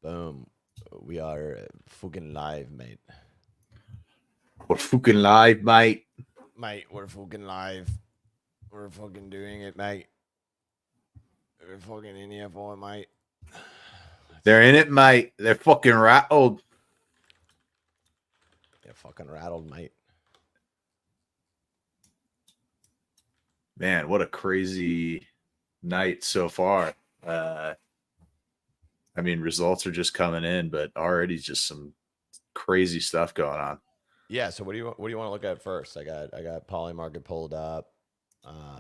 Boom. We are fucking live, mate. We're fucking live, mate. Mate, we're fucking live. We're fucking doing it, mate. We're fucking in here for it, mate. They're in it, mate. They're fucking rattled. You're fucking rattled, mate. Man, what a crazy night so far. Results are just coming in, but already just some crazy stuff going on. Yeah. So what do you want to look at first? I got Polymarket pulled up. I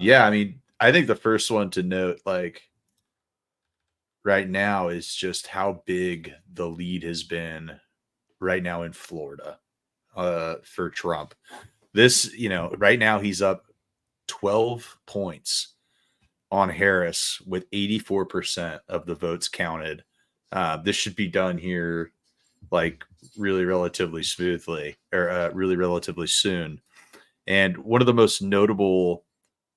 think the first one to note, like right now, is just how big the lead has been right now in Florida for Trump. Right now he's up 12 points on Harris with 84% of the votes counted. This should be done here like really relatively smoothly or really relatively soon. And one of the most notable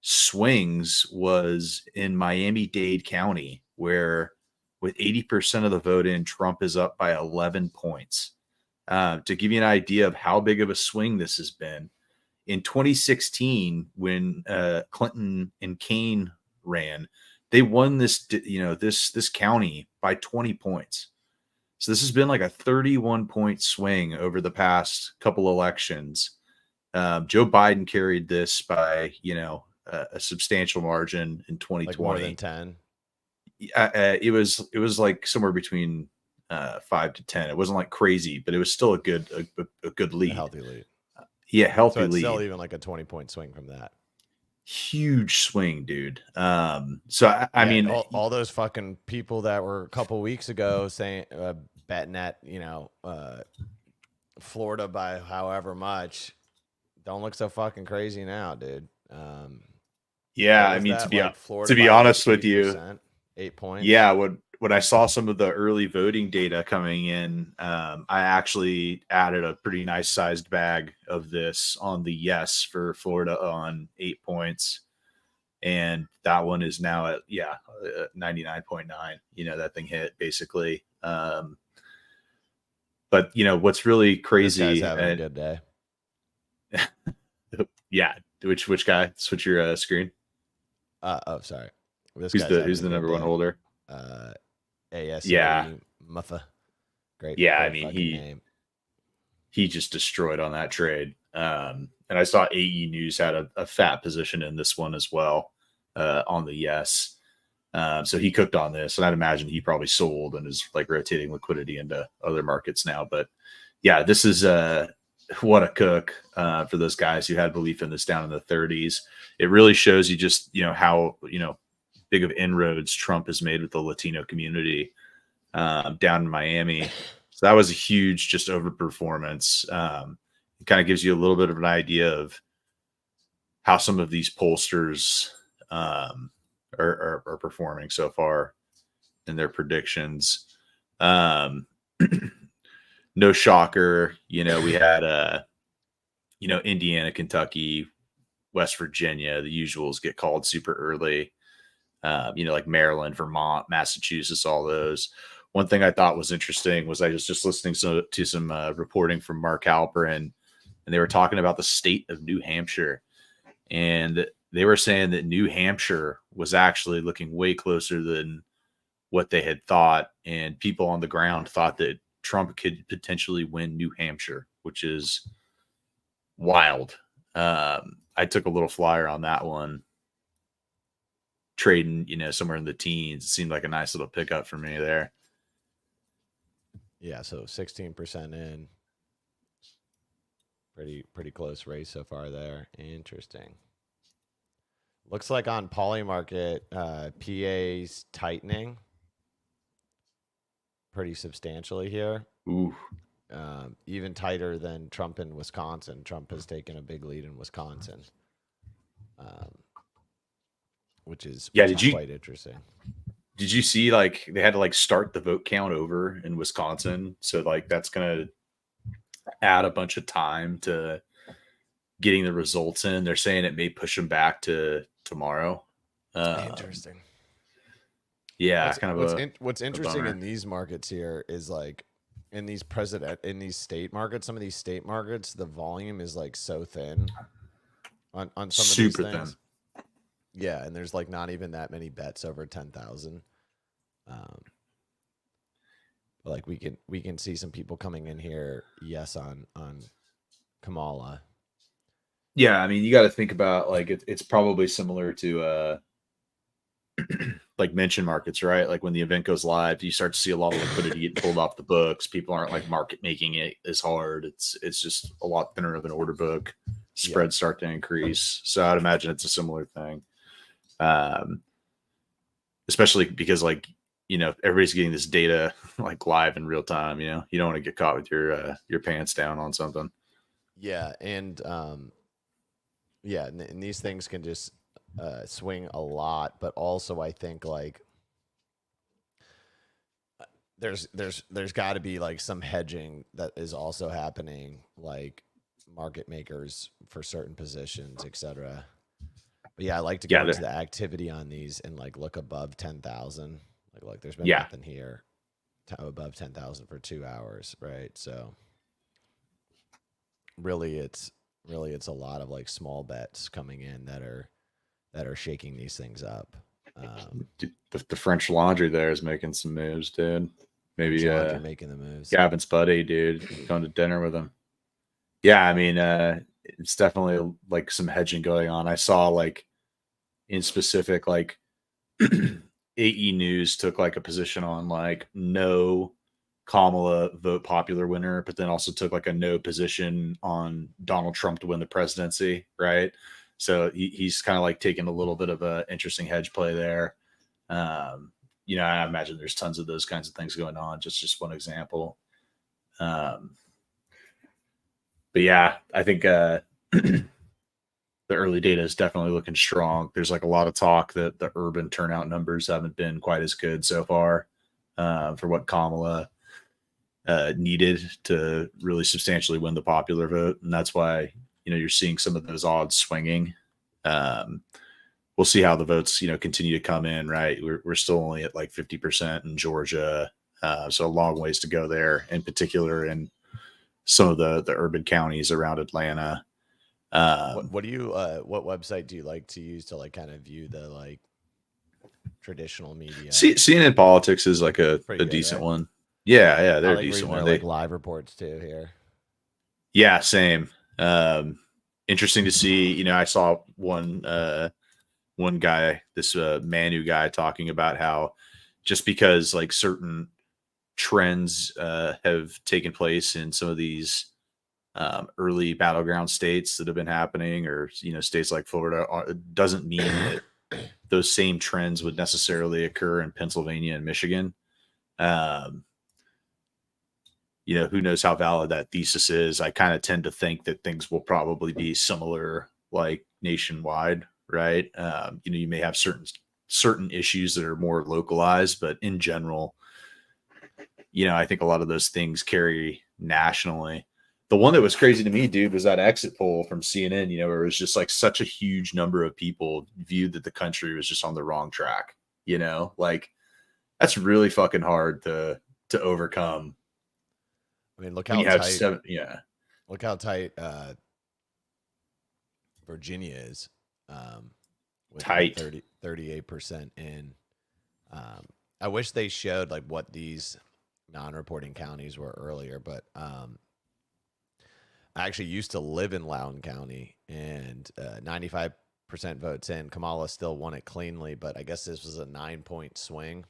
swings was in Miami-Dade County, where with 80% of the vote in, Trump is up by 11 points. To give you an idea of how big of a swing this has been, in 2016, when Clinton and Kaine ran, they won this county by 20 points. So this has been like a 31 point swing over the past couple elections. Joe Biden carried this by a substantial margin in 2020. Like more than 10. It was like somewhere between 5 to 10. It wasn't like crazy, but it was still a good lead. A healthy lead. Healthy so it's lead. Still even like a 20-point swing from that. Huge swing, dude. All those fucking people that were a couple weeks ago saying betting at Florida by however much don't look so fucking crazy now, dude. To be Florida honest with you, 8 points. Yeah, when I saw some of the early voting data coming in, I actually added a pretty nice sized bag of this on the yes for Florida on 8 points. And that one is now at 99.9. That thing hit basically. But what's really crazy? This guy's having a good day. Yeah. Which guy? Switch your screen. Sorry. Who's the number one holder? AS. Muffa. Great. Yeah, great he just destroyed on that trade. And I saw AE News had a fat position in this one as well on the yes. So he cooked on this, and I'd imagine he probably sold and is like rotating liquidity into other markets now. But yeah, this is what a cook for those guys who had belief in this down in the 30s. It really shows you just how big of inroads Trump has made with the Latino community down in Miami. So that was a huge just overperformance. It kind of gives you a little bit of an idea of how some of these pollsters are performing so far in their predictions. No shocker. We had, Indiana, Kentucky, West Virginia, the usuals get called super early. Like Maryland, Vermont, Massachusetts, all those. One thing I thought was interesting was I was just listening to some reporting from Mark Halperin, and they were talking about the state of New Hampshire. And they were saying that New Hampshire was actually looking way closer than what they had thought. And people on the ground thought that Trump could potentially win New Hampshire, which is wild. I took a little flyer on that one. Trading, somewhere in the teens. It seemed like a nice little pickup for me there. Yeah, so 16% in. Pretty close race so far there. Interesting. Looks like on Polymarket, PA's tightening pretty substantially here. Ooh. Even tighter than Trump in Wisconsin. Trump has taken a big lead in Wisconsin. Which is quite interesting. Did you see like they had to like start the vote count over in Wisconsin? So like that's gonna add a bunch of time to getting the results in. They're saying it may push them back to tomorrow. Interesting. Yeah, What's kind of what's a interesting bummer. in these markets here is like in these state markets, some of these state markets, the volume is like so thin on some of these Super thin. things. Yeah, and there's like not even that many bets over 10,000. Um, but like we can see some people coming in here, yes, on Kamala. Yeah, I mean, you got to think about like it's probably similar to like mention markets, right? Like when the event goes live, you start to see a lot of liquidity get pulled off the books. People aren't like market making it as hard. It's just a lot thinner of an order book. Yeah, Spreads start to increase. So I'd imagine it's a similar thing. Um, Especially because like everybody's getting this data like live in real time. You don't want to get caught with your pants down on something. yeah, and yeah, and these things can just swing a lot. But also, I think like there's got to be like some hedging that is also happening, like market makers for certain positions, etc. But yeah, I like to go Yeah, into the activity on these and like look above 10,000. Like, look, there's been yeah, nothing here above 10,000 for 2 hours, right? So really, it's a lot of like small bets coming in that are shaking these things up. the French Laundry there is making some moves, dude. French Maybe Laundry making the moves. Gavin's buddy, dude, going to dinner with him. Yeah, I mean, it's definitely like some hedging going on. I saw like in specific, like AE News took like a position on like no Kamala vote popular winner, but then also took like a no position on Donald Trump to win the presidency, right? So he's kind of like taking a little bit of a interesting hedge play there. Um, I imagine there's tons of those kinds of things going on. Just one example. Um, but yeah, I think the early data is definitely looking strong. There's like a lot of talk that the urban turnout numbers haven't been quite as good so far for what Kamala needed to really substantially win the popular vote, and that's why you're seeing some of those odds swinging. Um, we'll see how the votes continue to come in. Right, we're still only at like 50% in Georgia, so a long ways to go there. In particular, in some of the urban counties around Atlanta. What do you what website do you like to use to like kind of view the like traditional media? CNN Politics is like Pretty a good, decent right? one. Yeah, I they're a like decent reading their one. like live reports too here. Yeah, same. Um, Interesting to see. I saw one guy, this Manu guy, talking about how just because like certain trends have taken place in some of these early battleground states that have been happening, or states like Florida, doesn't mean that those same trends would necessarily occur in Pennsylvania and Michigan. Um, who knows how valid that thesis is. I kind of tend to think that things will probably be similar, like nationwide, right? You may have certain issues that are more localized, but in general, I think a lot of those things carry nationally. The one that was crazy to me, dude, was that exit poll from CNN, where it was just like such a huge number of people viewed that the country was just on the wrong track, like that's really fucking hard to overcome I mean, when you have seven. Yeah. look how tight Virginia is with Tight. 38% in. Um, I wish they showed like what these non-reporting counties were earlier, but I actually used to live in Loudoun County, and 95% votes in. Kamala still won it cleanly, but I guess this was a 9-point swing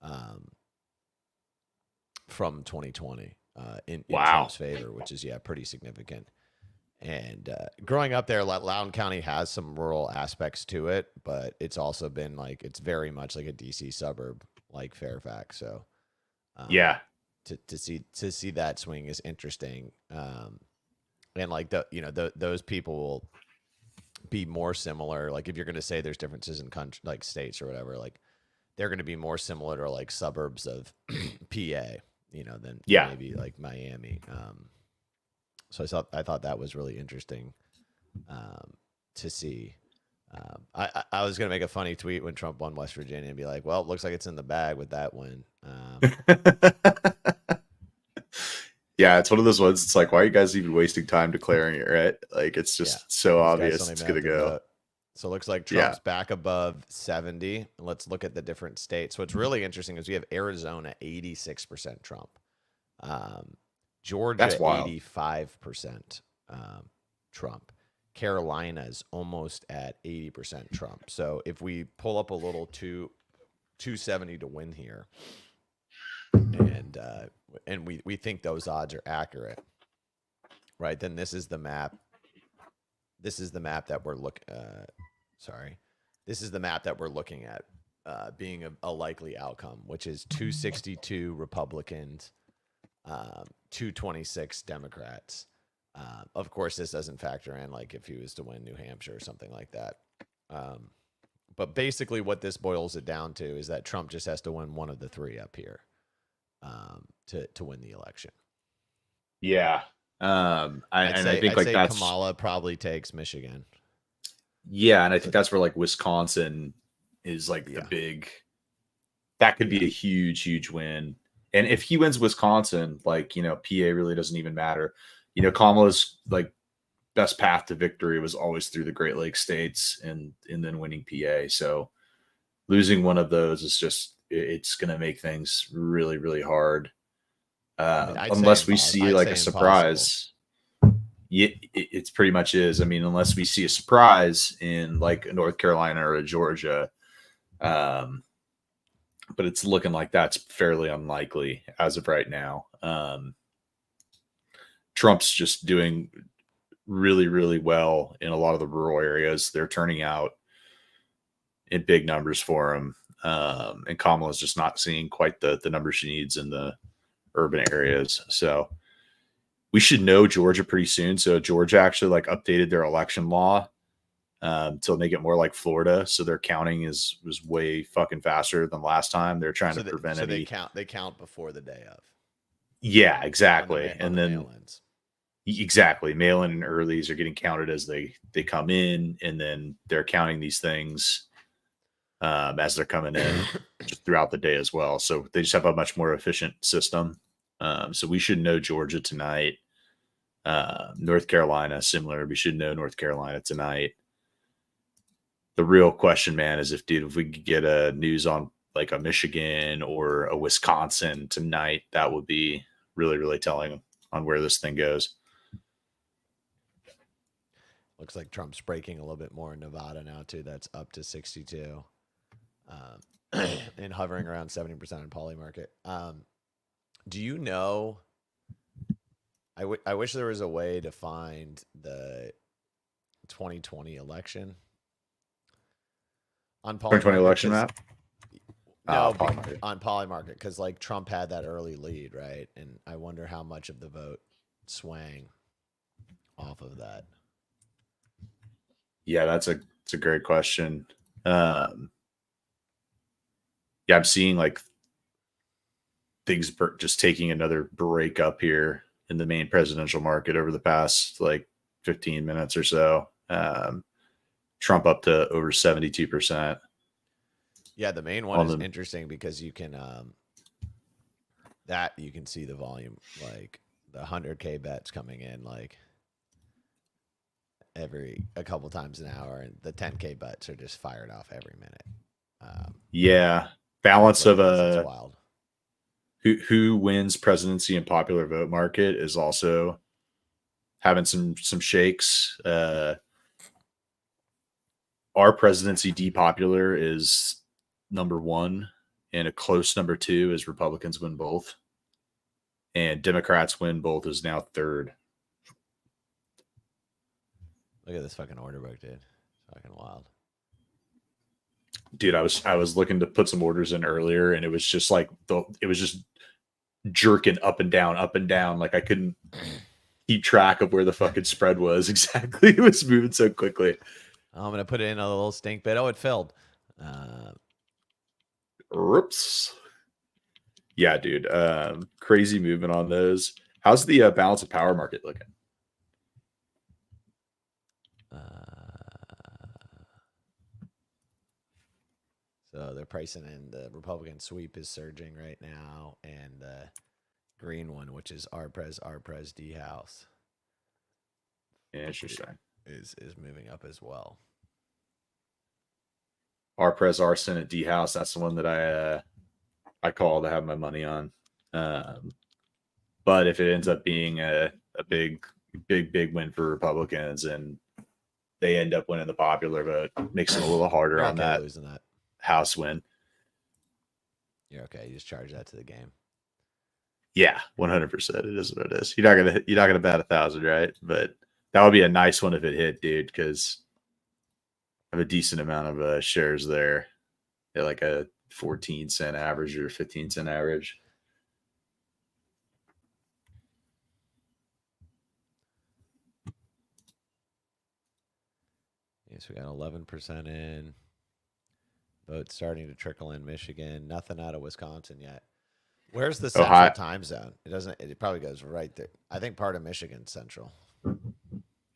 um, from 2020 in Wow. Trump's favor, which is pretty significant. And growing up there, Loudoun County has some rural aspects to it, but it's also been like it's very much like a DC suburb, like Fairfax. So, um, Yeah. to see that swing is interesting. And like those people will be more similar. Like if you're going to say there's differences in country, like states or whatever, like they're going to be more similar to like suburbs of PA, than Yeah. maybe like Miami. So I thought that was really interesting to see. I was gonna make a funny tweet when Trump won West Virginia and be like, "Well, it looks like it's in the bag with that win." Yeah, it's one of those ones. It's like, why are you guys even wasting time declaring it, right? Like, it's Yeah, just so these guys obvious don't it's even gonna have to go. vote. So it looks like Yeah, Trump's back above 70. Let's look at the different states. What's really interesting is we have Arizona 86% Trump, um, that's Georgia wild. 85% Trump. Carolina's almost at 80% Trump. So if we pull up a little 270 to win here, and we think those odds are accurate, right? Then this is the map. This is the map that we're sorry. This is the map that we're looking at being a likely outcome, which is 262 Republicans, 226 Democrats. Of course, this doesn't factor in like if he was to win New Hampshire or something like that. But basically, what this boils it down to is that Trump just has to win one of the three up here to win the election. Yeah. And I think I'd like say that's Kamala probably takes Michigan. yeah, and I think that's where like Wisconsin is like the Yeah, big that could be yeah. a huge win. And if he wins Wisconsin, like, you know, PA really doesn't even matter. You know, Kamala's like best path to victory was always through the Great Lakes states and then winning PA. So losing one of those is just it's going to make things really hard. I mean, Unless we see I'd like a say impossible. surprise. Yeah, it's pretty much is. I mean, unless we see a surprise in like a North Carolina or a Georgia, um, but it's looking like that's fairly unlikely as of right now. Trump's just doing really well in a lot of the rural areas. They're turning out in big numbers for him, and Kamala's just not seeing quite the numbers she needs in the urban areas. So we should know Georgia pretty soon. So Georgia actually like updated their election law to make it more like Florida. So their counting was way fucking faster than last time. They're trying to prevent any. They count before the day of Yeah, on the exactly. on And the then mail-ins. exactly mail in and earlies are getting counted as they come in, and then they're counting these things as they're coming in just throughout the day as well. So they just have a much more efficient system. So we should know Georgia tonight. North Carolina, similar. We should know North Carolina tonight. The real question, man, is if we could get a news on like a Michigan or a Wisconsin tonight, that would be really telling on where this thing goes. Looks like Trump's breaking a little bit more in Nevada now too. That's up to 62, and hovering around 70% in Poly Market. Do you know? I wish there was a way to find the 2020 election on 2020 Polymarket election because map. no, Polymarket. on Polymarket because like Trump had that early lead, right? And I wonder how much of the vote swang off of that. Yeah, it's a great question. Yeah, I'm seeing like things just taking another break up here in the main presidential market over the past like 15 minutes or so. Trump up to over 72%. Yeah, the main one On is the interesting because you can that you can see the volume like the 100K bets coming in like every a couple times an hour, and the 10K bets are just fired off every minute. yeah, balance of It's wild. who wins presidency and popular vote market is also having some shakes. Our presidency depopular is number one, and a close number two is Republicans win both, and Democrats win both is now third. Look at this fucking order book, dude. It's fucking wild. Dude, I was looking to put some orders in earlier, and it was just like it was just jerking up and down. Like I couldn't keep track of where the fucking spread was exactly. It was moving so quickly. I'm gonna put it in a little stink bit. Oh, it filled. Oops. Yeah, dude. Crazy movement on those. How's the balance of power market looking? So they're pricing in the Republican sweep is surging right now, and the green one, which is Arprez D House, Interesting. is moving up as well. Arprez R Senate D House. That's the one that I call to have my money on. But if it ends up being a big win for Republicans and they end up winning the popular vote, makes it a little harder You're on okay that losing that. House win. You're okay. You just charge that to the game. Yeah, 100%. It is what it is. You're not gonna bat 1,000, right? But that would be a nice one if it hit, dude, because I have a decent amount of shares there at like a 14-cent average or 15-cent average. Yes, we got 11% in. Votes starting to trickle in Michigan. Nothing out of Wisconsin yet. Where's the central Ohio. time zone? It doesn't. It probably goes right there. I think part of Michigan central.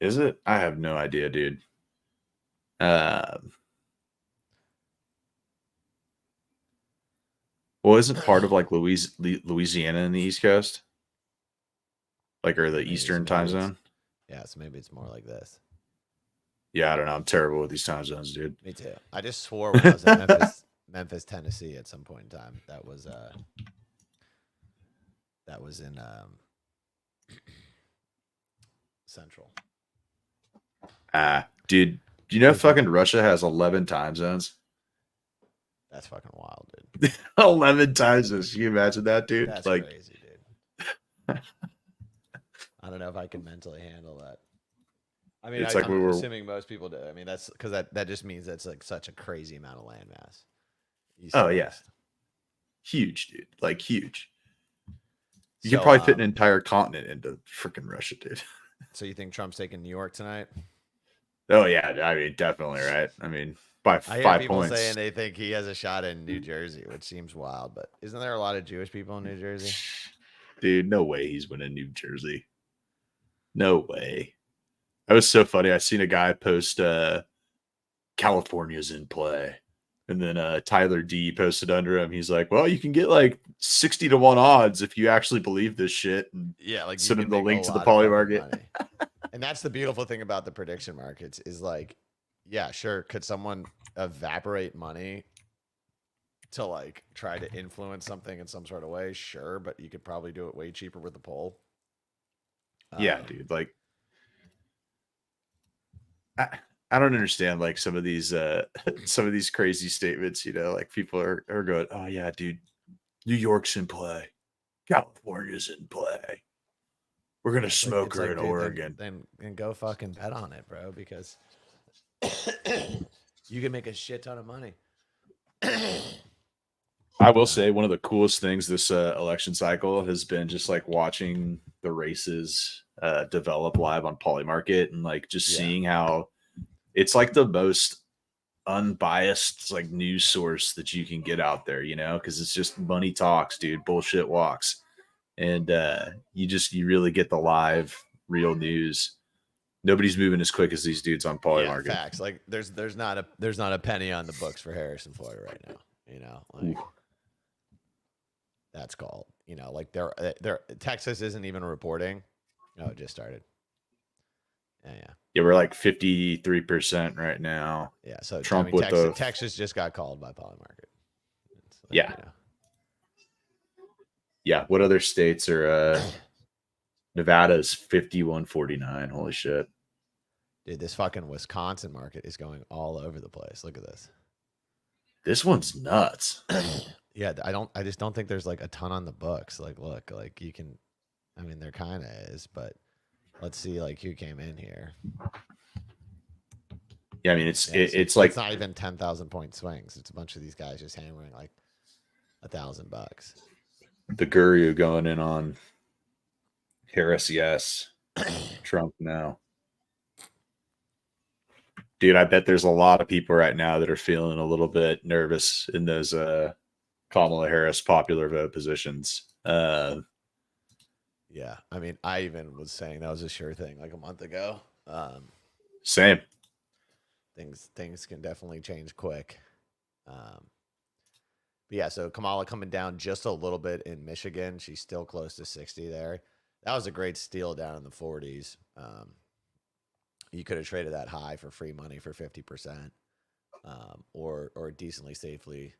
Is it? I have no idea, dude. Well, isn't part of like Louisiana in the East Coast? Like, or the Eastern time zone? Yeah, so maybe it's more like this. Yeah, I don't know. I'm terrible with these time zones, dude. Me too. I just swore when I was at Memphis, Tennessee at some point in time. That was in Central. Dude, do you know fucking Russia has 11 time zones? That's fucking wild, dude. 11 time zones. Can you imagine that, dude? That's like crazy, dude. I don't know if I can mentally handle that. I mean, I'm assuming most people do. I mean, that's because that just means that's like such a crazy amount of landmass. Oh yeah, huge, dude. Like huge. You can probably fit an entire continent into freaking Russia, dude. So you think Trump's taking New York tonight? Oh yeah, I mean, definitely, right? I mean, by 5 points. I hear people saying they think he has a shot in New Jersey, which seems wild. But isn't there a lot of Jewish people in New Jersey? Dude, no way he's winning New Jersey. No way. That was so funny. I seen a guy post California's in play. And then Tyler D posted under him. He's like, well, you can get like 60-1 odds if you actually believe this shit. And yeah, like send him the link to the poly market. And that's the beautiful thing about the prediction markets is like, yeah, sure. Could someone evaporate money to like try to influence something in some sort of way? Sure. But you could probably do it way cheaper with the poll. Yeah, dude. Like, I don't understand like some of these crazy statements, you know, like people are going, oh yeah, dude, New York's in play. California's in play. We're gonna smoke her in Oregon. Then go fucking bet on it, bro, because you can make a shit ton of money. I will say one of the coolest things this election cycle has been just like watching the races develop live on Polymarket and like just seeing how it's like the most unbiased like news source that you can get out there, you know, because it's just money talks, dude, bullshit walks. And you really get the live real news. Nobody's moving as quick as these dudes on Polymarket. Facts. Like there's not a penny on the books for Harrison Floyd right now. You know, like that's called. You know, like they're Texas isn't even reporting. No, it just started. Yeah, we're like 53% right now. Yeah, so Trump Texas just got called by Polymarket. Like, yeah. You know. Yeah, what other states are Nevada's 51-49. Holy shit. Dude, this fucking Wisconsin market is going all over the place. Look at this. This one's nuts. Yeah, I just don't think there's like a ton on the books. Like, look, like you can, I mean, there kind of is, but let's see like who came in here. Yeah, I mean, it's like it's not even 10,000 point swings. It's a bunch of these guys just hammering like $1,000. The guru going in on Harris, yes. Trump, no. Dude, I bet there's a lot of people right now that are feeling a little bit nervous in those Kamala Harris popular vote positions. Yeah, I mean, I even was saying that was a sure thing like a month ago. Same. Things can definitely change quick. But yeah, so Kamala coming down just a little bit in Michigan. She's still close to 60 there. That was a great steal down in the 40s. You could have traded that high for free money for 50%, or decently safely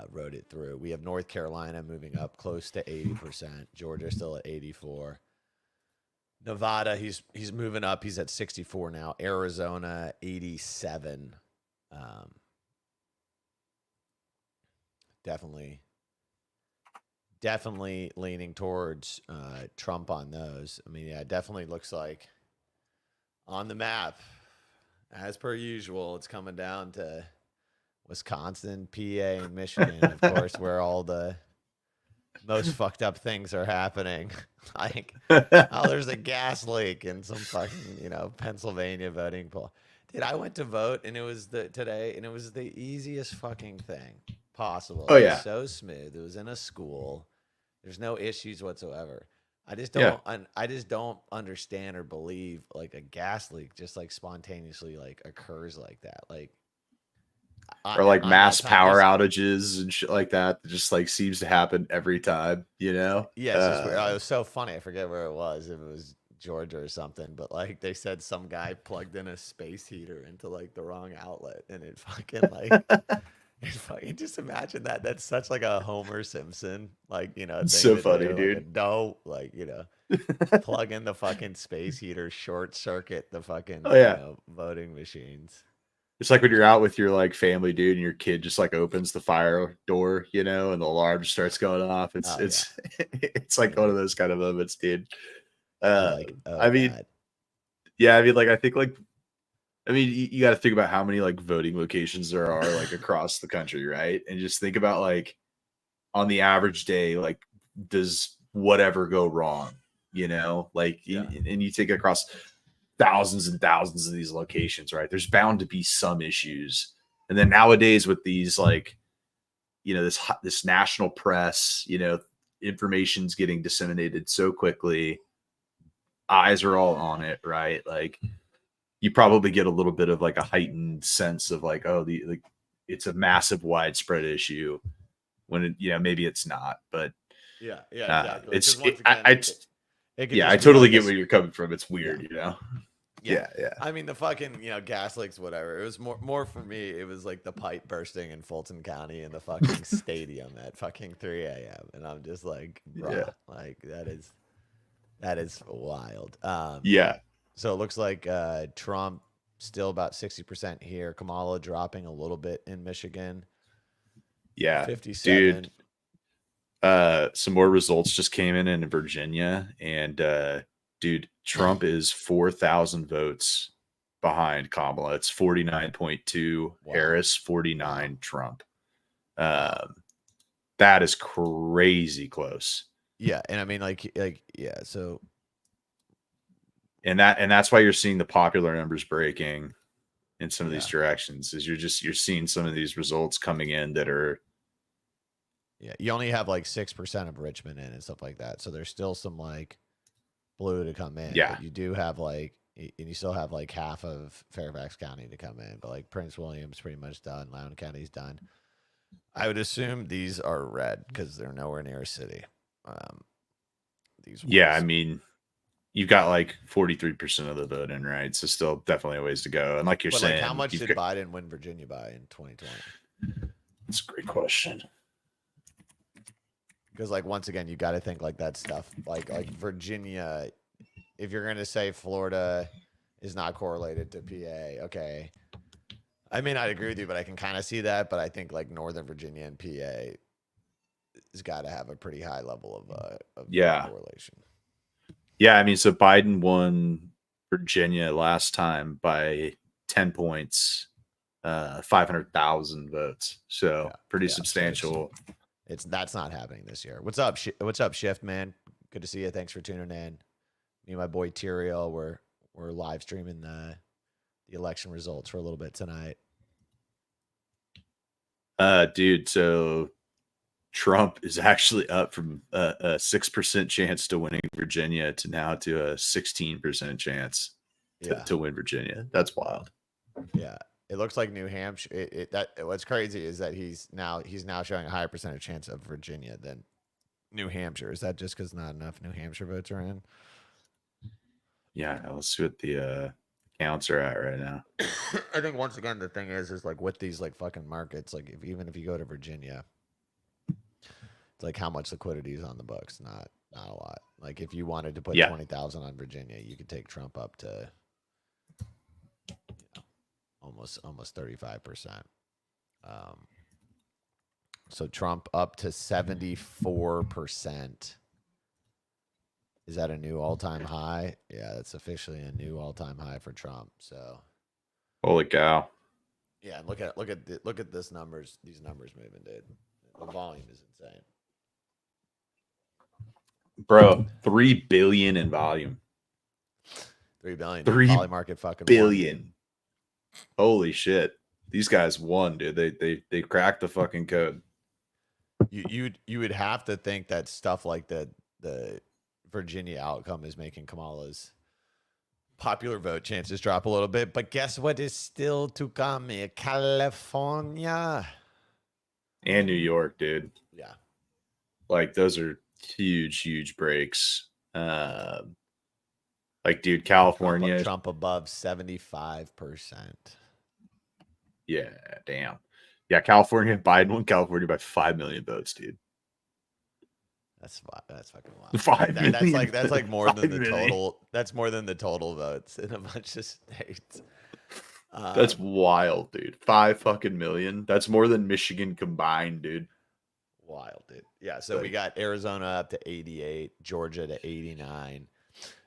rode it through. We have North Carolina moving up close to 80%. Georgia still at 84. Nevada, he's moving up. He's at 64 now. Arizona, 87. Definitely leaning towards Trump on those. I mean, yeah, it definitely looks like on the map, as per usual, it's coming down to Wisconsin, PA, and Michigan, of course, where all the most fucked up things are happening. Like, oh, there's a gas leak in some fucking, Pennsylvania voting poll. Dude, I went to vote and it was today, and it was the easiest fucking thing possible. Oh It was yeah. so smooth. It was in a school. There's no issues whatsoever. I just Yeah. don't understand or believe like a gas leak just like spontaneously like occurs like that. Like Or like I'm that mass type. power outages and shit like that. It just like seems to happen every time, you know? Yeah, it's just weird. Oh, it was so funny. I forget where it was. If it was Georgia or something, but like they said some guy plugged in a space heater into like the wrong outlet and it fucking like just imagine that. That's such like a Homer Simpson like, It's thing so to funny, do. Like a dude. dough, like, plug in the fucking space heater, short circuit the fucking, Oh yeah. voting machines. It's like when you're out with your like family, dude, and your kid just like opens the fire door, and the alarm starts going off. It's Oh, it's it's like Yeah. one of those kind of moments, dude. You're like, oh I mean, God. yeah, I mean, like I think like you got to think about how many like voting locations there are like across the country, right? And just think about like on the average day, like does whatever go wrong, Like, Yeah. and you take it across thousands and thousands of these locations, right? There's bound to be some issues. And then nowadays with these like, this national press, information's getting disseminated so quickly. Eyes are all on it, right? Like you probably get a little bit of like a heightened sense of like, oh, it's a massive widespread issue when maybe it's not, but Yeah, exactly. it's Because once again, it could yeah, I just be totally like get where you're coming from. It's Yeah. weird, Yeah. Yeah. I mean the fucking, gas leaks, whatever. It was more for me, it was like the pipe bursting in Fulton County in the fucking stadium at fucking 3 a.m. And I'm just like, bruh, Yeah. like that is wild. Yeah. So it looks like Trump still about 60% here. Kamala dropping a little bit in Michigan. Yeah. 57. Dude, some more results just came in Virginia, and dude, Trump is 4,000 votes behind Kamala. It's 49.2 Wow. Harris, 49 Wow. Trump. That is crazy close. Yeah, and I mean like yeah, so and that's why you're seeing the popular numbers breaking in some of these directions, is you're seeing some of these results coming in that are you only have like 6% of Richmond in and stuff like that. So there's still some like blue to come in. Yeah. But you do have like, and you still have like half of Fairfax County to come in. But like Prince William's pretty much done. Loudoun County's done. I would assume these are red because they're nowhere near a city. These ones. Yeah, I mean, you've got like 43% of the vote in, right? So still definitely a ways to go. And like you're saying, like how much did Biden win Virginia by in 2020? That's a great question. Because like once again, you got to think like that stuff. Like Virginia, if you're gonna say Florida is not correlated to PA, okay. I may not agree with you, but I can kind of see that. But I think like Northern Virginia and PA has got to have a pretty high level of correlation. Yeah, I mean, so Biden won Virginia last time by 10 points, 500,000 votes. So pretty substantial. So that's not happening this year. What's up? What's up, Shift Man? Good to see you. Thanks for tuning in. Me and my boy Tyriel, we're live streaming the election results for a little bit tonight. Dude, so Trump is actually up from a 6% chance to winning Virginia to now to a 16% chance to win Virginia. That's wild. Yeah. It looks like New Hampshire. What's crazy is that he's now showing a higher percentage chance of Virginia than New Hampshire. Is that just because not enough New Hampshire votes are in? Yeah, let's see what the counts are at right now. I think once again the thing is like with these like fucking markets, like even if you go to Virginia, it's like how much liquidity is on the books? Not a lot. Like if you wanted to put Yeah. 20,000 on Virginia, you could take Trump up to almost 35%. So Trump up to 74%. Is that a new all-time high? Yeah, that's officially a new all-time high for Trump. So, Holy cow! yeah, and look at this numbers. These numbers moving, dude. The volume is insane, Bro, 3 billion in volume. 3 billion. 3 Poly market fucking billion. won. Holy shit! These guys won, dude. They cracked the fucking code. You would have to think that stuff like the Virginia outcome is making Kamala's popular vote chances drop a little bit. But guess what is still to come? California and New York, dude. Yeah, like those are huge breaks. Like, dude, California, Trump above 75%. Yeah, damn. Yeah, California, Biden won California by 5 million votes, dude. That's fucking wild. 5 million. That's like more than the million. total. That's more than the total votes in a bunch of states. That's wild, dude. 5 fucking million. That's more than Michigan combined, dude. Wild, dude. Yeah, so we got Arizona up to 88, Georgia to 89,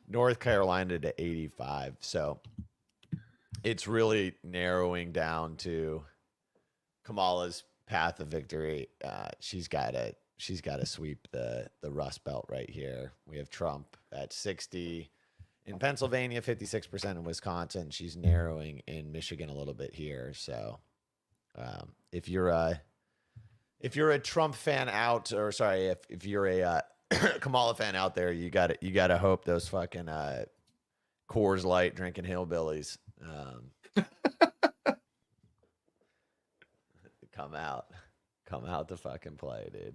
North Carolina to 85. So it's really narrowing down to Kamala's path of victory. She's got to sweep the Rust Belt right here. We have Trump at 60 in Pennsylvania, 56% in Wisconsin. She's narrowing in Michigan a little bit here. So if you're a Trump fan out, or sorry, if you're a Kamala fan out there, you got to hope those fucking Coors Light drinking hillbillies come out to fucking play, dude.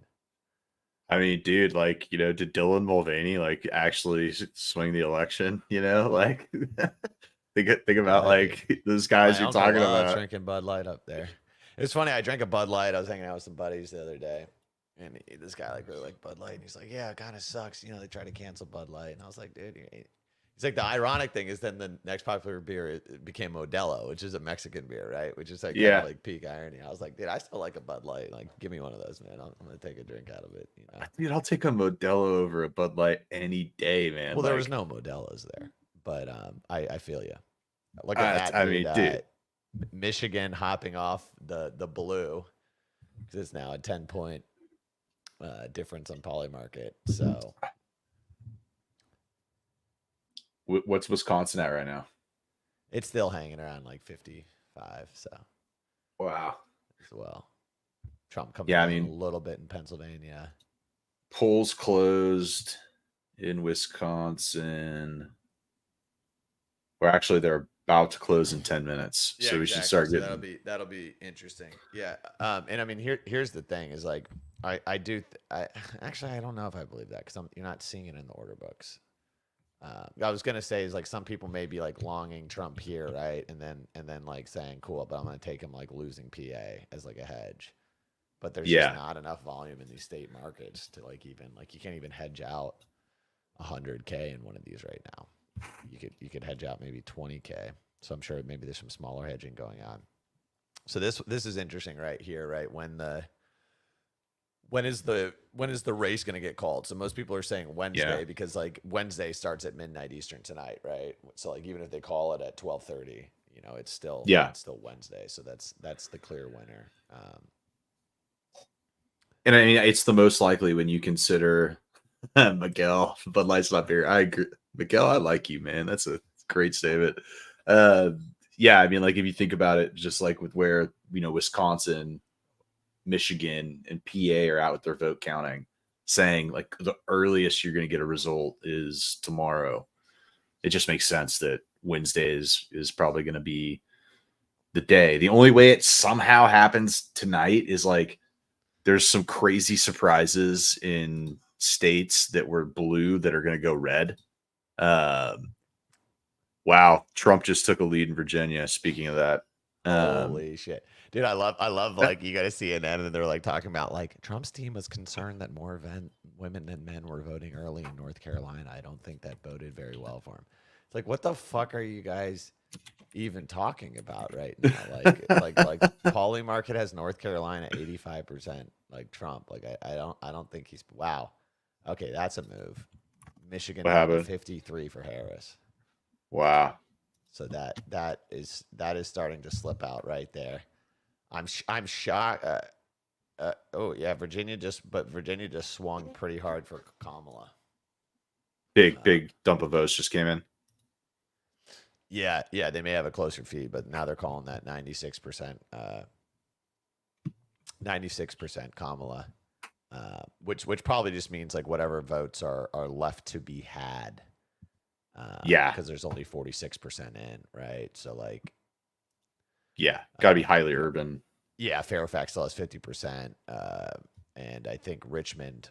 I mean, dude, like, did Dylan Mulvaney like actually swing the election? Like think about like those guys you're talking about drinking Bud Light up there. It's funny. I drank a Bud Light. I was hanging out with some buddies the other day, and this guy like really liked Bud Light, and he's like, "Yeah, it kind of sucks. They try to cancel Bud Light." And I was like, "Dude, he's like, the ironic thing is then the next popular beer it became Modelo, which is a Mexican beer, right? Which is like kind of like peak irony." I was like, "Dude, I still like a Bud Light. Like, give me one of those, man. I'm gonna take a drink out of it." Dude, I'll take a Modelo over a Bud Light any day, man. Well, there was no Modelos there, but I feel you. Look at that. I mean, dude. Michigan hopping off the blue because it's now a 10-point difference on Poly market. So what's Wisconsin at right now? It's still hanging around like 55. So wow, as well. Trump coming down a little bit in Pennsylvania. Polls closed in Wisconsin. Or actually, they're about to close in 10 minutes, so we should start getting. So that'll be interesting. Yeah, and I mean here's the thing is like I actually I don't know if I believe that because you're not seeing it in the order books. I was gonna say is like some people may be like longing Trump here, right, and then like saying cool, but I'm gonna take him like losing PA as like a hedge, but there's just not enough volume in these state markets to like even like you can't even hedge out 100K in one of these right now. You could hedge out maybe 20K. So I'm sure maybe there's some smaller hedging going on. So this is interesting right here, right? When is the race going to get called? So most people are saying Wednesday because like Wednesday starts at midnight Eastern tonight, right? So like even if they call it at 12:30, it's still Wednesday. So that's the clear winner. And I mean, it's the most likely when you consider Miguel, Bud Light's not beer. I agree. Miguel, I like you, man. That's a great statement. Yeah, I mean, like if you think about it, just like with where Wisconsin, Michigan, and PA are out with their vote counting, saying like the earliest you're going to get a result is tomorrow. It just makes sense that Wednesday is probably going to be the day. The only way it somehow happens tonight is like there's some crazy surprises in states that were blue that are going to go red. Wow, Trump just took a lead in Virginia. Speaking of that, Holy shit, dude! I love like you got to CNN and they're like talking about like Trump's team was concerned that more women than men were voting early in North Carolina. I don't think that boded very well for him. It's like, what the fuck are you guys even talking about right now? Like Pauly Market has North Carolina 85%, like Trump. Like I don't think he's wow. Okay, that's a move. Michigan what down to happened? 53 for Harris. Wow. So that is starting to slip out right there. I'm shocked. Oh yeah, Virginia just swung pretty hard for Kamala. Big dump of votes just came in. Yeah, they may have a closer feed, but now they're calling that 96%, 96% Kamala, which probably just means like whatever votes are left to be had. Yeah, because there's only 46% in, right? So like, yeah, got to be highly urban. Yeah, Fairfax still has 50%, and I think Richmond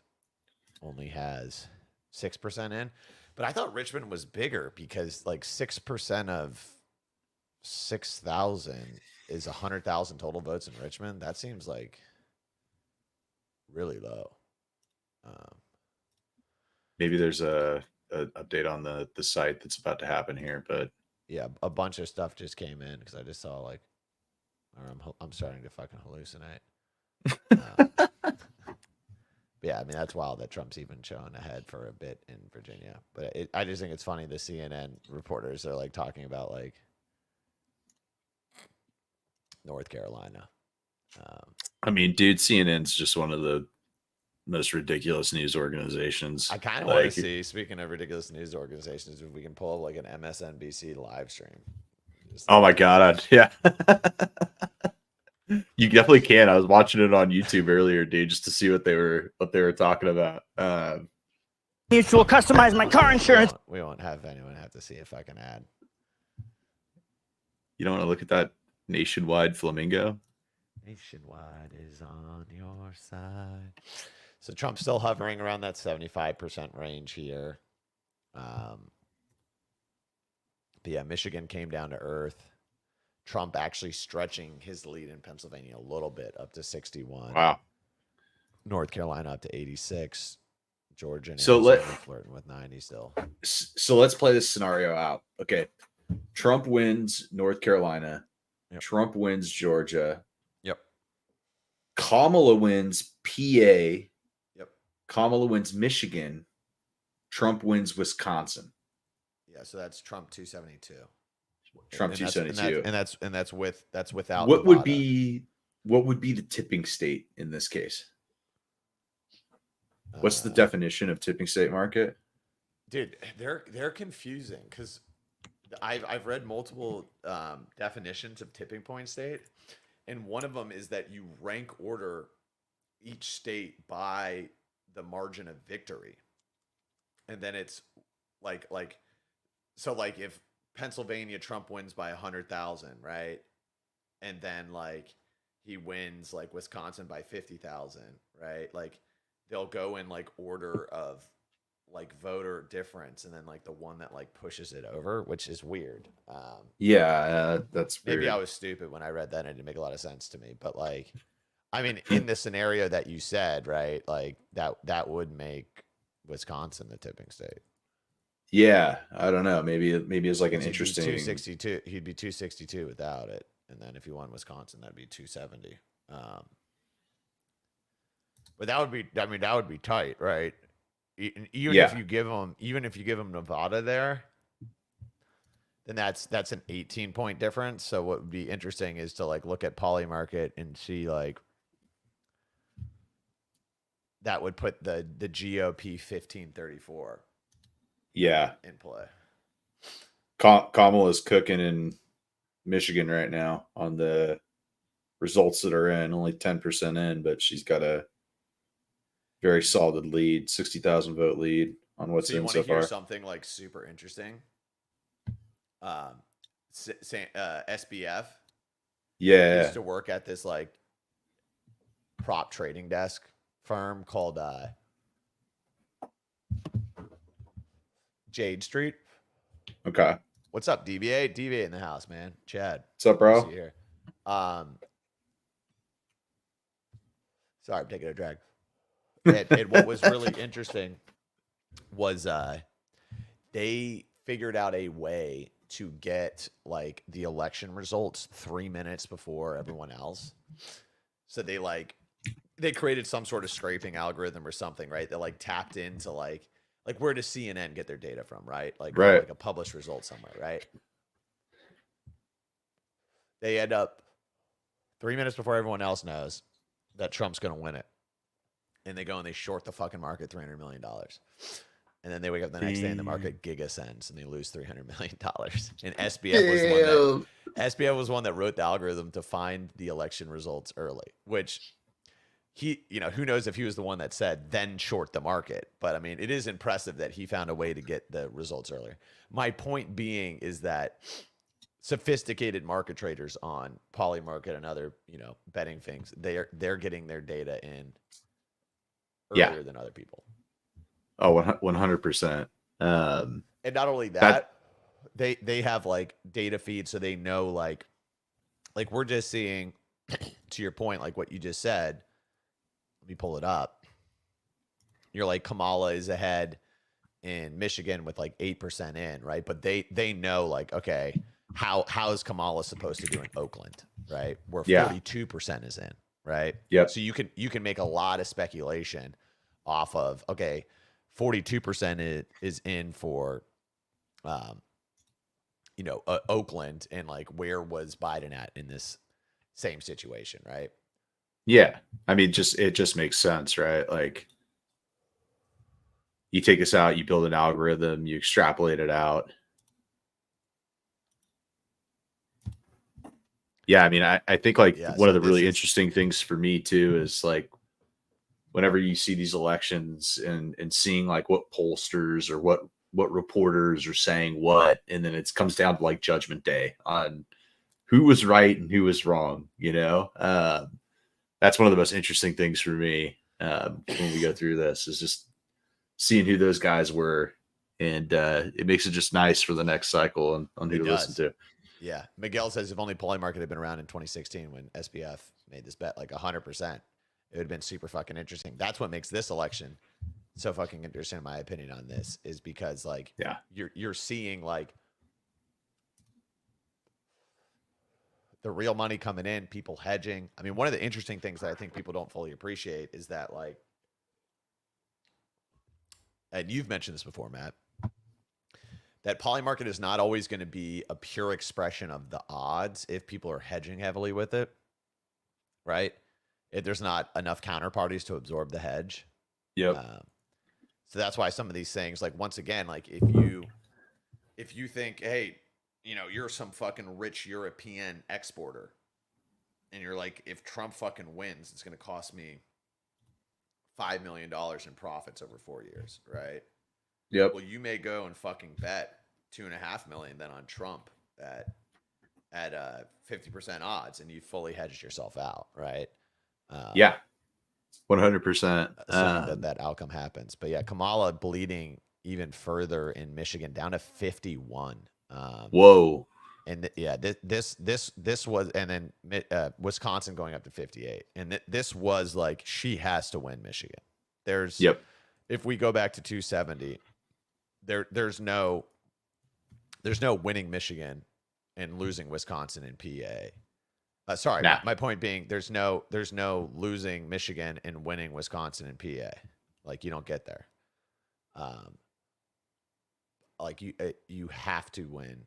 only has 6% in. But I thought Richmond was bigger because like 6% of 6,000 is 100,000 total votes in Richmond. That seems like really low. Maybe there's a update on the site that's about to happen here, but yeah, a bunch of stuff just came in because I just saw like, or I'm starting to fucking hallucinate. Yeah, I mean that's wild that Trump's even showing ahead for a bit in Virginia. But I just think it's funny the CNN reporters are like talking about like North Carolina. I mean, dude, CNN's just one of the most ridiculous news organizations. I kind of want to see. Speaking of ridiculous news organizations, if we can pull up like an MSNBC live stream. Oh my god, yeah. You definitely can. I was watching it on YouTube earlier, dude, just to see what they were talking about. Mutual customize my car insurance. We won't have anyone have to see if I can add. You don't want to look at that nationwide flamingo? Nationwide is on your side. So Trump's still hovering around that 75% range here. But yeah, Michigan came down to earth. Trump actually stretching his lead in Pennsylvania a little bit up to 61. Wow. North Carolina up to 86. Georgia and so flirting with 90 still. So let's play this scenario out. Okay. Trump wins North Carolina. Yep. Trump wins Georgia. Yep. Kamala wins PA. Yep. Kamala wins Michigan. Trump wins Wisconsin. Yeah, so that's Trump 272. Trump 272. And that's without what Nevada. What would be the tipping state in this case? What's the definition of tipping state market? Dude, they're confusing because I've read multiple definitions of tipping point state, and one of them is that you rank order each state by the margin of victory, and then it's like so like if Pennsylvania Trump wins by 100,000, right, and then like he wins like Wisconsin by 50,000, right, like they'll go in like order of like voter difference and then like the one that like pushes it over, which is weird. That's weird. Maybe I was stupid when I read that and it didn't make a lot of sense to me, but like I mean in the scenario that you said, right, like that would make Wisconsin the tipping state. Yeah, I don't know, maybe it's like an interesting 262. He'd be 262 without it, and then if he won Wisconsin that'd be 270. But that would be tight, right? Even if you give him Nevada there, then that's an 18-point difference. So what would be interesting is to like look at Pauly Market and see like that would put the GOP 1534. Yeah, in play. Kamala's cooking in Michigan right now on the results that are in, only 10% in, but she's got a very solid lead, 60,000 vote lead on what's in so far. Something like super interesting. SBF Yeah. used to work at this like prop trading desk firm called Jade Street. Okay. What's up, DBA? DBA in the house, man. Chad. What's up, Good to see bro? you here. Sorry, I'm taking a drag. And what was really interesting was they figured out a way to get like the election results 3 minutes before everyone else. So they created some sort of scraping algorithm or something, right? That like tapped into like where does CNN get their data from, right? Like from Right. like a published result somewhere, right? They end up 3 minutes before everyone else knows that Trump's going to win it. And they go and they short the fucking market $300 million. And then they wake up the next day and the market gigascends and they lose $300 million. And SBF was one that wrote the algorithm to find the election results early, which he, who knows if he was the one that said then short the market. But I mean, it is impressive that he found a way to get the results earlier. My point being is that sophisticated market traders on Polymarket and other, betting things, they're getting their data in earlier than other people. Oh, 100%. And not only that, they have like data feeds, so they know like we're just seeing, to your point, like what you just said. Let me pull it up. You're like Kamala is ahead in Michigan with like 8% in, right? But they know like, okay, how is Kamala supposed to do in Oakland, right? Where 42% is in, right? Yep. So you can make a lot of speculation off of, okay, 42% is in for, Oakland, and like where was Biden at in this same situation, right? Yeah. I mean, it just makes sense, right? Like you take this out, you build an algorithm, you extrapolate it out. Yeah, I mean, I think like one of the really interesting things for me too is like whenever you see these elections and seeing like what pollsters or what reporters are saying what, and then it comes down to like judgment day on who was right and who was wrong, that's one of the most interesting things for me when we go through this is just seeing who those guys were. And it makes it just nice for the next cycle on who to listen to. Yeah. Miguel says if only Polymarket had been around in 2016 when SBF made this bet, like 100%, it would have been super fucking interesting. That's what makes this election so fucking interesting, in my opinion, on this, is because like, you're seeing like the real money coming in, people hedging. I mean, one of the interesting things that I think people don't fully appreciate is that like, and you've mentioned this before, Matt, that Polymarket is not always going to be a pure expression of the odds if people are hedging heavily with it, right? If there's not enough counterparties to absorb the hedge. Yep. So that's why some of these things, like once again, like if you think, hey, you're some fucking rich European exporter, and you're like, if Trump fucking wins, it's going to cost me $5 million in profits over 4 years, right? Yep. Well, you may go and fucking bet $2.5 million then on Trump at 50% odds, and you fully hedged yourself out, right? 100%. Assuming that outcome happens. But yeah, Kamala bleeding even further in Michigan down to 51. Whoa. And this was, and then Wisconsin going up to 58. And this was like, she has to win Michigan. If we go back to 270, there's no winning Michigan and losing Wisconsin and PA. My point being, there's no losing Michigan and winning Wisconsin and PA. Like, you don't get there. Like you have to win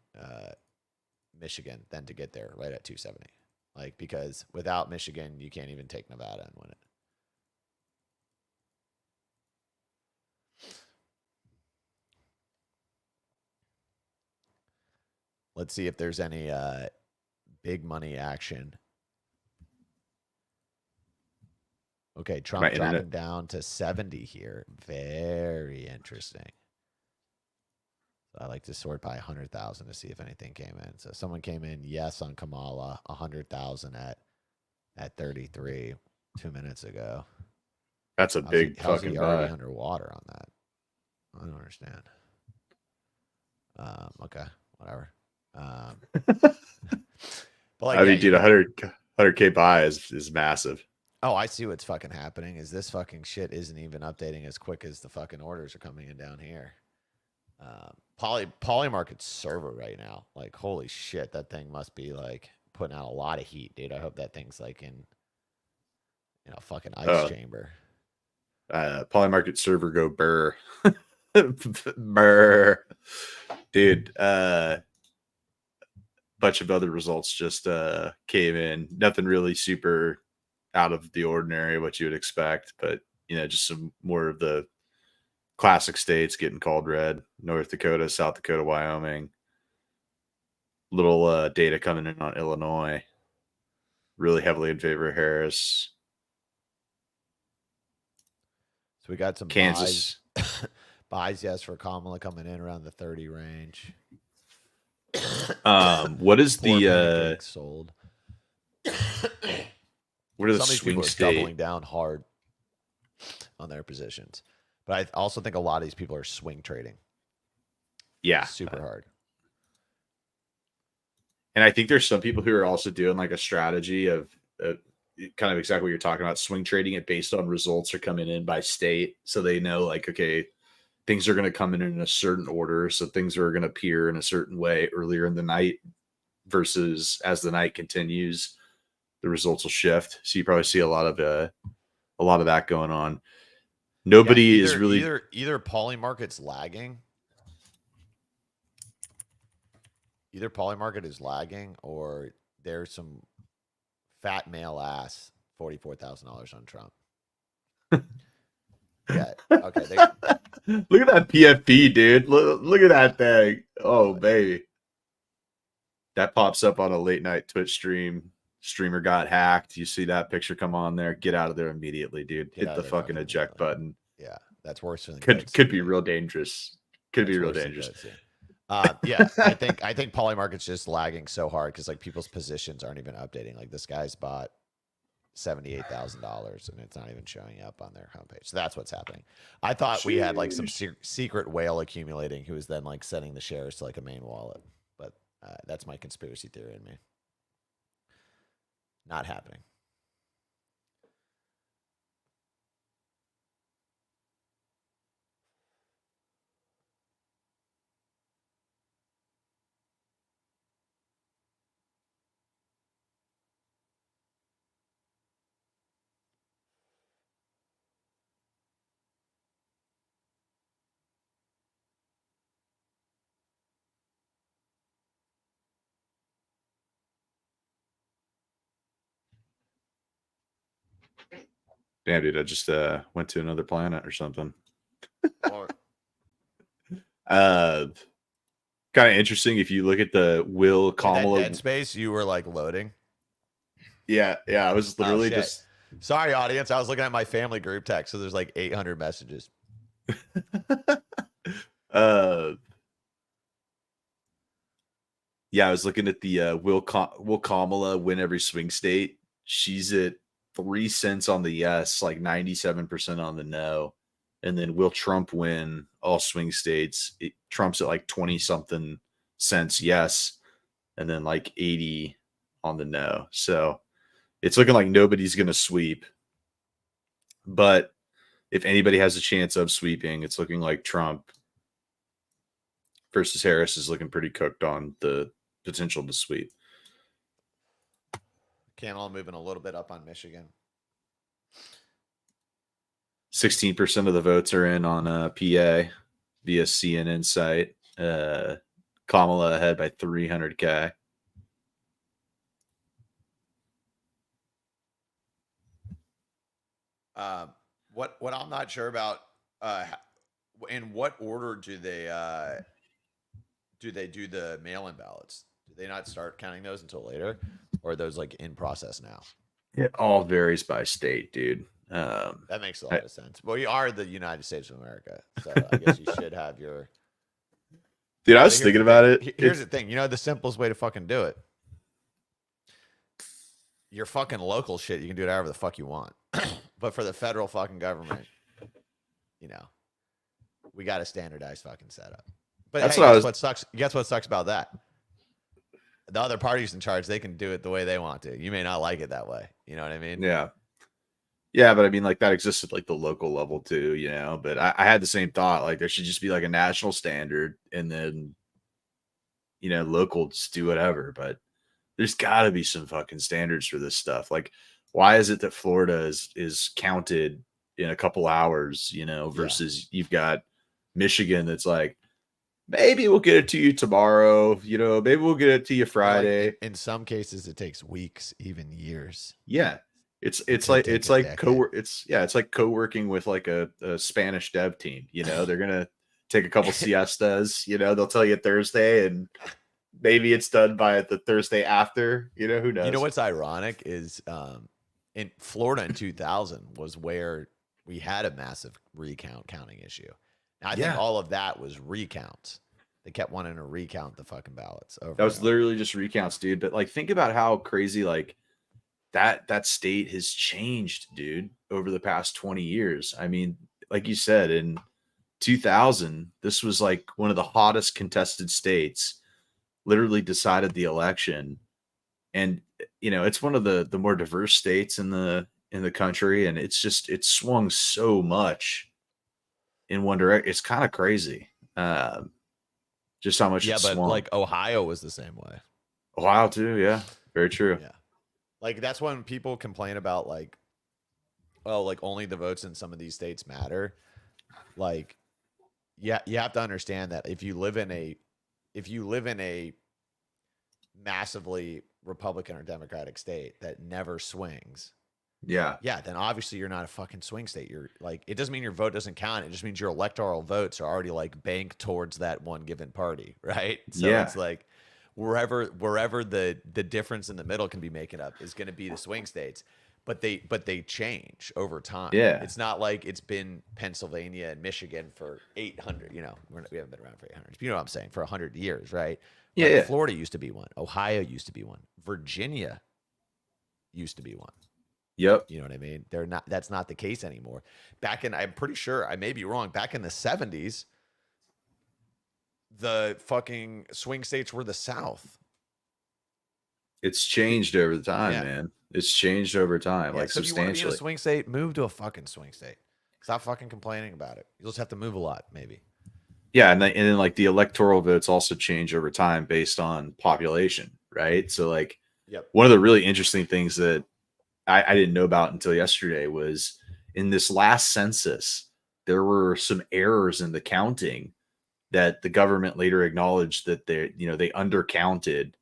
Michigan then to get there right at 270. Like, because without Michigan, you can't even take Nevada and win it. Let's see if there's any big money action. Okay, Trump dropping down to 70 here. Very interesting. So I like to sort by 100,000 to see if anything came in. So someone came in yes on Kamala, 100,000 at 33 2 minutes ago. That's a big how's fucking he already buy. underwater on that? I don't understand. Okay, whatever. But like, I yeah, mean, dude, 100K buy is massive. oh, I see what's fucking happening. Is this fucking shit isn't even updating as quick as the fucking orders are coming in down here. Polymarket's server right now. Like, holy shit, that thing must be like putting out a lot of heat, dude. I hope that thing's like in a fucking ice chamber. Polymarket server go burr. Burr. Dude, bunch of other results just came in. Nothing really super out of the ordinary, what you would expect, but just some more of the classic states getting called red. North Dakota, South Dakota, Wyoming. Little data coming in on Illinois. Really heavily in favor of Harris. So we got some Kansas buys yes for Kamala coming in around the 30 range. What is the sold? What are the Some of these swing people are state? doubling down hard on their positions, but I also think a lot of these people are swing trading. Yeah, super hard. And I think there's some people who are also doing like a strategy of kind of exactly what you're talking about, swing trading it based on results are coming in by state, so they know like, okay, things are going to come in a certain order, so things are going to appear in a certain way earlier in the night versus as the night continues, the results will shift. So you probably see a lot of that going on. Nobody is really either Polymarket's lagging. Either Polymarket is lagging, or there's some fat male ass $44,000 on Trump. Yeah. Okay. Look at that PFP, dude. Look at that thing. Oh, baby. That pops up on a late night Twitch stream. Streamer got hacked. You see that picture come on there. Get out of there immediately, dude. Hit the fucking eject button. Yeah. That's worse than could be real dangerous. Could be real dangerous. Yeah, I think Polymarket's just lagging so hard because like people's positions aren't even updating. Like this guy's bought $78,000 and it's not even showing up on their homepage. So that's what's happening. I thought we had like some secret whale accumulating who was then like sending the shares to like a main wallet, but that's my conspiracy theory in me. Not happening. Damn, dude, I just went to another planet or something. Kind of interesting if you look at the Will Kamala Dead Space. You were like loading. Yeah, I was literally just. Sorry, audience. I was looking at my family group text, so there's like 800 messages. Yeah, I was looking at the Will Kamala win every swing state. She's at 3 cents on the yes, like 97% on the no. And then will Trump win all swing states? Trump's at like 20 something cents yes, and then like 80 on the no. So it's looking like nobody's going to sweep. But if anybody has a chance of sweeping, it's looking like Trump versus Harris is looking pretty cooked on the potential to sweep. Candle moving a little bit up on Michigan. 16% of the votes are in on PA via CNN site. Kamala ahead by 300K. What I'm not sure about, in what order do they do the mail-in ballots? Do they not start counting those until later, or are those like in process now? It all varies by state, dude. That makes a lot of sense. Well, you are the United States of America, so I guess you should have your Dude, I But was here's thinking the about thing. it. Here's the thing. You know the simplest way to fucking do it? Your fucking local shit, you can do it however the fuck you want. But for the federal fucking government, you know, we got a standardized fucking setup. But That's hey, what I guess was. what sucks? Guess what sucks about that? The other parties in charge, they can do it the way they want to. You may not like it that way. You know what I mean? Yeah. Yeah, but I mean, like that exists at like the local level too, you know. But I had the same thought. Like there should just be like a national standard, and then local just do whatever. But there's got to be some fucking standards for this stuff. Like, why is it that Florida is counted in a couple hours, versus you've got Michigan that's like, maybe we'll get it to you tomorrow, maybe we'll get it to you Or, like, Friday. in some cases, it takes weeks, even years. Yeah. It's could like take it's a like decade. it's like co-working with like a Spanish dev team. They're gonna take a couple siestas. They'll tell you Thursday, and maybe it's done by the Thursday after. Who knows? You know what's ironic is in Florida in 2000 was where we had a massive counting issue. Now, I think Yeah. all of that was recounts. They kept wanting to recount the fucking ballots over. That was and over. literally just recounts, dude. But like, think about how crazy like that state has changed, dude, over the past 20 years. I mean, like you said, in 2000, this was like one of the hottest contested states. Literally decided the election, and it's one of the more diverse states in the country, and it's swung so much in one direction. It's kind of crazy, just how much Yeah, it's but swung. like Ohio was the same way. Ohio too, yeah, very true. Yeah, like that's when people complain about like, oh, like only the votes in some of these states matter. Like, yeah, you have to understand that if you live in a massively Republican or Democratic state that never swings, Yeah, then obviously you're not a fucking swing state. You're like, it doesn't mean your vote doesn't count. It just means your electoral votes are already like banked towards that one given party, right? So Yeah. it's like wherever the difference in the middle can be making up is going to be the swing states. But they change over time. Yeah. It's not like it's been Pennsylvania and Michigan for 800. We haven't been around for 800. You know what I'm saying? For 100 years, right? Yeah, Like yeah. Florida used to be one. Ohio used to be one. Virginia used to be one. Yep. You know what I mean? That's not the case anymore. I'm pretty sure, I may be wrong, back in the 70s, the fucking swing states were the South. It's changed over the time, Yeah. man. It's changed over time, Yeah, like so if you want to be in substantially. a swing state, move to a fucking swing state. Stop fucking complaining about it. You'll just have to move a lot, maybe. Yeah, and then like the electoral votes also change over time based on population, right? So like, Yep. one of the really interesting things that I didn't know about until yesterday was in this last census, there were some errors in the counting that the government later acknowledged that they undercounted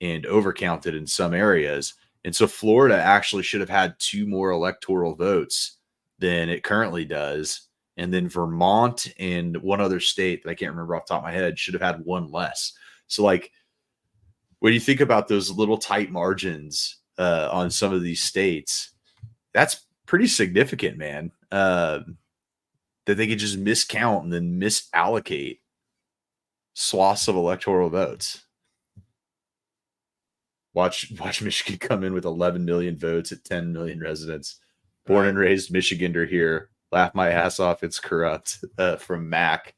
and overcounted in some areas. And so Florida actually should have had 2 more electoral votes than it currently does. And then Vermont and one other state that I can't remember off the top of my head should have had 1 less. So like, when you think about those little tight margins on some of these states, that's pretty significant, man. That they could just miscount and then misallocate swaths of electoral votes. Watch Michigan come in with 11 million votes at 10 million residents. Born and raised Michigander here. Laugh my ass off. It's corrupt. From Mac.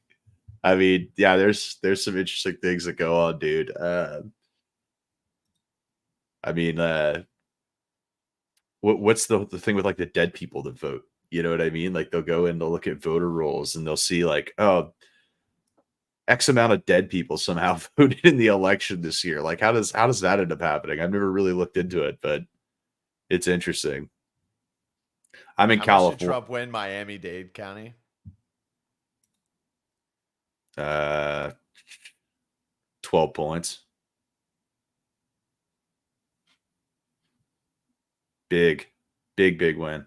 I mean, yeah, there's some interesting things that go on, dude. I mean, what's the thing with like the dead people that vote? You know what I mean? Like they'll go in, they'll look at voter rolls, and they'll see like, oh, X amount of dead people somehow voted in the election this year. Like, how does that end up happening? I've never really looked into it, but it's interesting. I'm in How much did California. Trump win Miami-Dade County? 12 points. Big win.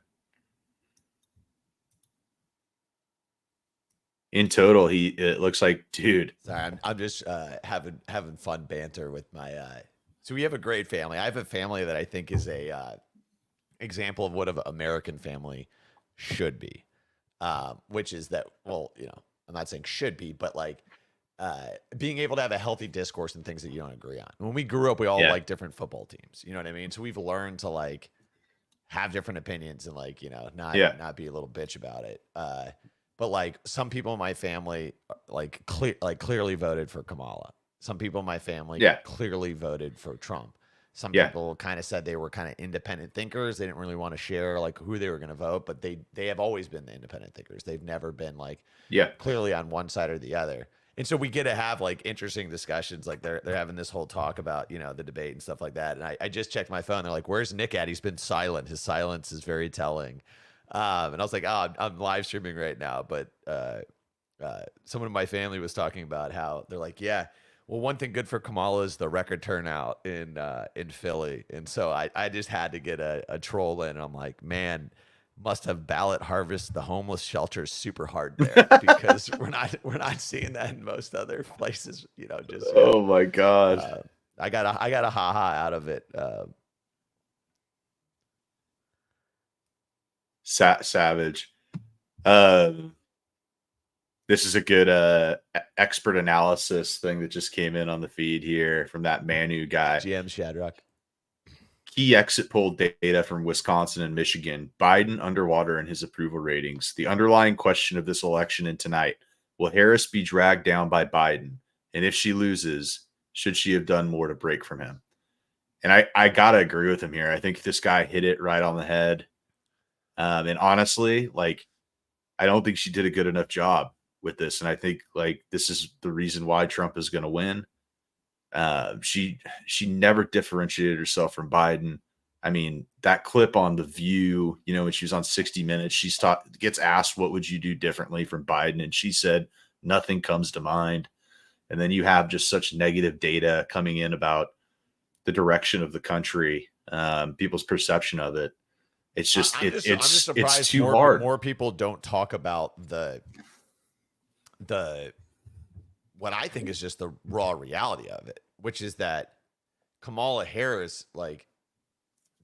In total, it looks like, dude. Sorry, I'm just having fun banter with my. So we have a great family. I have a family that I think is a example of what an American family should be, which is that. Well, I'm not saying should be, but like being able to have a healthy discourse and things that you don't agree on. When we grew up, we all like different football teams. You know what I mean? So we've learned to like have different opinions and like, you know, not be a little bitch about it. But like some people in my family like clearly voted for Kamala. Some people in my family clearly voted for Trump. Some people kind of said they were kind of independent thinkers. They didn't really want to share like who they were going to vote, but they have always been the independent thinkers. They've never been like clearly on one side or the other. And so we get to have like interesting discussions. Like they're having this whole talk about, you know, the debate and stuff like that. And I just checked my phone. They're like, "Where's Nick at? He's been silent. His silence is very telling." And I was like, "Oh, I'm live streaming right now." But someone in my family was talking about how they're like, "Yeah, well, one thing good for Kamala is the record turnout in Philly." And so I just had to get a troll in. And I'm like, man, must have ballot harvest the homeless shelters super hard there because we're not seeing that in most other places, you know. Just oh my god, I got a haha out of it. Savage. This is a good expert analysis thing that just came in on the feed here from that Manu guy. GM Shadrach. Key exit poll data from Wisconsin and Michigan. Biden underwater in his approval ratings. The underlying question of this election and tonight: will Harris be dragged down by Biden? And if she loses, should she have done more to break from him? And I gotta agree with him here. I think this guy hit it right on the head. And honestly, like, I don't think she did a good enough job with this. And I think like this is the reason why Trump is going to win. She never differentiated herself from Biden. I mean, that clip on The View, you know, when she was on 60 Minutes, gets asked, what would you do differently from Biden? And she said, nothing comes to mind. And then you have just such negative data coming in about the direction of the country, people's perception of it. It's just, I'm just surprised it's too hard. More people don't talk about the what I think is just the raw reality of it, which is that Kamala Harris like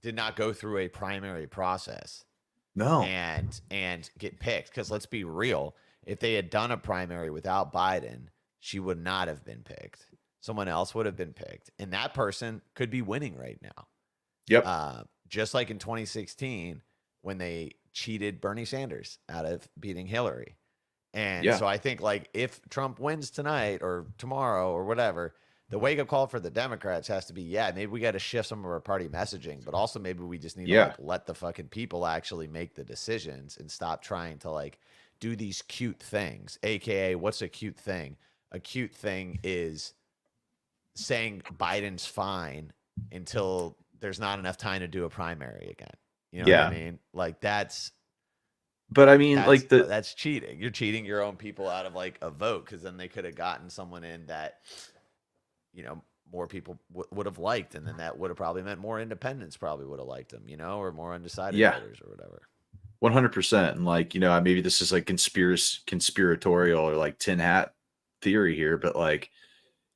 did not go through a primary process. No. And get picked. Because let's be real, if they had done a primary without Biden, she would not have been picked. Someone else would have been picked. And that person could be winning right now. Yep. Just like in 2016 when they cheated Bernie Sanders out of beating Hillary. And so I think like if Trump wins tonight or tomorrow or whatever, the wake up call for the Democrats has to be, maybe we got to shift some of our party messaging, but also maybe we just need to like let the fucking people actually make the decisions and stop trying to like do these cute things. AKA, what's a cute thing? A cute thing is saying Biden's fine until there's not enough time to do a primary again. You know what I mean? Like that's. But I mean, like that's cheating. You're cheating your own people out of like a vote because then they could have gotten someone in that, you know, more people would have liked, and then that would have probably meant more independents probably would have liked them, you know, or more undecided voters or whatever. 100%. And like, you know, maybe this is like conspiratorial or like tin hat theory here, but like,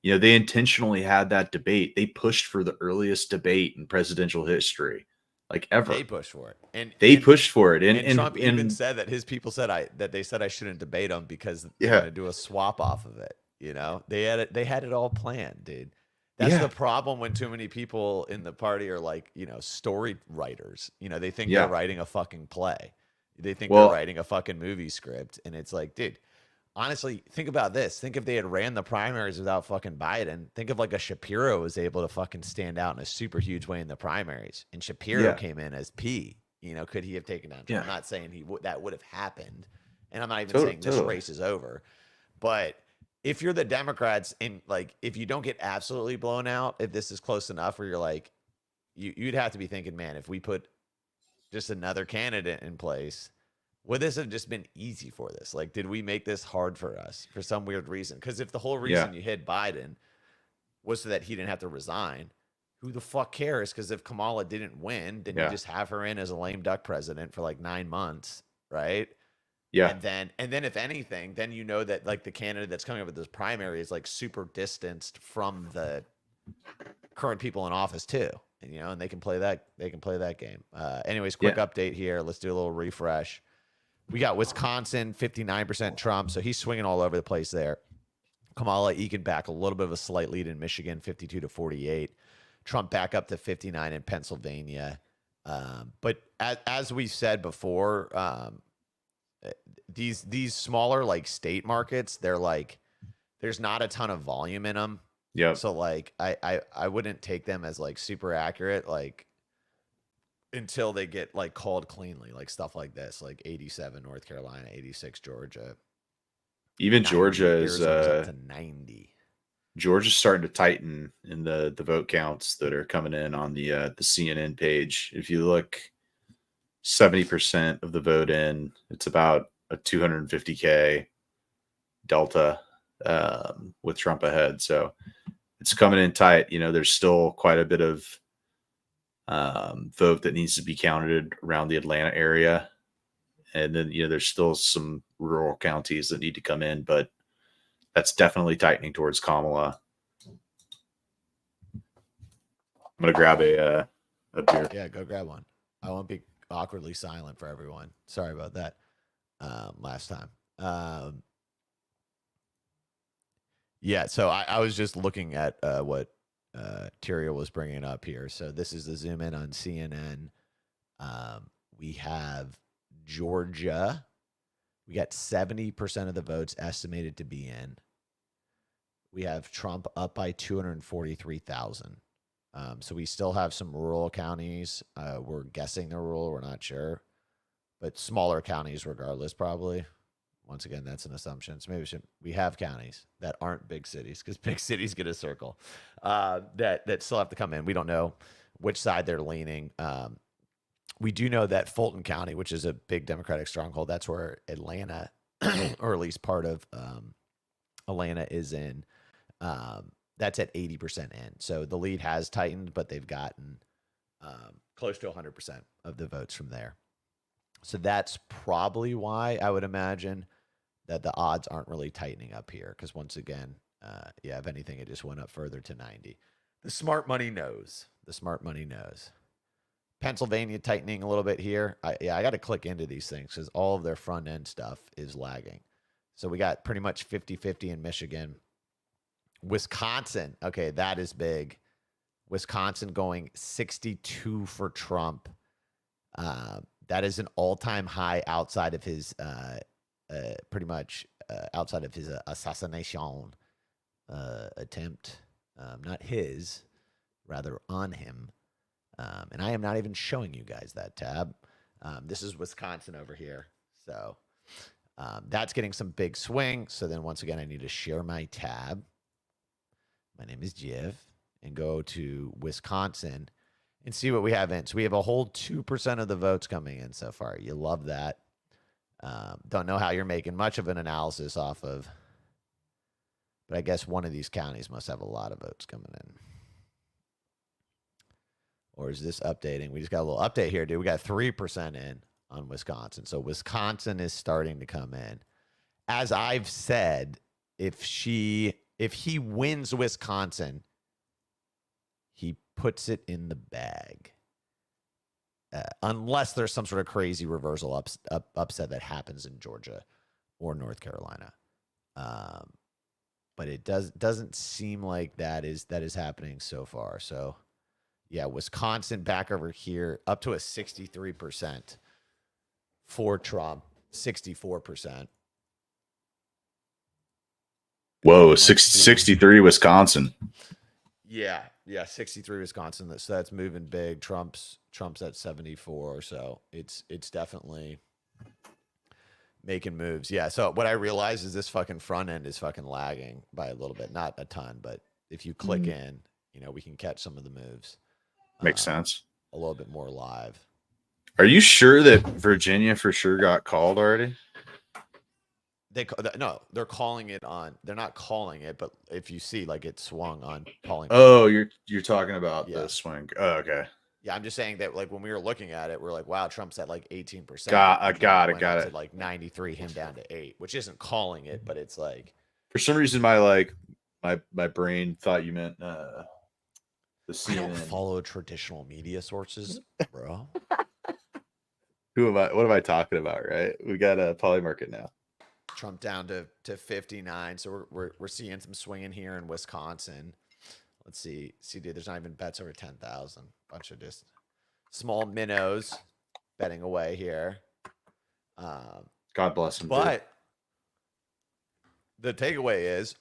you know, they intentionally had that debate. They pushed for the earliest debate in presidential history. Like ever. They pushed for it. And pushed for it. And Trump even said that his people said they said I shouldn't debate them because they're going to do a swap off of it. You know, they had it all planned, dude. That's the problem when too many people in the party are like, you know, story writers. You know, they think they're writing a fucking play. They think they're writing a fucking movie script. And it's like, dude, honestly, think about this. Think if they had ran the primaries without fucking Biden. Think if like a Shapiro was able to fucking stand out in a super huge way in the primaries, and Shapiro came in as P. You know, could he have taken down Trump? I'm not saying that would have happened, and I'm not even saying this race is over. But if you're the Democrats and like if you don't get absolutely blown out, if this is close enough where you're like, you'd have to be thinking, man, if we put just another candidate in place. Would this have just been easy for this? Like, did we make this hard for us for some weird reason? Because if the whole reason you hit Biden was so that he didn't have to resign, who the fuck cares? Because if Kamala didn't win, then you just have her in as a lame duck president for like 9 months, right? Yeah. And then if anything, then you know that like the candidate that's coming up with this primary is like super distanced from the current people in office too. And you know, and they can play that game. Anyways, quick update here. Let's do a little refresh. We got Wisconsin, 59% Trump, so he's swinging all over the place there. Kamala eking back a little bit of a slight lead in Michigan, 52-48. Trump back up to 59 in Pennsylvania. But as we said before, these smaller like state markets, they're like, there's not a ton of volume in them. Yeah. So like I wouldn't take them as like super accurate, like until they get like called cleanly, like stuff like this, like 87 North Carolina, 86 Georgia. Even 90, Georgia is Arizona's up to 90. Georgia's starting to tighten in the vote counts that are coming in on the CNN page. If you look, 70% of the vote in, it's about a 250K delta with Trump ahead. So it's coming in tight. You know, there's still quite a bit of vote that needs to be counted around the Atlanta area. And then, you know, there's still some rural counties that need to come in, but that's definitely tightening towards Kamala. I'm going to grab a beer. Yeah, go grab one. I won't be awkwardly silent for everyone. Sorry about that last time. Yeah, so I was just looking at what Tyria was bringing up here. So this is the zoom in on CNN. We have Georgia. We got 70% of the votes estimated to be in. We have Trump up by 243,000. So we still have some rural counties. We're guessing they're rural. We're not sure. But smaller counties regardless, probably. Once again, that's an assumption. So maybe we have counties that aren't big cities, because big cities get a circle that still have to come in. We don't know which side they're leaning. We do know that Fulton County, which is a big Democratic stronghold, that's where Atlanta, or at least part of Atlanta, is in. That's at 80% in. So the lead has tightened, but they've gotten close to 100% of the votes from there. So that's probably why I would imagine that the odds aren't really tightening up here. Because once again, if anything, it just went up further to 90. The smart money knows. The smart money knows. Pennsylvania tightening a little bit here. I got to click into these things because all of their front end stuff is lagging. So we got pretty much 50-50 in Michigan. Wisconsin, okay, that is big. Wisconsin going 62 for Trump. That is an all-time high outside of his, pretty much outside of his assassination attempt. Not his, rather on him. And I am not even showing you guys that tab. This is Wisconsin over here. So that's getting some big swing. So then once again, I need to share my tab. My name is Jeff, and go to Wisconsin and see what we have in. So we have a whole 2% of the votes coming in so far. You love that. Don't know how you're making much of an analysis off of, but I guess one of these counties must have a lot of votes coming in. Or is this updating? We just got a little update here, dude. We got 3% in on Wisconsin. So Wisconsin is starting to come in. As I've said, if he wins Wisconsin, he puts it in the bag. Unless there's some sort of crazy reversal upset that happens in Georgia or North Carolina. But it doesn't seem like that is happening so far. So yeah, Wisconsin back over here up to a 63% for Trump, 64%. Whoa, 63 Wisconsin. Yeah, 63 Wisconsin. So that's moving big. Trump's at 74. So it's definitely making moves. Yeah. So what I realize is this fucking front end is fucking lagging by a little bit, not a ton, but if you click in, we can catch some of the moves. Makes sense. A little bit more live. Are you sure that Virginia for sure got called already? No, they're calling it on. They're not calling it, but if you see, like, it swung on calling. Oh, you're talking about the swing. Oh, okay. Yeah, I'm just saying that, like, when we were looking at it, we're like, wow, Trump's at like 18%. Got it. To like 93, him down to 8, which isn't calling it, but it's like, for some reason my brain thought you meant the CNN. I don't follow traditional media sources, bro. What am I talking about? Right? We got a Polymarket now. Trump down to 59. So we're seeing some swinging here in Wisconsin. Let's see, dude. There's not even bets over 10,000. Bunch of just small minnows betting away here. God bless him. But the takeaway is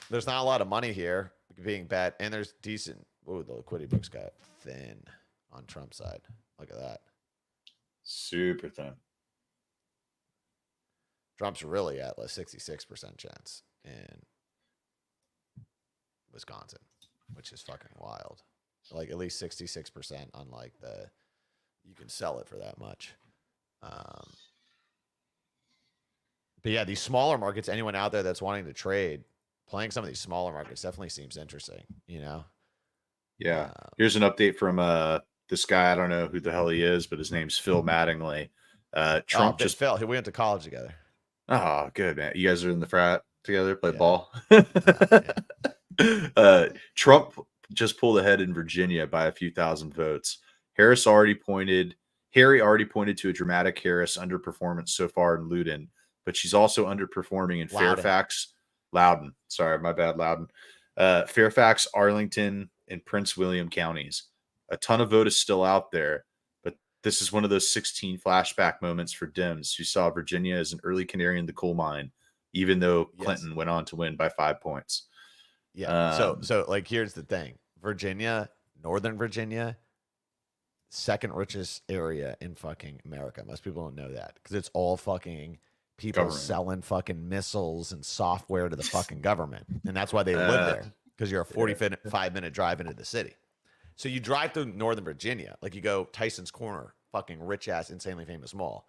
there's not a lot of money here being bet, and there's decent. Oh, the liquidity books got thin on Trump's side. Look at that. Super thin. Trump's really at a 66% chance in Wisconsin, which is fucking wild. Like at least 66% on like you can sell it for that much. But yeah, these smaller markets, anyone out there that's wanting to trade, playing some of these smaller markets definitely seems interesting, you know? Yeah. Here's an update from this guy. I don't know who the hell he is, but his name's Phil Mattingly. Trump just fell. We went to college together. Oh, good, man. You guys are in the frat together, play ball. Trump just pulled ahead in Virginia by a few thousand votes. Harry already pointed to a dramatic Harris underperformance so far in Loudoun, but she's also underperforming in Fairfax. Loudoun. Sorry, my bad, Loudoun. Fairfax, Arlington, and Prince William counties. A ton of vote is still out there, but this is one of those 16 flashback moments for Dems who saw Virginia as an early canary in the coal mine, even though Clinton went on to win by 5 points. Yeah. So like, here's the thing: Virginia, Northern Virginia, second richest area in fucking America. Most people don't know that because it's all fucking people selling fucking missiles and software to the fucking government, and that's why they live there, because you're a 45-minute drive into the city. So you drive through Northern Virginia, like you go Tyson's Corner, fucking rich ass, insanely famous mall.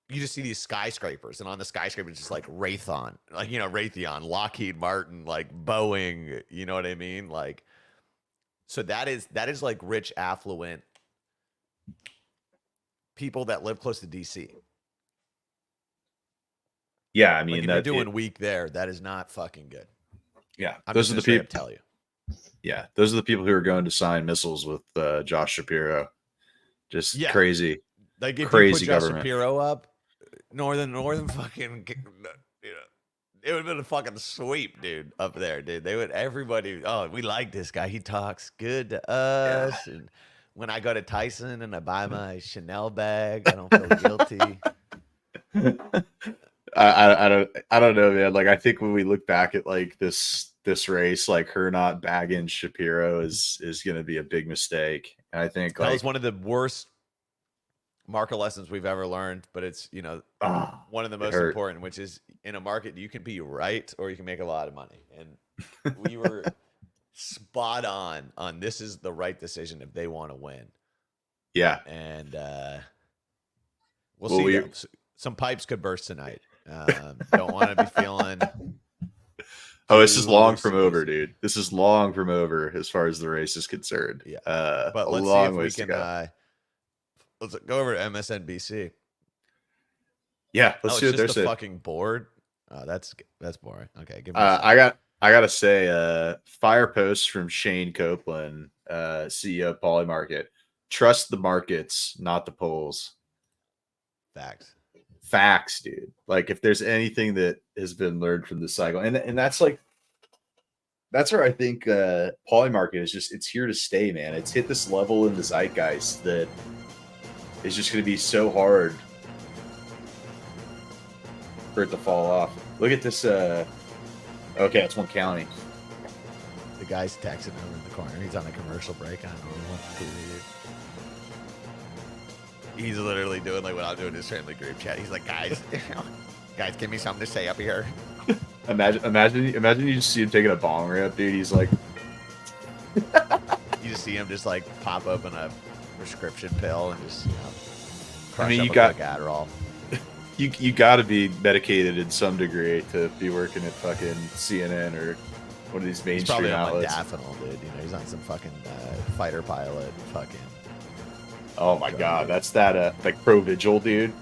You just see these skyscrapers, and on the skyscrapers, just like Raytheon, Lockheed Martin, like Boeing. You know what I mean? Like, so that is like rich, affluent people that live close to DC. Yeah, I mean, like if you're doing weak there, that is not fucking good. Yeah, those are the people. Tell you. Yeah, those are the people who are going to sign missiles with Josh Shapiro. Just crazy. Like if crazy you put Josh government. Shapiro up, northern fucking, it would have been a fucking sweep, dude, up there, dude. Everybody, we like this guy. He talks good to us. Yeah. And when I go to Tyson and I buy my Chanel bag, I don't feel guilty. I don't know, man. Like, I think when we look back at like this race, like her not bagging Shapiro is going to be a big mistake. And I think that was one of the worst market lessons we've ever learned, but it's, one of the most important, which is in a market, you can be right or you can make a lot of money. And we were spot on this is the right decision if they want to win. Yeah. And we'll see. Some pipes could burst tonight. Don't want to be feeling. This is long from over, dude. This is long from over as far as the race is concerned. Yeah. But let's see if we can. Let's go over to MSNBC. Yeah, let's see what they're saying. Fucking board. That's boring. Okay, give me. I gotta say, fire post from Shane Copeland, CEO of Polymarket. Trust the markets, not the polls. Facts, dude. Like, if there's anything that has been learned from this cycle, and that's like, that's where I think Polymarket is it's here to stay, man. It's hit this level in the zeitgeist that is just going to be so hard for it to fall off. Look at this. Okay, it's one county. The guy's texting over in the corner. He's on a commercial break. I don't know what to do. He's literally doing like what I'm doing in his family group chat. He's like, guys, give me something to say up here. Imagine you just see him taking a bong rip, dude. He's like, you just see him just like pop open a prescription pill and just, crush I mean, up you got like Adderall. You got to be medicated in some degree to be working at fucking CNN or one of these mainstream outlets. He's probably on Modafinil, dude. He's on some fucking fighter pilot, fucking. Oh my god, that's that like Provigil, dude.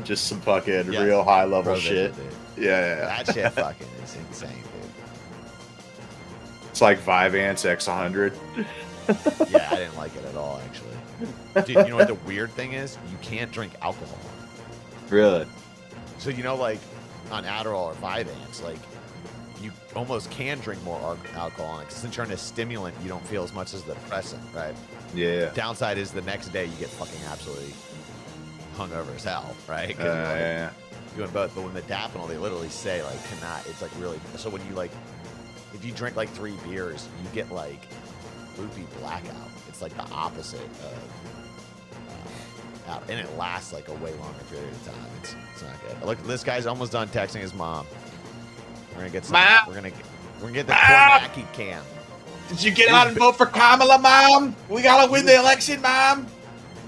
Just some fucking real high level shit. Dude. Yeah. That shit fucking is insane, dude. It's like Vyvanse X100. Yeah, I didn't like it at all, actually. Dude, you know what the weird thing is? You can't drink alcohol. Really? So like on Adderall or Vyvanse, like you almost can drink more alcohol on it, because since you're on a stimulant, you don't feel as much as the depressant, right? Yeah. Downside is the next day you get fucking absolutely hungover as hell, right? 'Cause Yeah. you're doing both. But when the Dapinol, they literally say like cannot. It's like really. So when you like, if you drink like 3 beers, you get like loopy blackout. It's like the opposite of out, and it lasts like a way longer period of time. It's not good. Look, this guy's almost done texting his mom. We're gonna get some. Mom! We're gonna get the Kornacki can. Did you get out and vote for Kamala, Mom? We gotta win the election, Mom.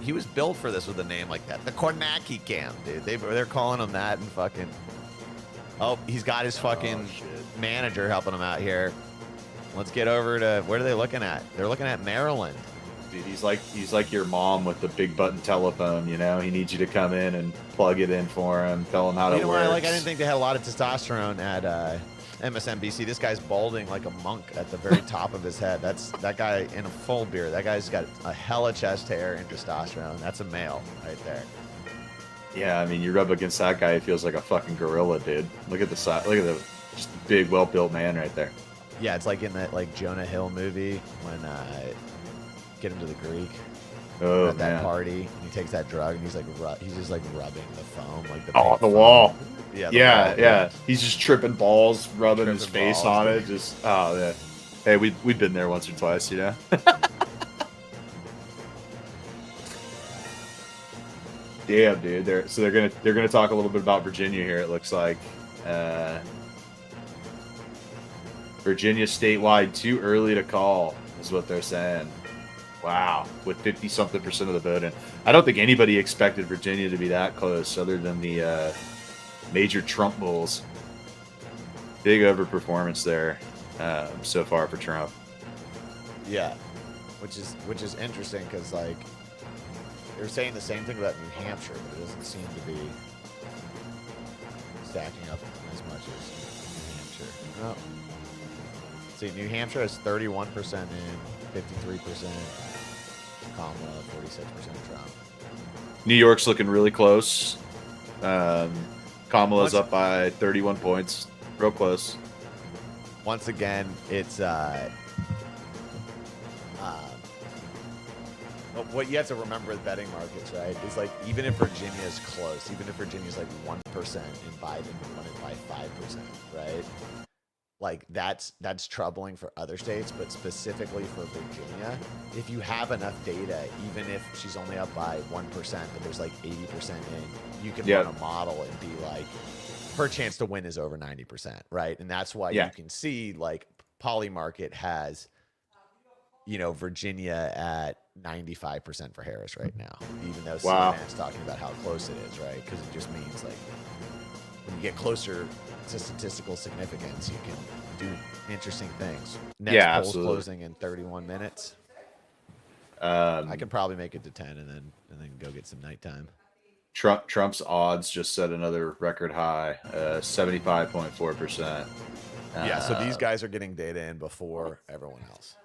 He was built for this with a name like that. The Kornacki can, dude. They're calling him that and fucking. Oh, he's got his fucking manager helping him out here. Let's get over to where are they looking at? They're looking at Maryland. Dude, he's like your mom with the big button telephone. You know, he needs you to come in and plug it in for him, tell him how You to know work. what? I didn't think they had a lot of testosterone at MSNBC. This guy's balding like a monk at the very top of his head. That guy in a full beard. That guy's got a hella chest hair and testosterone. That's a male right there. Yeah, I mean, you rub against that guy, he feels like a fucking gorilla, dude. Look at the side. Look at the just big, well-built man right there. Yeah, it's like in that like Jonah Hill movie when Get Him to the Greek. Oh At that man. party, and he takes that drug, and he's just like rubbing the foam, like the Oh, big the foam. wall. Yeah, the Yeah, wall, yeah. He's just tripping balls, rubbing his Tripping face balls, on it. dude. Just yeah. Hey, we've been there once or twice, you know. Damn, dude. They're gonna talk a little bit about Virginia here. It looks like Virginia statewide too early to call is what they're saying. Wow, with 50-something% of the vote in. I don't think anybody expected Virginia to be that close, other than the major Trump bulls. Big overperformance there so far for Trump. Yeah, which is interesting because like they're saying the same thing about New Hampshire, but it doesn't seem to be stacking up as much as New Hampshire. Oh. See, New Hampshire has 31% in, 53% Kamala, 46% Trump. New York's looking really close. Kamala's What's- up by 31 points. Real close. Once again, it's what you have to remember with betting markets, right? Is like even if Virginia's close, even if Virginia's like 1% and Biden won it by 5%, right? Like that's troubling for other states, but specifically for Virginia, if you have enough data, even if she's only up by 1%, but there's like 80% in, you can run a model and be like, her chance to win is over 90%, right? And that's why you can see like Polymarket has, you know, Virginia at 95% for Harris right now, even though CNN's talking about how close it is, right? Because it just means like when you get closer to statistical significance, you can do interesting things. Next poll's closing in 31 minutes. I could probably make it to 10 and then go get some nighttime. Trump's odds just set another record high, 75.4%. Yeah, so these guys are getting data in before everyone else.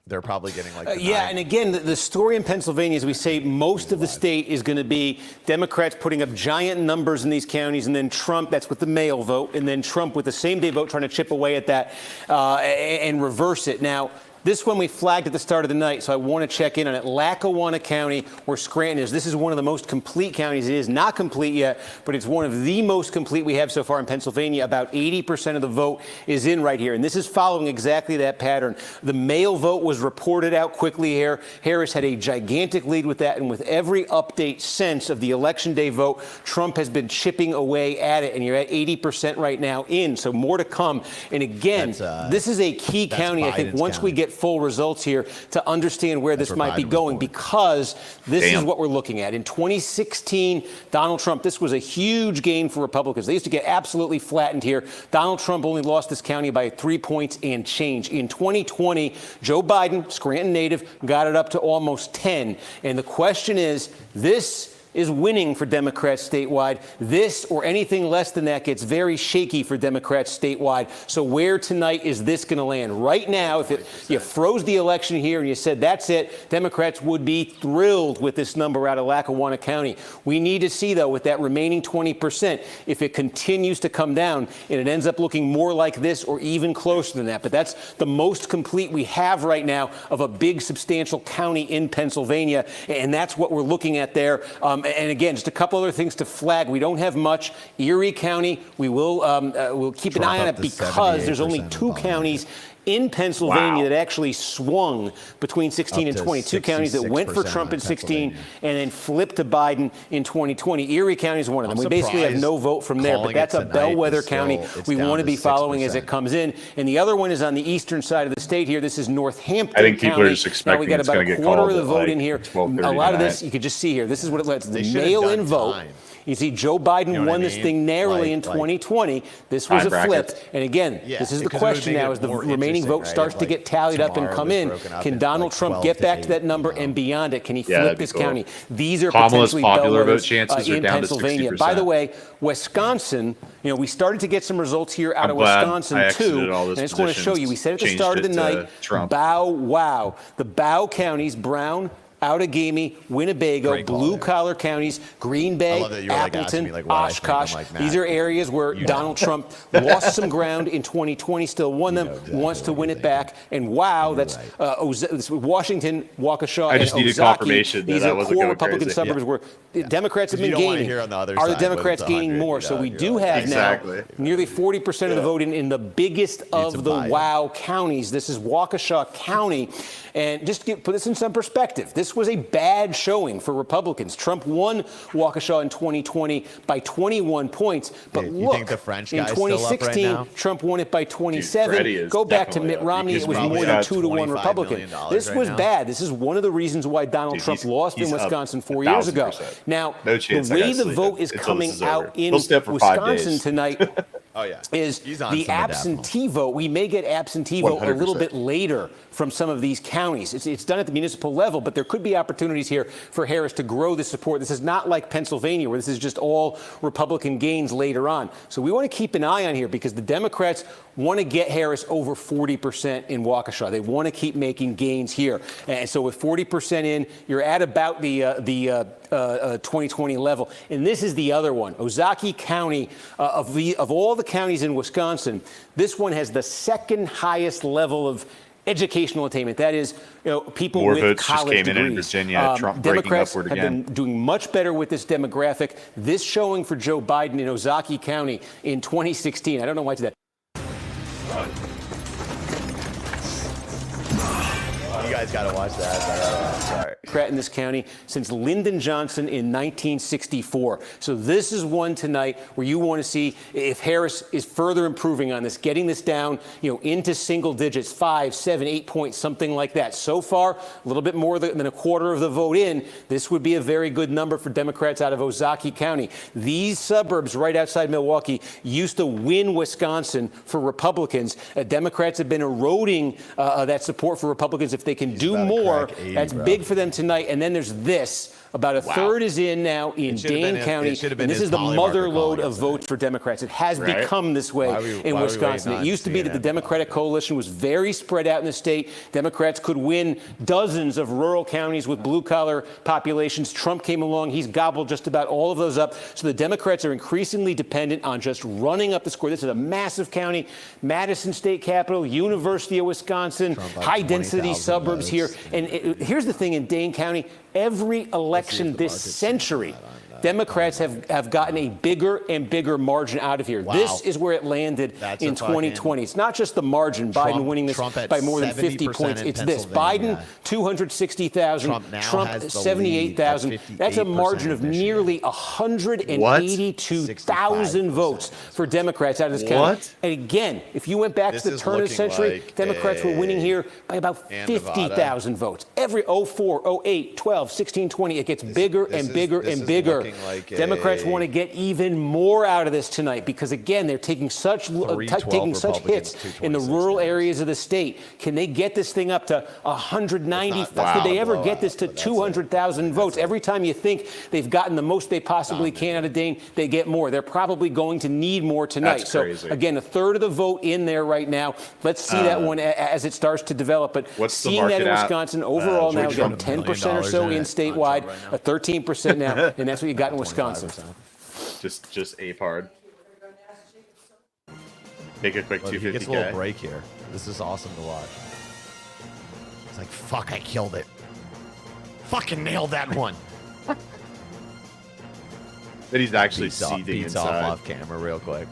They're probably getting like and again, the story in Pennsylvania is we say most of the state is going to be Democrats putting up giant numbers in these counties, and then Trump, that's with the mail vote, and then Trump with the same-day vote trying to chip away at that and reverse it. Now, this one we flagged at the start of the night, so I want to check in on it. Lackawanna County, where Scranton is. This is one of the most complete counties. It is not complete yet, but it's one of the most complete we have so far in Pennsylvania. About 80% of the vote is in right here, and this is following exactly that pattern. The mail vote was reported out quickly here. Harris had a gigantic lead with that, and with every update since of the Election Day vote, Trump has been chipping away at it, and you're at 80% right now in, so more to come. And again, this is a key county, I think, once we get full results here to understand where this might be going, because this is what we're looking at. In 2016, Donald Trump, this was a huge gain for Republicans. They used to get absolutely flattened here. Donald Trump only lost this county by 3 points and change. In 2020, Joe Biden, Scranton native, got it up to almost 10. And the question is, this is winning for Democrats statewide. This or anything less than that gets very shaky for Democrats statewide. So where tonight is this going to land? Right now, if you froze the election here and you said that's it, Democrats would be thrilled with this number out of Lackawanna County. We need to see, though, with that remaining 20%, if it continues to come down and it ends up looking more like this or even closer than that. But that's the most complete we have right now of a big, substantial county in Pennsylvania, and that's what we're looking at there. And again, just a couple other things to flag. We don't have much. Erie County, we'll keep an eye on it because there's only 2 counties in Pennsylvania that actually swung between 16 and 22 counties that went for Trump in 16 and then flipped to Biden in 2020. Erie County is one of them. We basically have no vote from there, but that's a bellwether county we want to be following as it comes in. And the other one is on the eastern side of the state here. This is Northampton County. I think people are just expecting now we got it's about going to a get quarter called of the at, vote like, in here. A 12:30 lot of tonight. this, you could just see here. This is what it lets. The should have mail-in done vote. time. You see, Joe Biden You know what won I this mean? thing narrowly in Like- 2020. This was Time a flip. brackets. And again, Yeah, this is the because it would question make now it as the more remaining interesting, vote right? starts to Like, get tallied up and tomorrow come was in. broken up Can into, Donald like, Trump 12 get to back to that 8, number you know? and beyond it? Can he Yeah, flip that'd be this cool. county? These are Kamala's potentially popular vote bellwethers, chances are in down to Pennsylvania. 60%. By the way, Wisconsin, we started to get some results here out I'm of glad Wisconsin, I too. exited all And those I just want to show you. We said at the positions, start of the changed it to night, Trump. bow wow. The bow counties, Brown, Outagamie, Winnebago, Great call blue-collar counties, Green Bay, love that you were, like, asking Appleton, me, like, what I think. I'm Oshkosh. like, These Matt, are areas where you know. Donald Trump lost some ground in 2020, still won them, know exactly wants to what win you're it back. And wow, You're that's right. Washington, Waukesha, I just and needed Ozaki. confirmation that These I are wasn't core going Republican crazy. suburbs where the Democrats have 'Cause been you don't wanna gaining. hear on the other Are the side when Democrats it's gaining 100, more? So we you're do like, have Exactly. now nearly 40% of the vote in the biggest of the buy-in. wow counties. This is Waukesha County. And just to put this in some perspective, this was a bad showing for Republicans. Trump won Waukesha in 2020 by 21 points. But Dude, look, you think the French in guy's still up right 2016, now? Trump won it by 27. Freddie is Go back to definitely Mitt up. Romney. He's It was probably more than got 2-1 $25 Republican. million This right was now. bad. This is one of the reasons why Donald Dude, Trump he's- lost in he's up Wisconsin 4 years ago. 1,000%. Now, No chance the that way guy's the sleeping vote is until coming this is out over. in He'll stay up for 5 Wisconsin days. tonight Oh, yeah. is He's on the some modafinil. absentee vote. We may get absentee vote a little 100%. bit later from some of these counties. It's done at the municipal level, but there could be opportunities here for Harris to grow the support. This is not like Pennsylvania, where this is just all Republican gains later on. So we want to keep an eye on here because the Democrats want to get Harris over 40% in Waukesha. They want to keep making gains here. And so with 40% in, you're at about the 2020 level. And this is the other one. Ozaukee County, of all the counties in Wisconsin, this one has the second highest level of educational attainment. That is, people More with votes just college came in degrees. Virginia, Trump breaking Democrats upward have again. been doing much better with this demographic. This showing for Joe Biden in Ozaukee County in 2016. I don't know why I did that. You guys got to watch that. Sorry. Democrat in this county since Lyndon Johnson in 1964. So this is one tonight where you want to see if Harris is further improving on this, getting this down, into single digits, 5, 7, 8 points, something like that. So far, a little bit more than a quarter of the vote in. This would be a very good number for Democrats out of Ozaukee County. These suburbs right outside Milwaukee used to win Wisconsin for Republicans. Democrats have been eroding that support for Republicans. If they can do about to more, crack 80, that's bro. big for them tonight. And then there's this. About a third is in now in should have been Dane County. it should have been And this his is the poly mother marker load calling of us votes for Democrats. It has Right. become this way Why are we in waiting Wisconsin. It on used to be that the CNN? Democratic coalition was very spread out in the state. Democrats could win dozens of rural counties with blue-collar populations. Trump came along. He's gobbled just about all of those up. So the Democrats are increasingly dependent on just running up the score. This is a massive county, Madison State Capital, University of Wisconsin, Trump like high-density 20,000 suburbs here. votes. And here's the thing in Dane County. Every election the this market's century, saying that on Democrats have gotten a bigger and bigger margin out of here. Wow. This is where it landed That's in a fucking- 2020. It's not just the margin, Biden winning this Trump at by more than 50 points. 70% in It's this. Biden, Pennsylvania. 260,000. Trump now has the lead 78,000. at That's a 58% margin of in Michigan. nearly 182,000 votes for Democrats out of this county. What? And again, if you went back This to the is turn of the looking century, like Democrats were winning here by about and 50,000 votes. Every 04, 08, 12, 16, 20, it gets bigger this and is- bigger this and is bigger looking and bigger. like Democrats want to get even more out of this tonight because, again, they're taking such hits in the rural areas of the state. Can they get this thing up to 190? Could they ever get this to 200,000 votes? Every time you think they've gotten the most they possibly can out of Dane, they get more. They're probably going to need more tonight. That's so, crazy. again, a third of the vote in there right now. Let's see that one as it starts to develop. But what's the seeing that in market at? Wisconsin overall now, Georgia again, 10% or so in statewide, a 13% now, and that's what you got in Wisconsin. Just ape hard. Make a quick Look, he gets a little 250K. break here. This is awesome to watch. It's like, fuck, I killed it. Fucking nailed that one. That he's actually Beats off seething inside. off camera real quick.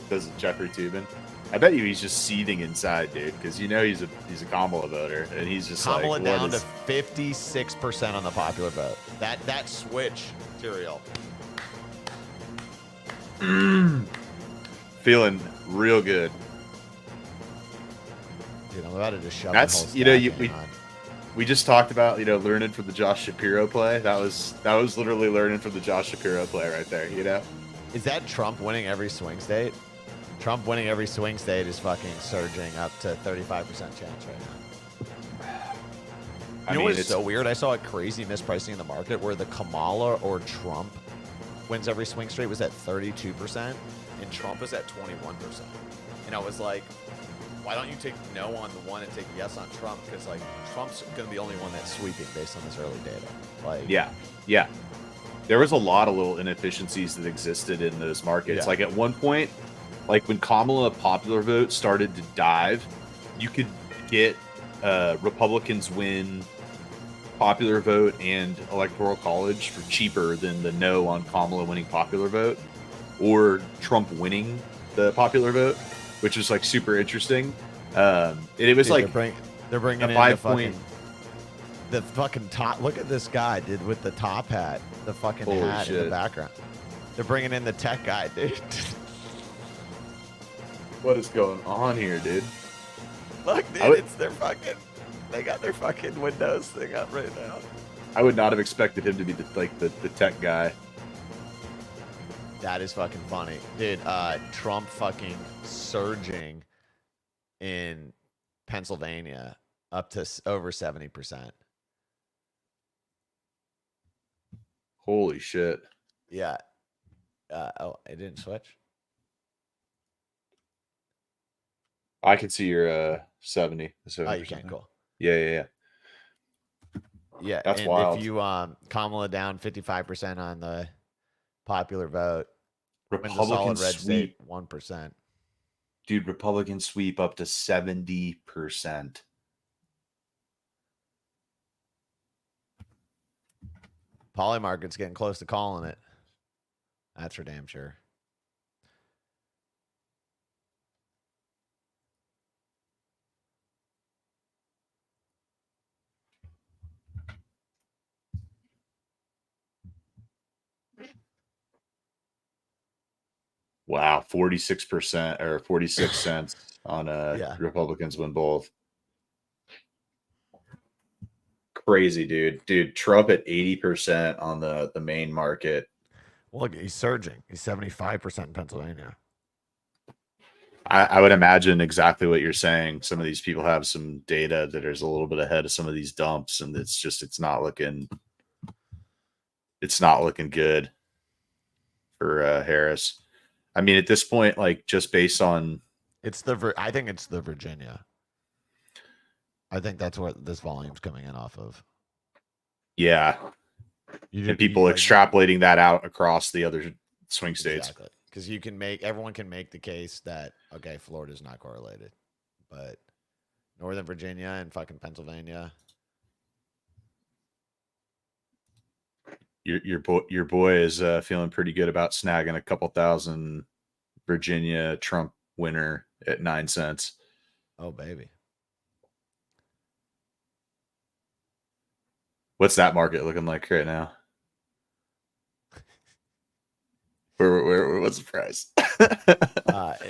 Does Jeffrey Tubin? I bet you he's just seething inside, dude, because you know he's a Kamala voter, and he's just Kamala like, down what to is... 56% on the popular vote. That switch material. feeling real good. Dude, I'm about to just shove That's- the whole you know, stack in, man. We just talked about, learning from the Josh Shapiro play. That was literally learning from the Josh Shapiro play right there, Is that Trump winning every swing state? Trump winning every swing state is fucking surging up to 35% chance right now. You know what is so weird? I saw a crazy mispricing in the market where the Kamala or Trump wins every swing state was at 32%, and Trump was at 21%. And I was like, why don't you take no on the one and take yes on Trump? Because like Trump's gonna be the only one that's sweeping based on this early data. Like, yeah. There was a lot of little inefficiencies that existed in those markets. Yeah. Like at one point, like when Kamala popular vote started to dive, you could get Republicans win popular vote and electoral college for cheaper than the no on Kamala winning popular vote, or Trump winning the popular vote, which was like super interesting. And it was dude, like they're bringing a in 5 the point. fucking top. Look at this guy, dude, with the top hat, the fucking Holy hat in shit. the background. They're bringing in the tech guy, dude. What is going on here, dude? Look, dude, it's their fucking. They got their fucking Windows thing up right now. I would not have expected him to be the tech guy. That is fucking funny, dude. Trump fucking surging in Pennsylvania up to over 70%. Holy shit. Yeah. Oh, it didn't switch. I can see your 70. Oh, you can. Cool. Yeah. Yeah, That's and wild. if you Kamala down 55% on the popular vote, wins a Republican solid red sweep. state 1%. Dude, Republican sweep up to 70%. Polymarket's getting close to calling it. That's for damn sure. Wow, 46% or 46 cents on Yeah. Republicans win both. Crazy, dude. Dude, Trump at 80% on the main market. Well, look, he's surging. He's 75% in Pennsylvania. I would imagine exactly what you're saying. Some of these people have some data that is a little bit ahead of some of these dumps, and it's not looking good for Harris. I mean, at this point, like just based on I think it's the Virginia. I think that's what this volume's coming in off of. and people extrapolating that out across the other swing states. Exactly. Because everyone can make the case that, okay, Florida's not correlated, but Northern Virginia and fucking Pennsylvania. Your boy is feeling pretty good about snagging a couple thousand Virginia Trump winner at 9 cents. Oh, baby. What's that market looking like right now? What's the price?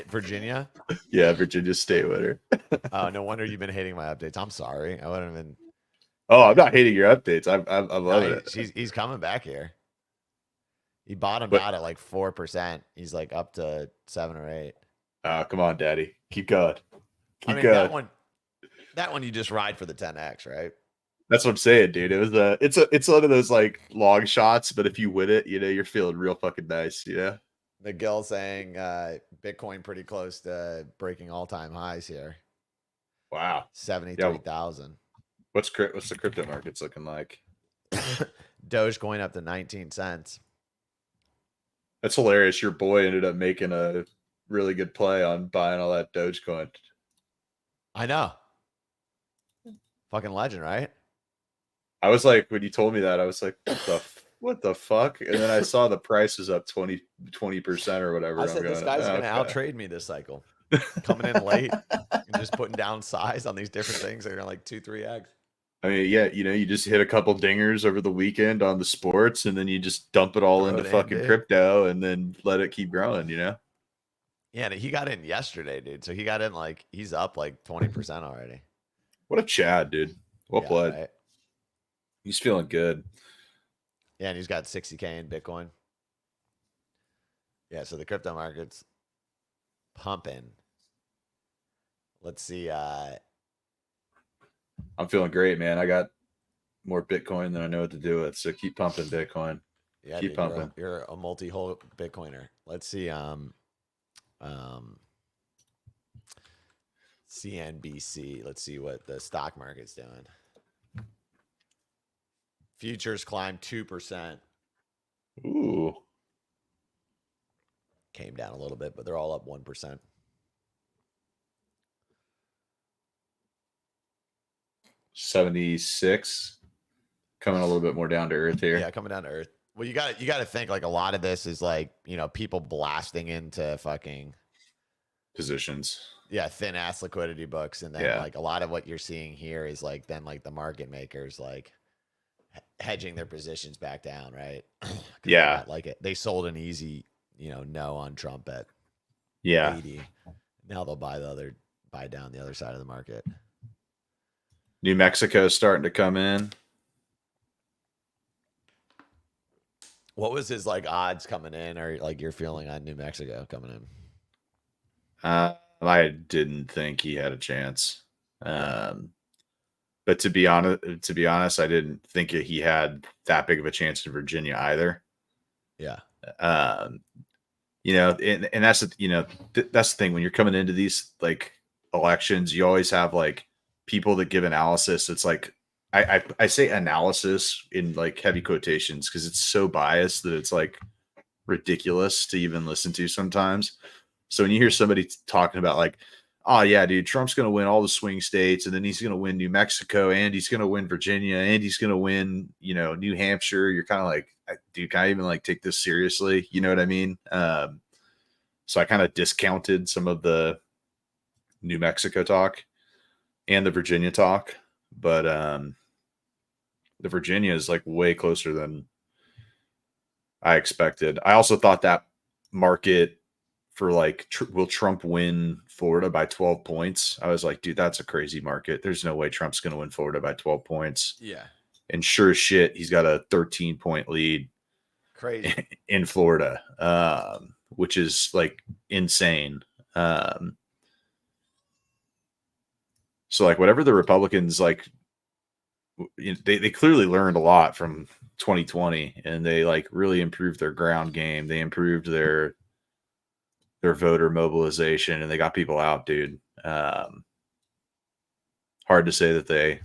Virginia? Yeah, Virginia state winner. Oh, no wonder you've been hating my updates. I'm sorry. I wouldn't have been. Oh, I'm not hating your updates. I'm loving it. He's coming back here. He bottomed But- out at like 4%. He's like up to 7 or 8. Come on, Daddy, keep going. I Keep mean, going. that one you just ride for the 10x, right? That's what I'm saying, dude. It was it's one of those like long shots, but if you win it, you know, you're feeling real fucking nice, you know. Miguel saying Bitcoin pretty close to breaking all-time highs here. Wow. 73,000. What's the crypto markets looking like? Dogecoin up to 19 cents. That's hilarious. Your boy ended up making a really good play on buying all that Dogecoin. I know. Fucking legend, right? I was like, when you told me that, I was like, what the fuck? And then I saw the price was up 20% or whatever. I I'm said this going, guy's going to okay. outtrade me this cycle. Coming in late and just putting down size on these different things. They're like 2-3x. I mean, yeah, you know, you just hit a couple dingers over the weekend on the sports, and then you just dump it all Throw into it in, fucking dude. crypto, and then let it keep growing. You know? Yeah, and he got in yesterday, dude. So he got in like he's up like 20% already. What a Chad, dude. Well Yeah, played. right? He's feeling good. Yeah, and he's got 60K in Bitcoin. Yeah, so the crypto market's pumping. Let's see. I'm feeling great, man. I got more Bitcoin than I know what to do with, so keep pumping Bitcoin. Yeah, Keep dude, pumping. You're a multi-hole Bitcoiner. Let's see. CNBC. Let's see what the stock market's doing. Futures climbed 2%. Ooh. Came down a little bit, but they're all up 1%. $76. Coming a little bit more down to earth here. Yeah, coming down to earth. Well, you got to think like a lot of this is like, you know, people blasting into fucking Positions. thin ass liquidity books, and then Yeah. like a lot of what you're seeing here is like then like the market makers like hedging their positions back down, right? 'Cause they Yeah. got, like they sold an easy, you know, no on Trump at Yeah. 80. Now they'll buy down the other side of the market. New Mexico's starting to come in. What was his like odds coming in, or like your feeling on New Mexico coming in? I didn't think he had a chance. But to be honest, I didn't think he had that big of a chance in Virginia either. Yeah. You know, and that's that's the thing when you're coming into these like elections, you always have like people that give analysis. It's like I say analysis in like heavy quotations because it's so biased that it's like ridiculous to even listen to sometimes. So when you hear somebody talking about like, oh yeah, dude, Trump's going to win all the swing states, and then he's going to win New Mexico, and he's going to win Virginia, and he's going to win, you know, New Hampshire, you're kind of like, dude, can I even like take this seriously? You know what I mean? So I kind of discounted some of the New Mexico talk and the Virginia talk, but the Virginia is like way closer than I expected. I also thought that market for like, will Trump win Florida by 12 points? I was like, dude, that's a crazy market. There's no way Trump's going to win Florida by 12 points. Yeah. And sure as shit, he's got a 13-point lead Crazy. in Florida, which is like insane. So like whatever the Republicans like, they clearly learned a lot from 2020, and they like really improved their ground game. They improved their voter mobilization, and they got people out, dude. Hard to say that they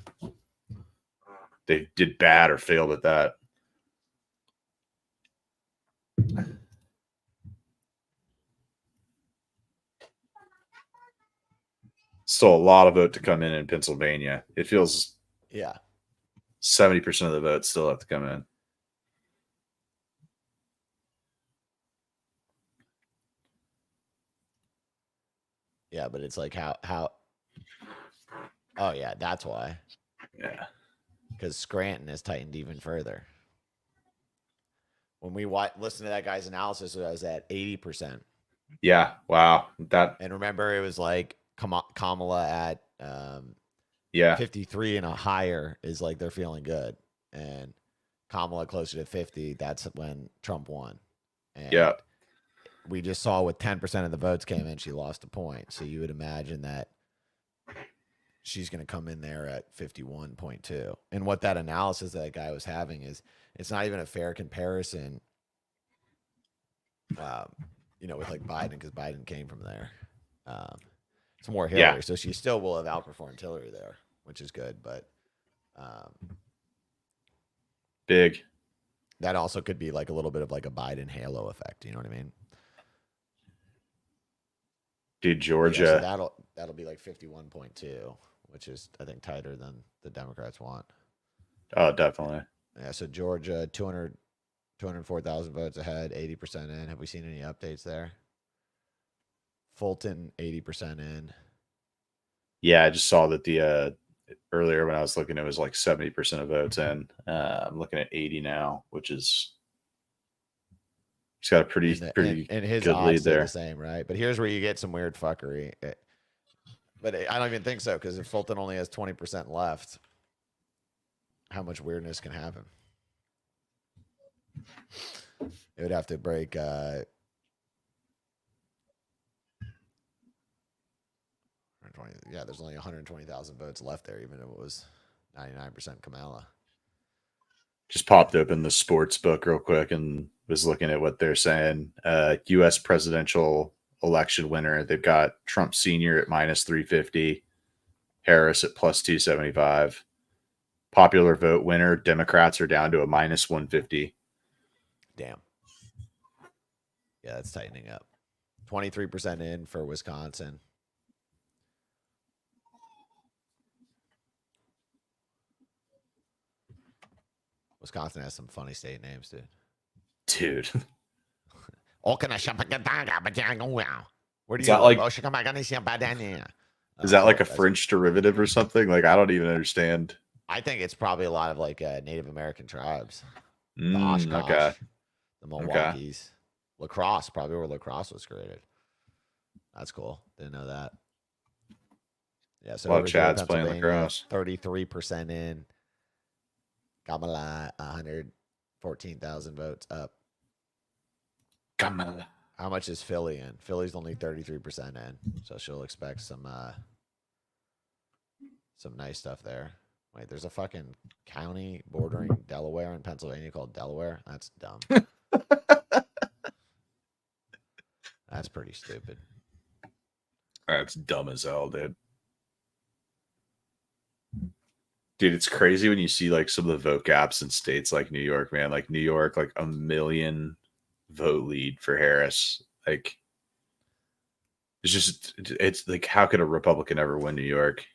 did bad or failed at that. Still a lot of vote to come in Pennsylvania. It feels Yeah. 70% of the votes still have to come in. Yeah, but it's like how oh yeah, that's why. Yeah. Because Scranton has tightened even further. When we listen to that guy's analysis, it was at 80%. Yeah. Wow. That. And remember, it was like Kamala at Yeah. 53 and a higher is like they're feeling good. And Kamala closer to 50, that's when Trump won. And Yeah. we just saw with 10% of the votes came in, she lost a point. So you would imagine that she's going to come in there at 51.2. And what that analysis that guy was having is it's not even a fair comparison, with like Biden, because Biden came from there. It's more Hillary. Yeah. So she still will have outperformed Hillary there, which is good. But Big. that also could be like a little bit of like a Biden halo effect. You know what I mean? Dude, Georgia. Yeah, so that'll be like 51.2, which is I think tighter than the Democrats want. Oh, definitely. Yeah, so Georgia 204,000 votes ahead, 80% in. Have we seen any updates there? Fulton 80% in. Yeah, I just saw that the earlier when I was looking, it was like 70% of votes in. I'm looking at 80 now, which is he's got a pretty and his good odds lead stay there. the same, right? But here's where you get some weird fuckery. But I don't even think so, because if Fulton only has 20% left, how much weirdness can happen? It would have to break. Yeah, there's only 120,000 votes left there, even if it was 99% Kamala. Just popped open the sports book real quick and was looking at what they're saying. U.S. presidential election winner. They've got Trump Sr. at minus 350, Harris at plus 275. Popular vote winner, Democrats are down to a minus 150. Damn. Yeah, that's tightening up. 23% in for Wisconsin. Wisconsin has some funny state names, dude. Dude. Where do you Is that live? like- Is Is that like a French derivative or something? Like, I don't even understand. I think it's probably a lot of like Native American tribes. The Mm, Oshkosh, okay. the Milwaukees, lacrosse, probably where lacrosse was created. That's cool. Didn't know that. Yeah, so A lot of Ridgeville, Chads playing Pennsylvania, lacrosse. 33% in. Kamala, 114,000 votes up. Kamala. How much is Philly in? Philly's only 33% in, so she'll expect some nice stuff there. Wait, there's a fucking county bordering Delaware and Pennsylvania called Delaware. That's dumb. That's pretty stupid. That's dumb as hell, dude. Dude, it's crazy when you see like some of the vote gaps in states like New York, man. Like New York, like 1 million vote lead for Harris. Like, it's like, how could a Republican ever win New York?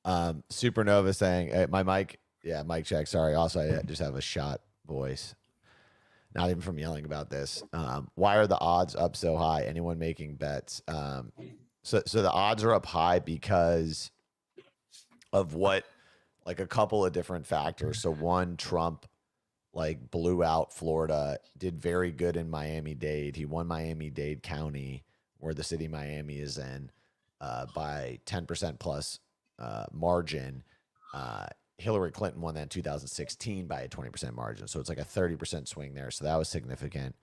Supernova saying, my mic, mic check. Sorry. Also, I just have a shot voice. Not even from yelling about this. Why are the odds up so high? Anyone making bets? So the odds are up high because of what, like a couple of different factors. So one, Trump like blew out Florida, did very good in Miami-Dade. He won Miami-Dade County, where the city Miami is in, by 10% plus margin. Hillary Clinton won that in 2016 by a 20% margin. So it's like a 30% swing there. So that was significant.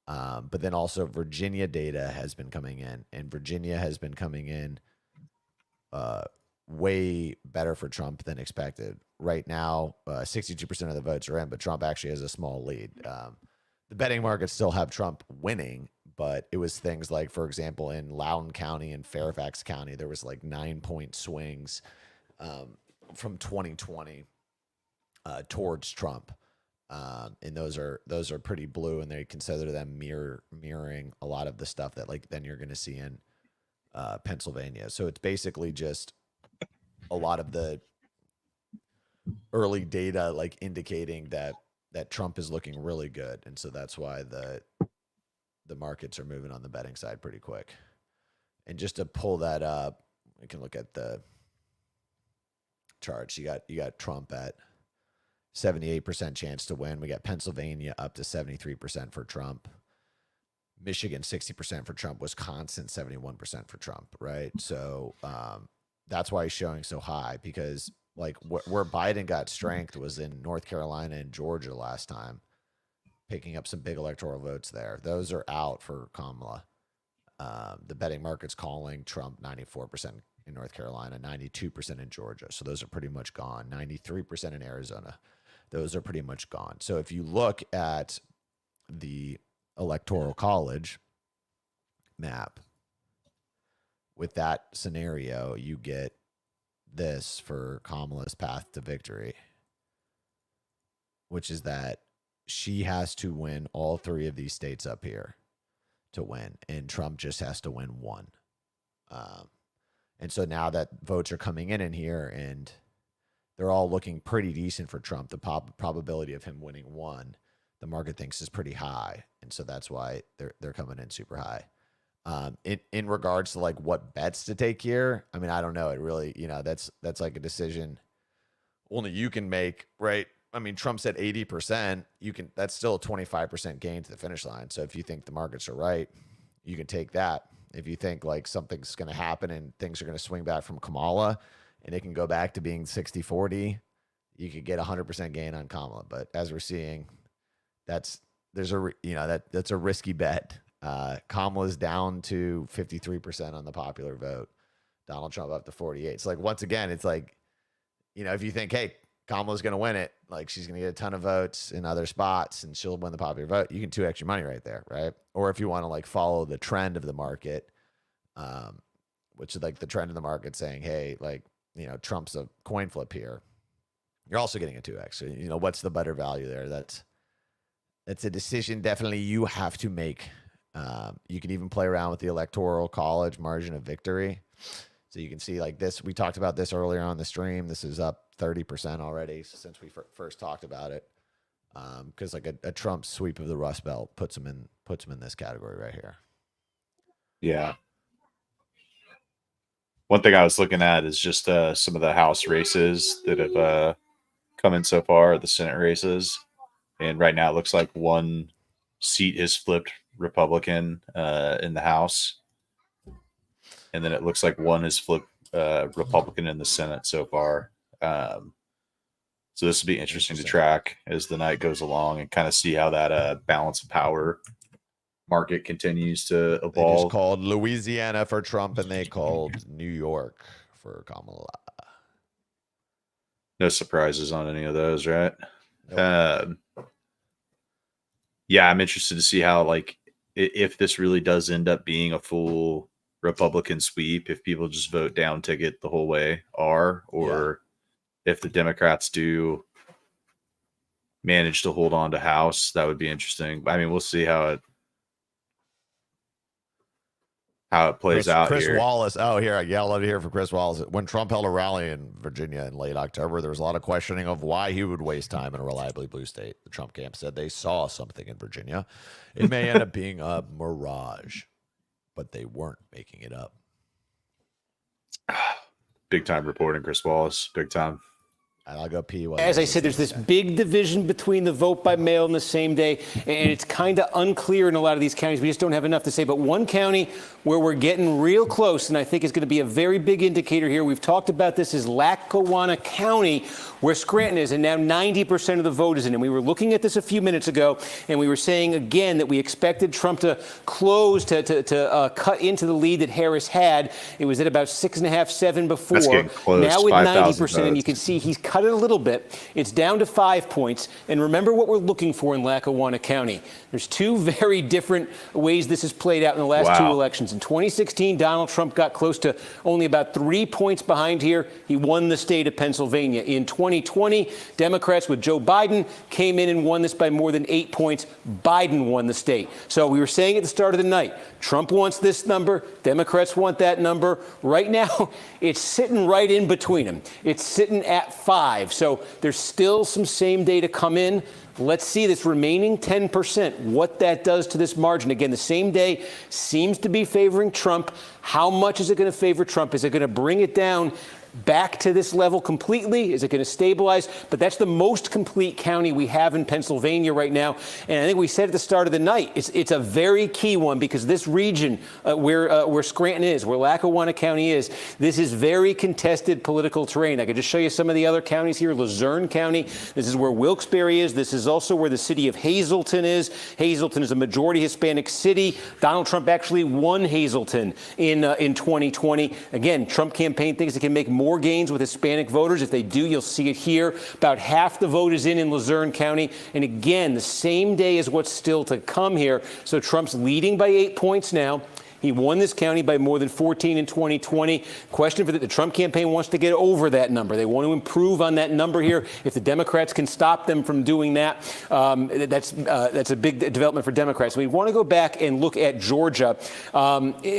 But then also Virginia data has been coming in, and Virginia has been coming in way better for Trump than expected. Right now, 62% of the votes are in, but Trump actually has a small lead. The betting markets still have Trump winning, but it was things like, for example, in Loudoun County and Fairfax County, there was like 9-point swings from 2020 towards Trump. And those are pretty blue, and they consider them mirroring a lot of the stuff that like then you're going to see in Pennsylvania. So it's basically just a lot of the early data like indicating that Trump is looking really good, and so that's why the markets are moving on the betting side pretty quick. And just to pull that up, we can look at the charts. You got Trump at 78% chance to win. We got Pennsylvania up to 73% for Trump. Michigan 60% for Trump. Wisconsin 71% for Trump. Right, so that's why he's showing so high, because like where Biden got strength was in North Carolina and Georgia last time. picking up some big electoral votes there. Those are out for Kamala. The betting market's calling Trump 94% in North Carolina, 92% in Georgia. So those are pretty much gone. 93% in Arizona. Those are pretty much gone. So if you look at the Electoral College map, with that scenario, you get this for Kamala's path to victory, which is that she has to win all three of these states up here to win, and Trump just has to win one. And so now that votes are coming in here, and they're all looking pretty decent for Trump, the probability of him winning one, the market thinks is pretty high, and so that's why they're coming in super high. In regards to like what bets to take here, I mean, I don't know. It really, that's like a decision only you can make, right? I mean, Trump's at 80%. That's still a 25% gain to the finish line. So if you think the markets are right, you can take that. If you think like something's going to happen and things are going to swing back from Kamala and it can go back to being 60-40, you could get 100% gain on Kamala. But as we're seeing, that's a risky bet. Kamala's down to 53% on the popular vote. Donald Trump up to 48. So like, once again, it's like, if you think, hey, Kamala's going to win it, like she's going to get a ton of votes in other spots and she'll win the popular vote, you can 2x your money right there, right? Or if you want to like follow the trend of the market, which is like the trend of the market saying, hey, like, Trump's a coin flip here, you're also getting a 2x. So, what's the better value there? That's a decision definitely you have to make. You can even play around with the Electoral College margin of victory. So you can see like this, we talked about this earlier on the stream. This is up 30% already since we first talked about it. Because like a Trump sweep of the Rust Belt puts him in this category right here. Yeah. One thing I was looking at is just some of the House races that have come in so far, the Senate races. And right now it looks like one seat is flipped Republican in the House. And then it looks like one is flipped Republican in the Senate so far. So this will be interesting to track as the night goes along and kind of see how that balance of power market continues to evolve. They just called Louisiana for Trump and they called New York for Kamala. No surprises on any of those, right? Nope. Yeah, I'm interested to see how, like, if this really does end up being a full Republican sweep, if people just vote down ticket the whole way, or if the Democrats do manage to hold on to House, that would be interesting. I mean, we'll see how it plays out. Chris here. Wallace. Oh, here, I love to hear from Chris Wallace. When Trump held a rally in Virginia in late October, there was a lot of questioning of why he would waste time in a reliably blue state. The Trump camp said they saw something in Virginia. It may end up being a mirage, but they weren't making it up. Big time reporting, Chris Wallace. Big time. And I'll go pee. As I said, there's this big division between the vote by mail and the same day, and it's kind of unclear in a lot of these counties. We just don't have enough to say. But one county where we're getting real close, and I think is going to be a very big indicator here, we've talked about this, is Lackawanna County, where Scranton is, and now 90% of the vote is in. And we were looking at this a few minutes ago, and we were saying again that we expected Trump to close, to cut into the lead that Harris had. It was at about 6.5, 7 before. That's getting close. Now with 90%, votes. and you can see he's cut it a little bit. It's down to 5 points. And remember what we're looking for in Lackawanna County. There's two very different ways this has played out in the last two elections. In 2016, Donald Trump got close to only about 3 points behind here. He won the state of Pennsylvania. In 2020, Democrats with Joe Biden came in and won this by more than 8 points. Biden won the state. So we were saying at the start of the night, Trump wants this number. Democrats want that number. Right now, it's sitting right in between them. It's sitting at 5. So there's still some same day to come in. Let's see this remaining 10%, what that does to this margin. Again, the same day seems to be favoring Trump. How much is it going to favor Trump? Is it going to bring it down back to this level completely? Is it going to stabilize? But that's the most complete county we have in Pennsylvania right now. And I think we said at the start of the night, it's a very key one because this region where Scranton is, where Lackawanna County is, this is very contested political terrain. I could just show you some of the other counties here. Luzerne County, this is where Wilkes-Barre is. This is also where the city of Hazleton is. Hazleton is a majority Hispanic city. Donald Trump actually won Hazleton in 2020. Again, Trump campaign thinks it can make more gains with Hispanic voters. If they do, you'll see it here. About half the vote is in Luzerne County. And again, the same day is what's still to come here. So Trump's leading by 8 points now. He won this county by more than 14 in 2020. Question for the Trump campaign wants to get over that number. They want to improve on that number here. If the Democrats can stop them from doing that, that's a big development for Democrats. We want to go back and look at Georgia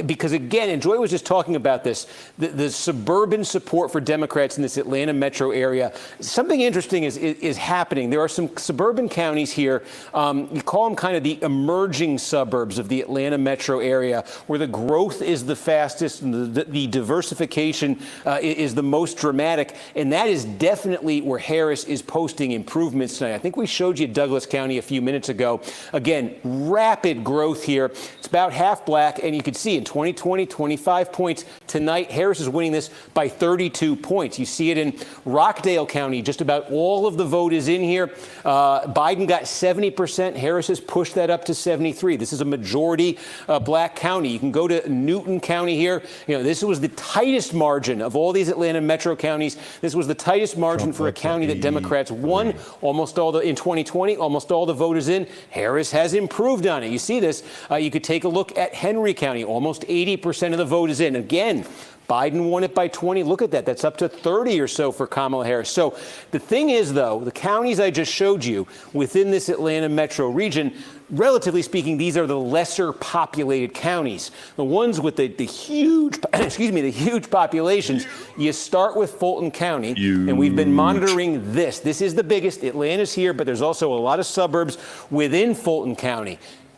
because, again, and Joy was just talking about this, the suburban support for Democrats in this Atlanta metro area. Something interesting is happening. There are some suburban counties here. You call them kind of the emerging suburbs of the Atlanta metro area, where the growth is the fastest and the diversification is the most dramatic. And that is definitely where Harris is posting improvements tonight. I think we showed you Douglas County a few minutes ago. Again, rapid growth here. It's about half black. And you can see in 2020, 25 points. Tonight, Harris is winning this by 32 points. You see it in Rockdale County. Just about all of the vote is in here. Biden got 70%. Harris has pushed that up to 73. This is a majority black county. You can go to Newton County here. You know, this was the tightest margin of all these Atlanta metro counties. This was the tightest margin for a county that Democrats won. Almost all in 2020, almost all the vote is in. Harris has improved on it. You see this. You could take a look at Henry County. Almost 80% of the vote is in. Again, Biden won it by 20. Look at that. That's up to 30 or so for Kamala Harris. So the thing is, though, the counties I just showed you within this Atlanta metro region, relatively speaking, these are the lesser populated counties. The ones with the huge, the huge populations, you start with Fulton County, and we've been monitoring this. This is the biggest. Atlanta's here, but there's also a lot of suburbs within Fulton County.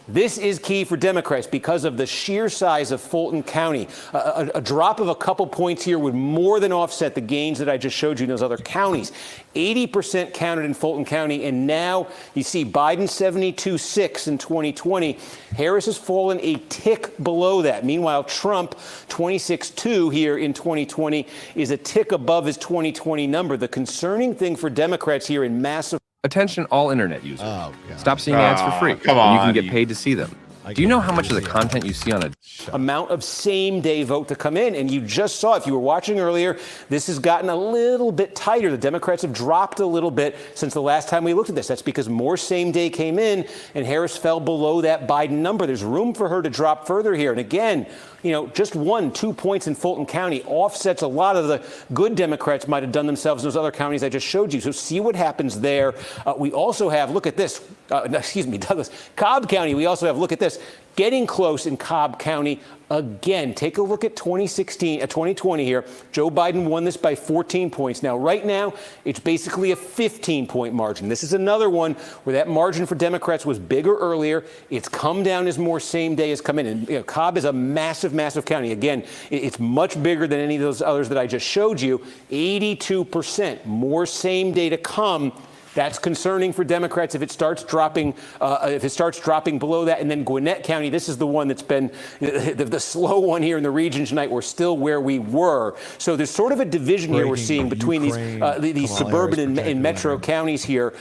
This is key for Democrats because of the sheer size of Fulton County. A drop of a couple points here would more than offset the gains that I just showed you in those other counties. 80% counted in Fulton County, and now you see Biden 72.6 in 2020. Harris has fallen a tick below that. Meanwhile, Trump 26.2 here in 2020 is a tick above his 2020 number. The concerning thing for Democrats here in massive Attention all internet users. Oh, Stop seeing ads for free. Come and you on. can get paid to see them. Do you know how much of the content you see on a amount of same-day vote to come in? And you just saw, if you were watching earlier, this has gotten a little bit tighter. The Democrats have dropped a little bit since the last time we looked at this. That's because more same-day came in, and Harris fell below that Biden number. There's room for her to drop further here. And again, you know, just 1-2 points in Fulton County offsets a lot of the good Democrats might have done themselves in those other counties I just showed you. So see what happens there. We also have, look at this, Douglas, Cobb County. We also have, look at this, getting close in Cobb County. Again, take a look at 2020 here. Joe Biden won this by 14 points. Now, right now, it's basically a 15-point margin. This is another one where that margin for Democrats was bigger earlier. It's come down as more same day has come in. And you know, Cobb is a massive, massive county. Again, it's much bigger than any of those others that I just showed you. 82%, more same day to come. That's concerning for Democrats if it starts dropping below that. And then Gwinnett County, this is the one that's been the slow one here in the region tonight. We're still where we were. So there's sort of a division here we're seeing between these suburban and metro counties here.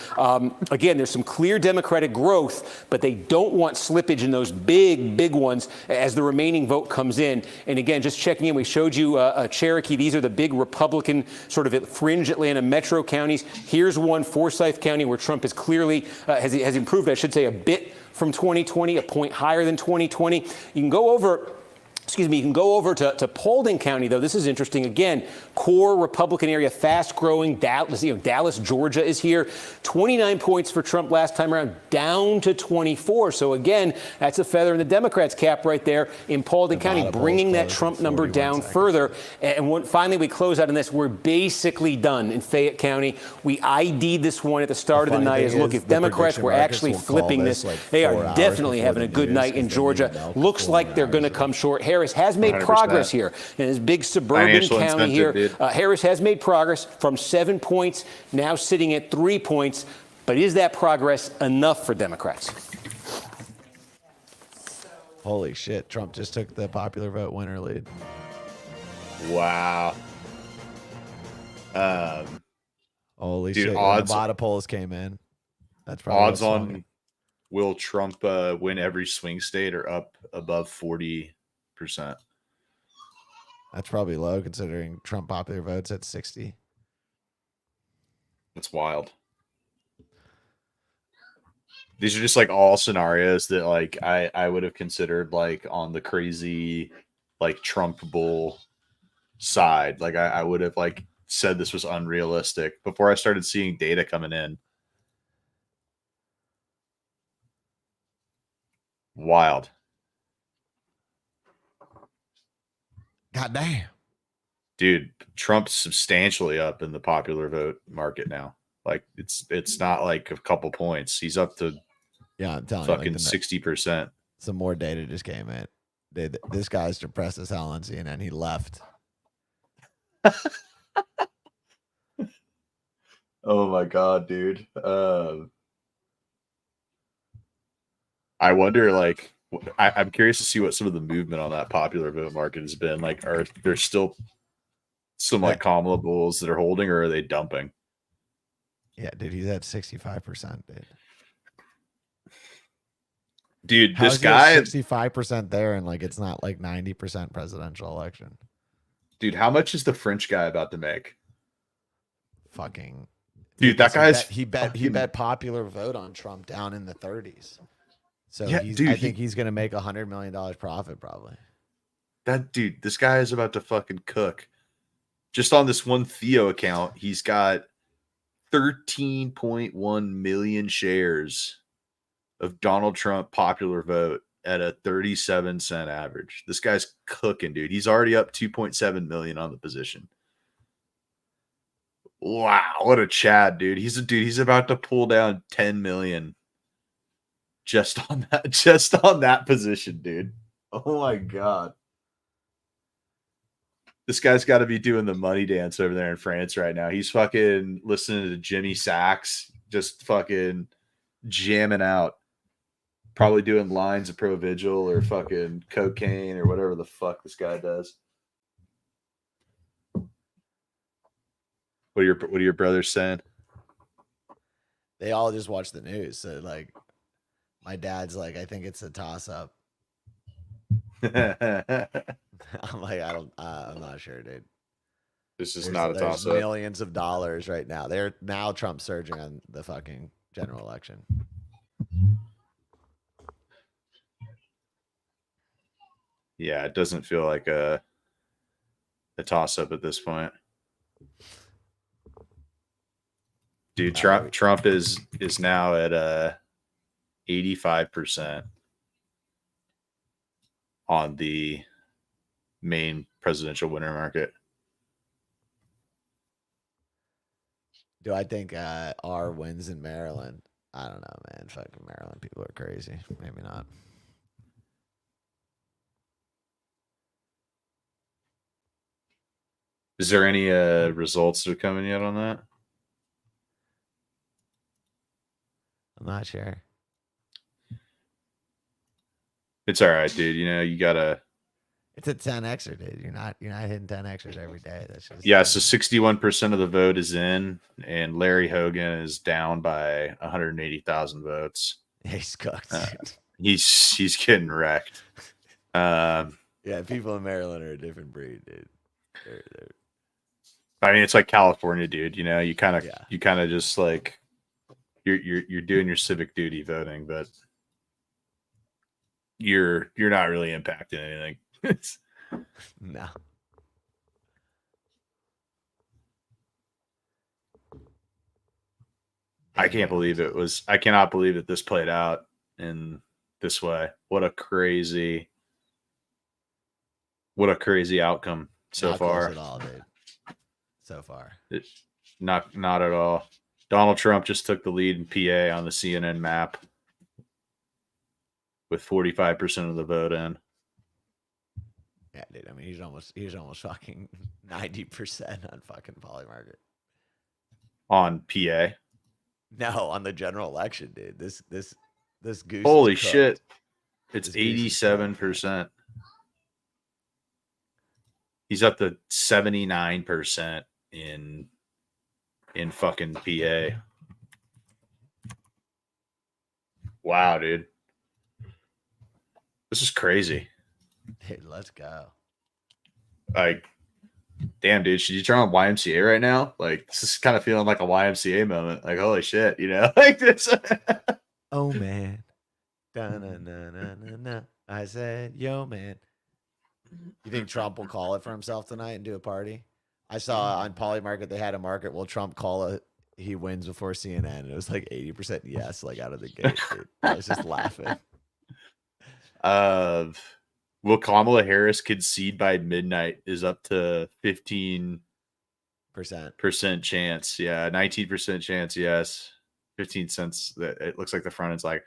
Again, there's some clear Democratic growth, but they don't want slippage in those big ones as the remaining vote comes in. And again, just checking in, we showed you Cherokee. These are the big Republican sort of fringe Atlanta metro counties. Here's one, Forsyth County, where Trump is clearly has improved, I should say, a bit from 2020, a point higher than 2020. You can go over to Paulding County, though. This is interesting. Again, core Republican area, fast-growing. Dallas, Georgia is here. 29 points for Trump last time around, down to 24. So, again, that's a feather in the Democrats' cap right there in Paulding County, bringing that Trump number down further. And finally, we close out on this. We're basically done in Fayette County. We ID'd this one at the start of the night as, look, if Democrats were actually flipping this, they are definitely having a good night in Georgia. Looks like they're going to come short. Harris has made 100%. progress here in this big suburban Financial county here. incentive, dude. Harris has made progress from 7 points, now sitting at 3 points. But is that progress enough for Democrats? Holy shit! Trump just took the popular vote winner lead. Wow. Holy Dude, shit! odds- When the Nevada polls came in. That's probably Odds what swung on it. will Trump win every swing state are up above 40%. That's probably low considering Trump popular votes at 60. That's wild. These are just like all scenarios that like I would have considered like on the crazy like Trump bull side. Like I would have like said this was unrealistic before I started seeing data coming in. Wild. God damn. Dude, Trump's substantially up in the popular vote market now. Like it's not like a couple points. He's up to Yeah, I'm telling you. fucking 60%. Some more data just came in. This guy's depressed as hell on CNN. He left. Oh my god, dude. I wonder, like, I'm curious to see what some of the movement on that popular vote market has been. Like, are there still some like Kamala bulls that are holding, or are they dumping? Yeah, dude, he's at 65%, dude. Dude, How's this guy, 65% there, and like it's not like 90% presidential election. dude, how much is the French guy about to make? Fucking Dude, that because guy's he fucking- bet popular vote on Trump down in the 30s. So Yeah, he's, dude, I think he's gonna make $100 million profit probably. That dude, this guy is about to fucking cook. Just on this one Theo account, he's got 13.1 million shares of Donald Trump popular vote at a 37-cent average. This guy's cooking, dude. He's already up 2.7 million on the position. Wow, what a Chad, dude. He's about to pull down 10 million just on that position, dude. Oh my god. This guy's got to be doing the money dance over there in France right now. He's fucking listening to Jimmy Sachs, just fucking jamming out. Probably doing lines of Provigil or fucking cocaine or whatever the fuck this guy does. What are your brothers saying? They all just watch the news. So like my dad's like, I think it's a toss up. I'm like, I'm not sure, dude. This is There's- not a there's toss up. millions of dollars right now. They're now Trump surging on the fucking general election. Yeah, it doesn't feel like a toss up at this point. Dude, Trump is now at 85% on the main presidential winner market. Do I think R wins in Maryland? I don't know, man. Fucking Maryland people are crazy. Maybe not. Is there any results that are coming yet on that? I'm not sure. It's all right, dude. You know, you gotta. It's a 10xer, dude. You're not hitting 10xers every day. That's just Yeah, so 61% of the vote is in, and Larry Hogan is down by 180,000 votes. he's cooked. dude. He's getting wrecked. Yeah, people in Maryland are a different breed, dude. They're I mean, it's like California, dude. You know, you kind of Yeah. just like you're doing your civic duty voting, but you're not really impacting anything. no. I cannot believe that this played out in this way. What a crazy outcome so Not close far. at all, dude. So far. Not at all. Donald Trump just took the lead in PA on the CNN map with 45% of the vote in. Yeah, dude. I mean, he's almost fucking 90% on fucking Polymarket. On PA. No, on the general election, dude. This goose. Holy is cooked. shit. It's This goose is cooked. 87%. He's up to 79% in fucking PA. Wow, dude. This is crazy. Dude, let's go. Like, damn, dude, should you turn on YMCA right now? Like, this is kind of feeling like a YMCA moment. Like, holy shit, you know? Like this. Oh man. Da-na-na-na-na-na. I said, yo, man. You think Trump will call it for himself tonight and do a party? I saw on Polymarket they had a market. Will Trump call it? He wins before CNN. And it was like 80% yes, like out of the gate. Dude. I was just laughing. Will Kamala Harris concede by midnight is up to 15% chance. Yeah, 19% chance. Yes, 15 cents. That it looks like the front end's like.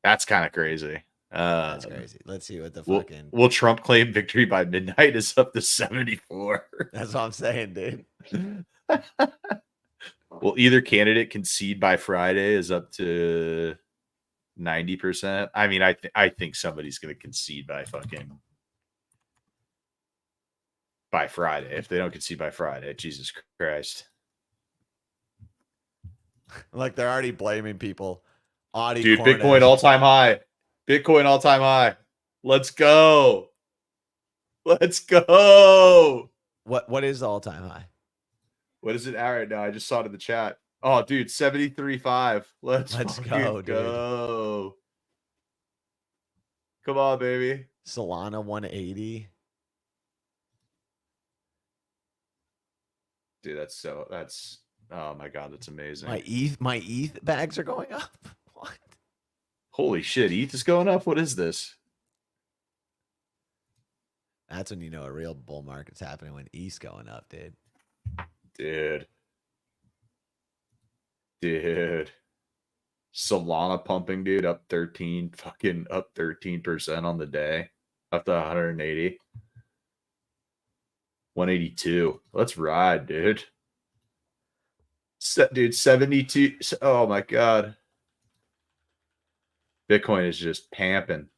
That's kind of crazy. That's crazy. Let's see what the fucking. Will Trump claim victory by midnight is up to 74. That's what I'm saying, dude. Will either candidate concede by Friday is up to 90%. I mean, I think somebody's going to concede by Friday. If they don't concede by Friday, Jesus Christ. Like they're already blaming people. Audie Dude, Cornish. Bitcoin all-time high. Bitcoin all-time high. Let's go. Let's go. What is the all-time high? What is it at right now? I just saw it in the chat. Oh, dude, 73.5. Let's go, dude. Come on, baby. Solana 180. Dude, that's oh my god, that's amazing. My ETH bags are going up. What? Holy shit, ETH is going up. What is this? That's when you know a real bull market's happening, when ETH's going up, dude. Dude. Solana pumping, dude, up 13% on the day. Up to 180. 182. Let's ride, dude. Dude, 72. Oh my god. Bitcoin is just pamping.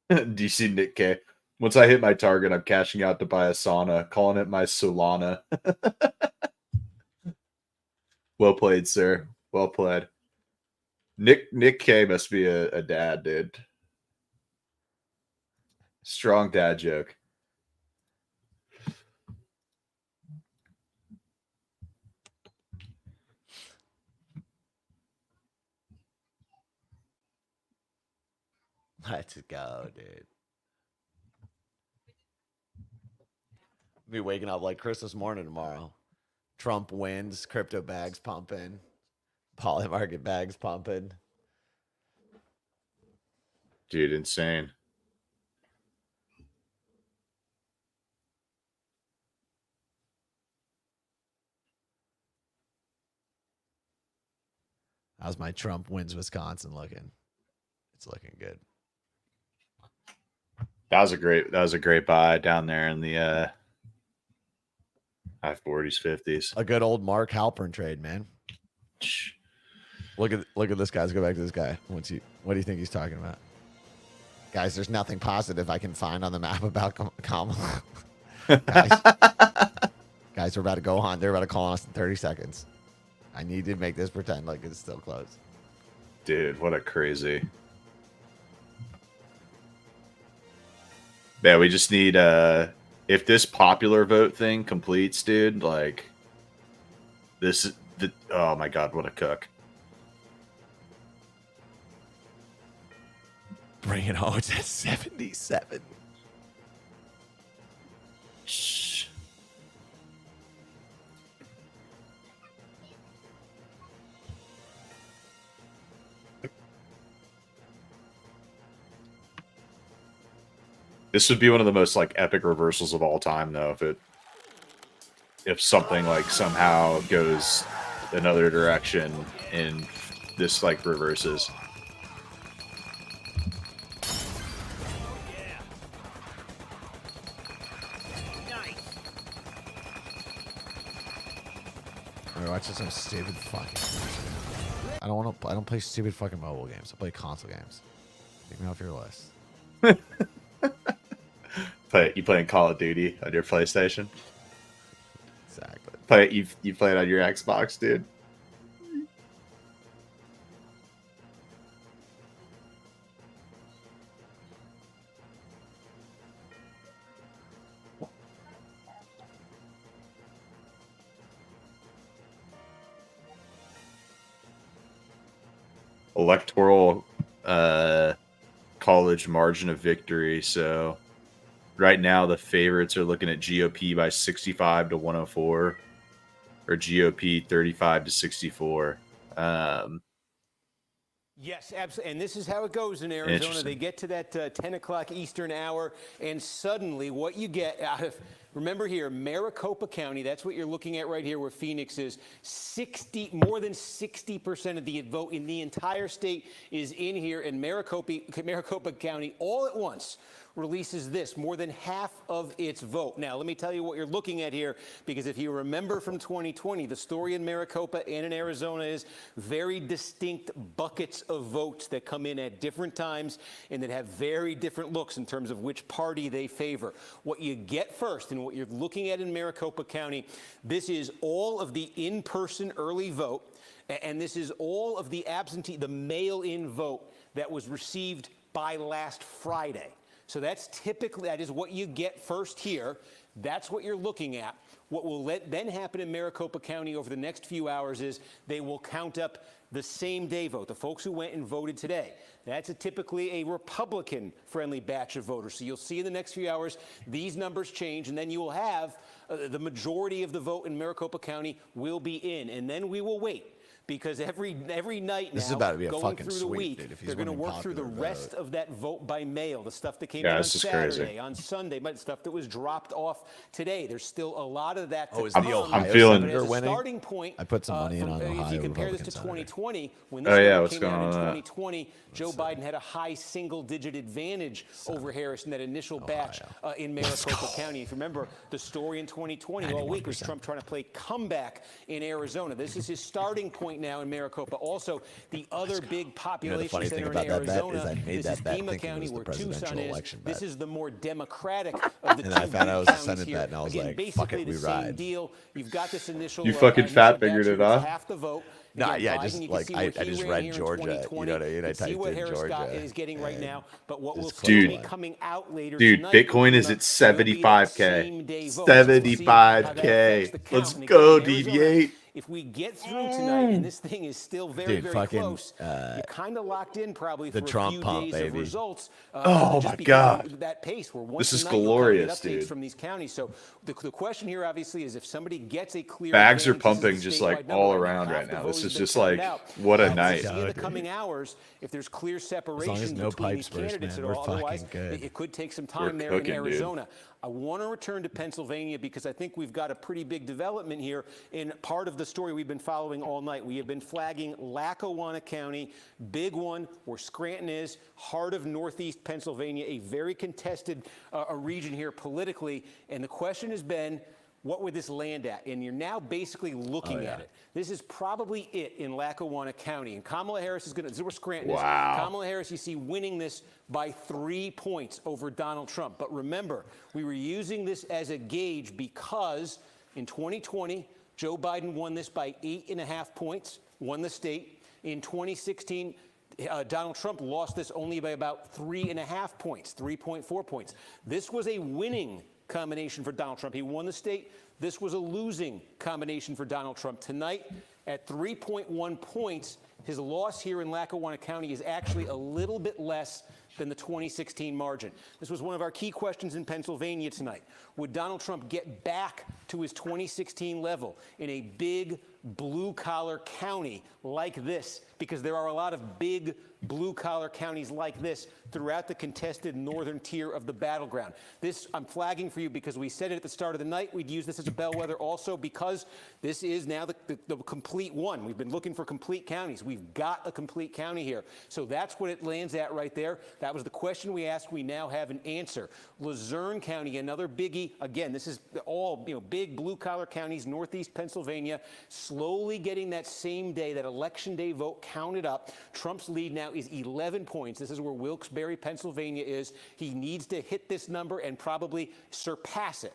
Do you see Nick K? Once I hit my target, I'm cashing out to buy a sauna, calling it my Solana. Well played, sir. Well played. Nick K must be a dad, dude. Strong dad joke. Let's go, dude. Be waking up like Christmas morning tomorrow. Trump wins, crypto bags pumping, Polymarket bags pumping. Dude, insane. How's my Trump wins Wisconsin looking? It's looking good. That was a great buy down there in the high 40s, 50s. A good old Mark Halpern trade, man. Look at this guy. Let's go back to this guy. What do you think he's talking about? Guys, there's nothing positive I can find on the map about Kamala. Guys, we're about to go on. They're about to call on us in 30 seconds. I need to make this pretend like it's still closed. Dude, what a crazy. Yeah, we just need if this popular vote thing completes, dude, like this is the oh my god, what a cook. Bring it home. It's at 77. Shh. This would be one of the most like epic reversals of all time, though, if something like somehow goes another direction and this like reverses. We're watching some stupid fucking. I don't play stupid fucking mobile games. I play console games. Take me off your list. You playing Call of Duty on your PlayStation? Exactly. You play it on your Xbox, dude. Electoral college margin of victory. So right now the favorites are looking at GOP by 65 to 104 or GOP 35 to 64. Yes, absolutely. And this is how it goes in Arizona. They get to that 10 o'clock Eastern hour, and suddenly what you get out of, remember here, Maricopa County, that's what you're looking at right here where Phoenix is, more than 60% of the vote in the entire state is in here, and Maricopa County all at once releases this, more than half of its vote. Now, let me tell you what you're looking at here, because if you remember from 2020, the story in Maricopa and in Arizona is very distinct buckets of votes that come in at different times and that have very different looks in terms of which party they favor. What you get first and what you're looking at in Maricopa County, this is all of the in-person early vote, and this is all of the absentee, the mail-in vote that was received by last Friday. So that is what you get first here. That's what you're looking at. What will then happen in Maricopa County over the next few hours is they will count up the same day vote, the folks who went and voted today. That's typically a Republican-friendly batch of voters. So you'll see in the next few hours these numbers change, and then you will have the majority of the vote in Maricopa County will be in, and then we will wait. Because every night This is now, about to be a going fucking through the sweep, week, dude, if he's they're going to winning work through the popular rest vote. of that vote by mail, the stuff that came Yeah, in on this is crazy. Saturday, on Sunday, but stuff that was dropped off today. There's still a lot of that to is come. the I'm Ohio feeling- senator But as a winning? starting point, I put some money in on if Ohio you compare this to Republican senator. 2020, when Oh, this yeah, number what's came going out in on with that? 2020, Joe Biden had a high single-digit advantage over Harris in that initial batch in Maricopa County. If you remember, the story in 2020 all week was Trump trying to play comeback in Arizona. This is his starting point now in Maricopa. Also, the other big population funny thing center about in that bet Arizona, is I made this that is bet Pima thinking it County, was the where presidential Tucson is. election This bet. is the more democratic of the And two I found big out it was a counties Senate here. bet, and I was Again, like, basically fuck it, we the same ride. deal. You've got this initial You fucking initial fat batch fingered here it that's off? half the vote. Nah, Again, yeah, Biden, just you can like see I what he just ran read here in Georgia. You know 2020. what I mean? I You can see typed what in Harris Georgia. is getting right and now, but what will just still Dude. be coming out later Dude, tonight Bitcoin is will at be that 75K. same-day vote. So we'll see how that affects 75K. the count. Let's And again, go, in Arizona, DV8. if we get through tonight and this thing is still very, Dude, very fucking, close, you're kind of locked in probably the for Trump a few pump, days baby. of results. Oh, just my because God. of that pace. We're This is once a night, you'll glorious, get updates dude. from these counties. So the question here, obviously, is if somebody gets a clear Bags are advantage, this is pumping a just statewide like number all right now. around Half right the now. vote This has is been just counted like, out. what a We'll night. see in the coming hours if there's clear separation no between pipes these burst, candidates man, at we're all. Otherwise, fucking good. it could take some We're time there cooking, in dude. Arizona. I want to return to Pennsylvania because I think we've got a pretty big development here in part of the story we've been following all night. We have been flagging Lackawanna County, big one where Scranton is, heart of Northeast Pennsylvania, a very contested a region here politically. And the question has been, what would this land at? And you're now basically looking at it. This is probably it in Lackawanna County. And Kamala Harris is going to, this is where Scranton is. Kamala Harris, you see, winning this by 3 points over Donald Trump. But remember, we were using this as a gauge because in 2020, Joe Biden won this by 8.5 points, won the state. In 2016, Donald Trump lost this only by about 3.5 points, 3.4 points. This was a winning combination for Donald Trump. He won the state. This was a losing combination for Donald Trump. Tonight, at 3.1 points, his loss here in Lackawanna County is actually a little bit less than the 2016 margin. This was one of our key questions in Pennsylvania tonight. Would Donald Trump get back to his 2016 level in a big blue-collar county like this? Because there are a lot of big blue-collar counties like this throughout the contested northern tier of the battleground. This I'm flagging for you because we said it at the start of the night. We'd use this as a bellwether also because this is now the complete one. We've been looking for complete counties. We've got a complete county here. So that's what it lands at right there. That was the question we asked. We now have an answer. Luzerne County, another biggie. Again, this is all big blue-collar counties, northeast Pennsylvania, slowly getting that same day, that election day vote counted up. Trump's lead now is 11 points. This is where Wilkes-Barre, Pennsylvania is. He needs to hit this number and probably surpass it.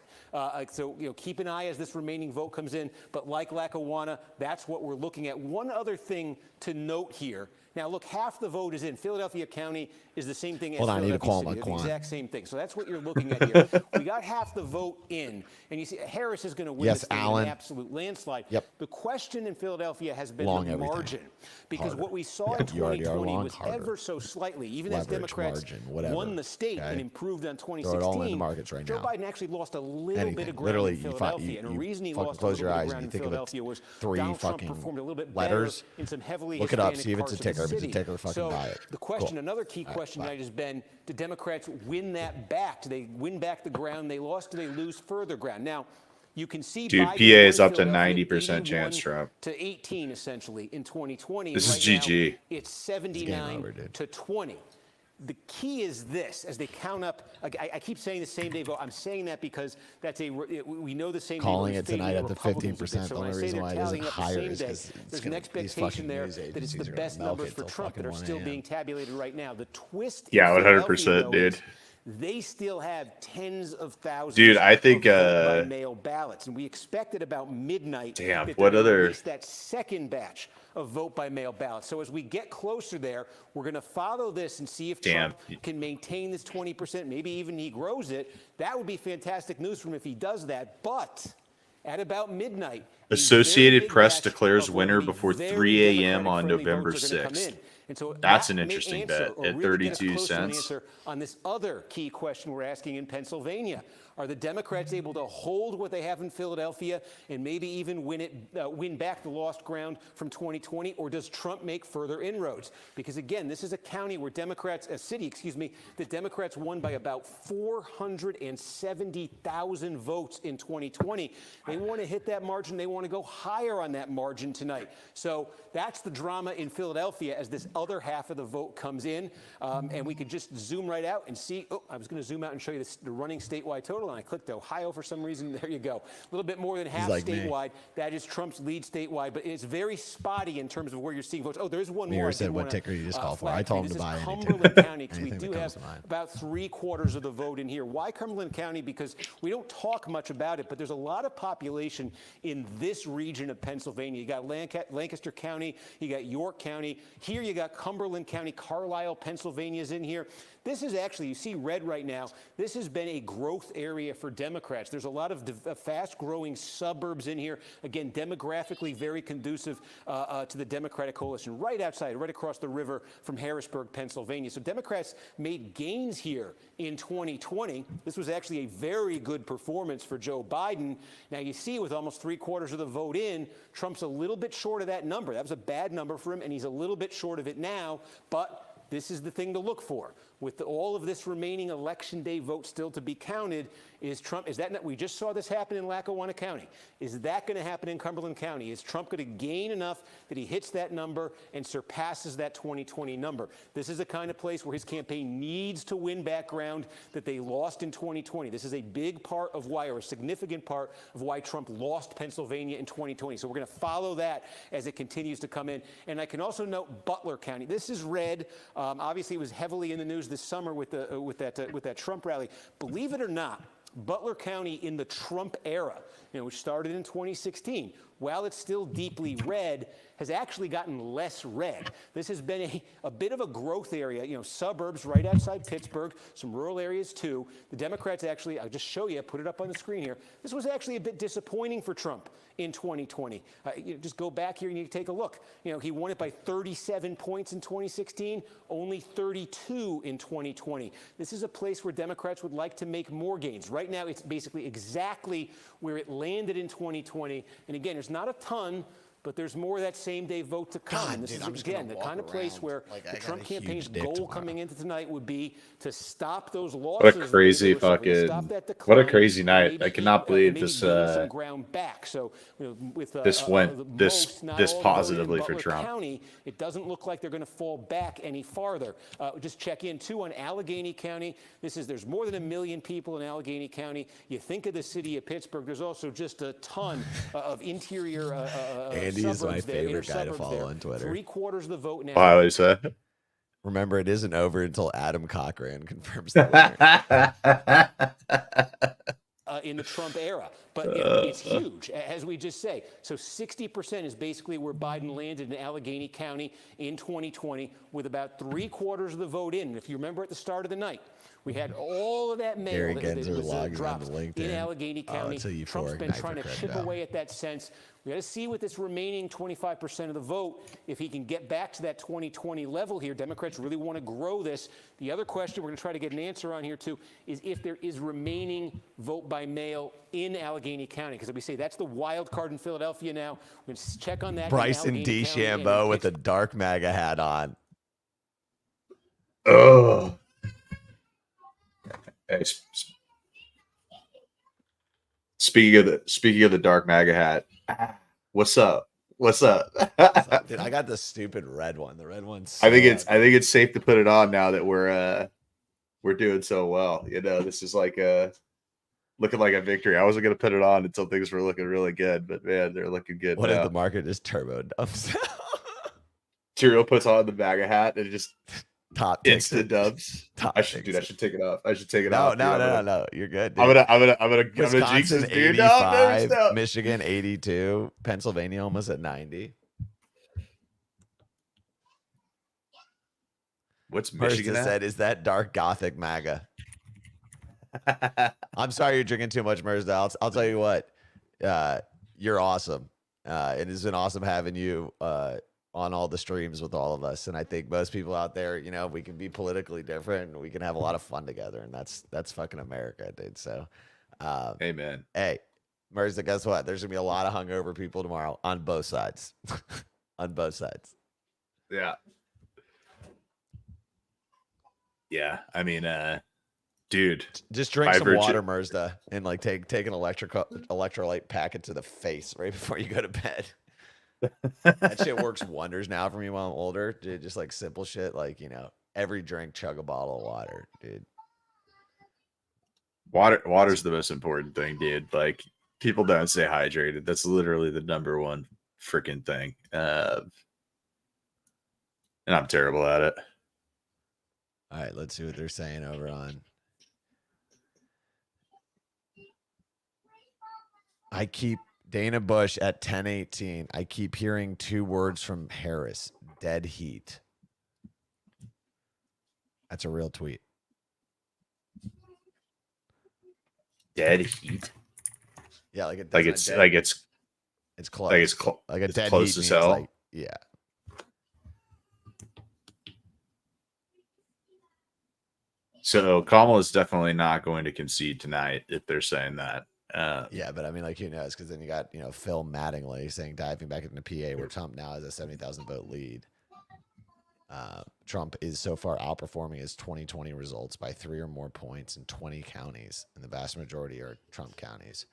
So keep an eye as this remaining vote comes in. But like Lackawanna, that's what we're looking at. One other thing to note here. Now, look, half the vote is in. Philadelphia County is the same thing as Hold on, I need to call Philadelphia him City. a The exact same thing. So that's what you're looking at here. We got half the vote in. And you see, Harris is going to win Yes, this thing in Alan. an absolute landslide. Yep. The question in Philadelphia has been Long the everything. margin. Because Harder. what we saw Yeah, in you already are 2020 long, was harder. ever so slightly, even as Leverage, Democrats margin, whatever. won the state Okay? and improved on Throw it 2016, all in the markets right Joe now. Biden actually lost a little bit Anything. of ground Literally, in you fi- Philadelphia. you- and the you reason he fucking lost a close little your bit of eyes and ground you in think of it. Philadelphia was 3 Donald Trump fucking performed a little bit letters. better in some heavily Look it up, Hispanic see if it's a parts of the ticker. If it's a city. ticker, fucking So buy it. the question, Cool. another key All right, question bye. tonight has been, do Democrats win that back? Do they win back the ground they lost? Do they lose further ground? Now, you can see Dude, Biden PA is won up to Philadelphia 90% chance 81 Trump. to 18 essentially in 2020. This And is right GG. now, it's 79 over, dude. to 20. The key is this: as they count up, I keep saying the same day vote. I'm saying that because we know the same Calling day it vote is tonight favoring at the Republicans a bit. 15%. So The when I only say reason they're why it isn't tallying up the higher same is day, 'cause there's gonna- an these fucking expectation there news that it's agencies the are gonna best milk numbers it for till Trump that fucking are 1 still a.m. being tabulated right now. The twist, Yeah, in 100%, Philadelphia, though, dude. is they still have tens of thousands Dude, I think, of vote-by-mail ballots, and we expected about midnight Damn, that what they're gonna other- release that second batch of vote-by-mail ballots. So as we get closer there, we're going to follow this and see if Damn. Trump can maintain this 20%, maybe even he grows it. That would be fantastic news for him if he does that. But at about midnight, a Associated very big Press batch declares of winner what would be before very 3 a.m. on Democratic-friendly November votes are gonna come 6th. in. And so That's that an may interesting answer bet or at really get us 32 close to an cents. answer on this other key question we're asking in Pennsylvania. Are the Democrats able to hold what they have in Philadelphia and maybe even win back the lost ground from 2020, or does Trump make further inroads? Because again, this is a county where a city, that Democrats won by about 470,000 votes in 2020. They want to hit that margin. They want to go higher on that margin tonight. So that's the drama in Philadelphia as this other half of the vote comes in. And we could just zoom right out and see. Oh, I was going to zoom out and show you the running statewide total, and I clicked Ohio for some reason. There you go. A little bit more than half like me. statewide. That is Trump's lead statewide, but it's very spotty in terms of where you're seeing votes. Oh, there is one more. Mirror I said, did what wanna, ticker you just called for? flag I told you. him to This buy is any Cumberland ticker. County, because we Anything do that have comes to mind. about 3/4 of the vote in here. Why Cumberland County? Because we don't talk much about it, but there's a lot of population in this region of Pennsylvania. You got Lancaster County, you got York County. Here you got Cumberland County, Carlisle, Pennsylvania is in here. This is actually, you see red right now, this has been a growth area for Democrats. There's a lot of fast-growing suburbs in here. Again, demographically very conducive to the Democratic coalition. Right outside, right across the river from Harrisburg, Pennsylvania. So Democrats made gains here in 2020. This was actually a very good performance for Joe Biden. Now you see with almost 3/4 of the vote in, Trump's a little bit short of that number. That was a bad number for him, and he's a little bit short of it now, but this is the thing to look for. With all of this remaining election day vote still to be counted, we just saw this happen in Lackawanna County. Is that going to happen in Cumberland County? Is Trump going to gain enough that he hits that number and surpasses that 2020 number? This is the kind of place where his campaign needs to win back ground that they lost in 2020. This is a big part of why, or a significant part of why Trump lost Pennsylvania in 2020. So we're going to follow that as it continues to come in. And I can also note Butler County. This is red. Obviously, it was heavily in the news this summer with that Trump rally. Believe it or not, Butler County in the Trump era, which started in 2016, while it's still deeply red, has actually gotten less red. This has been a bit of a growth area, you know, suburbs right outside Pittsburgh, some rural areas too. The Democrats actually, I'll just show you, put it up on the screen here. This was actually a bit disappointing for Trump in 2020. You know, just go back here and you take a look. You know, he won it by 37 points in 2016, only 32 in 2020. This is a place where Democrats would like to make more gains. Right now, it's basically exactly where it landed in 2020. And again, there's not a ton, but there's more of that same-day vote to come. God, and this dude, is, I'm just again, gonna the kind of walk place around where like I the got Trump a huge campaign's dick goal tomorrow. coming into tonight would be to stop those losses. What a that crazy they were suffering, to stop fucking, that what a decline, crazy and night. maybe I cannot believe maybe this, gain some ground back. So, you know, with this went most, not this all the vote in positively for Butler Trump. County, it doesn't look like they're going to fall back any farther. Just check in too on Allegheny County. There's more than 1 million people in Allegheny County. You think of the city of Pittsburgh. There's also just a ton of interior Andy's my suburbs there, inner favorite guy to suburbs follow there. on Twitter. 3/4 of the vote now. Wow, is that? Remember, it isn't over until Adam Cochran confirms the winner. In the Trump era. But you know, it's huge, as we just say. So 60% is basically where Biden landed in Allegheny County in 2020, with about 3/4 of the vote in. And if you remember at the start of the night, we had all of that mail Gary that Gensler was logging dropped onto LinkedIn. in Allegheny County. it's a Trump's euphoric been night for trying to chip crypto. away at that sense. We got to see with this remaining 25% of the vote if he can get back to that 2020 level here. Democrats really want to grow this. The other question we're going to try to get an answer on here too is if there is remaining vote by mail in Allegheny County, because we say that's the wild card in Philadelphia now. We're going to check on that. in Bryson Allegheny County and in DeChambeau with a Pittsburgh. dark MAGA hat on. Oh. Hey, speaking of the dark MAGA hat, what's up? What's up? Dude, I got the stupid red one. The red one's. I think it's safe to put it on now that we're doing so well. You know, this is like looking like a victory. I wasn't gonna put it on until things were looking really good, but man, they're looking good What now. if the market just turbo dumps? Tyrell puts on the MAGA hat and it just Top takes instant it. dubs. Top I should takes it. take it off. I should take it No, off. no, dude. no. You're good. Dude. I'm gonna jinx Wisconsin this, dude. No, no, 85, no. Michigan 82, Pennsylvania almost at 90. What's Mercer Michigan at? said, "Is that dark gothic MAGA?" I'm sorry you're drinking too much, Mercer. I'll tell you what, you're awesome. It has been awesome having you on all the streams with all of us. And I think most people out there, you know, we can be politically different and we can have a lot of fun together. And that's fucking America, dude. So, Amen. hey, Mercer, guess what? There's gonna be a lot of hungover people tomorrow on both sides. On both sides. Yeah. I mean, dude, Just drink By some virtue- water, Mercer, and like take an electrolyte packet to the face right before you go to bed. That shit works wonders now for me while I'm older, dude. Just like simple shit, like, you know, every drink, chug a bottle of water, dude. water's the most important thing, dude. Like, people don't stay hydrated. That's literally the number one freaking thing. And I'm terrible at it. All right, let's see what they're saying over on. I keep Dana Bush at 10:18. I keep hearing two words from Harris: dead heat. That's a real tweet. Dead heat. Yeah, like it. Like it's like it's it's close. like it's like a it's dead close heat as means hell. like, yeah. So Kamala is definitely not going to concede tonight if they're saying that. Yeah, but I mean, like, who knows? Because then you got, you know, Phil Mattingly saying diving back into PA where Trump now has a 70,000 vote lead. Trump is so far outperforming his 2020 results by 3 or more points in 20 counties, and the vast majority are Trump counties,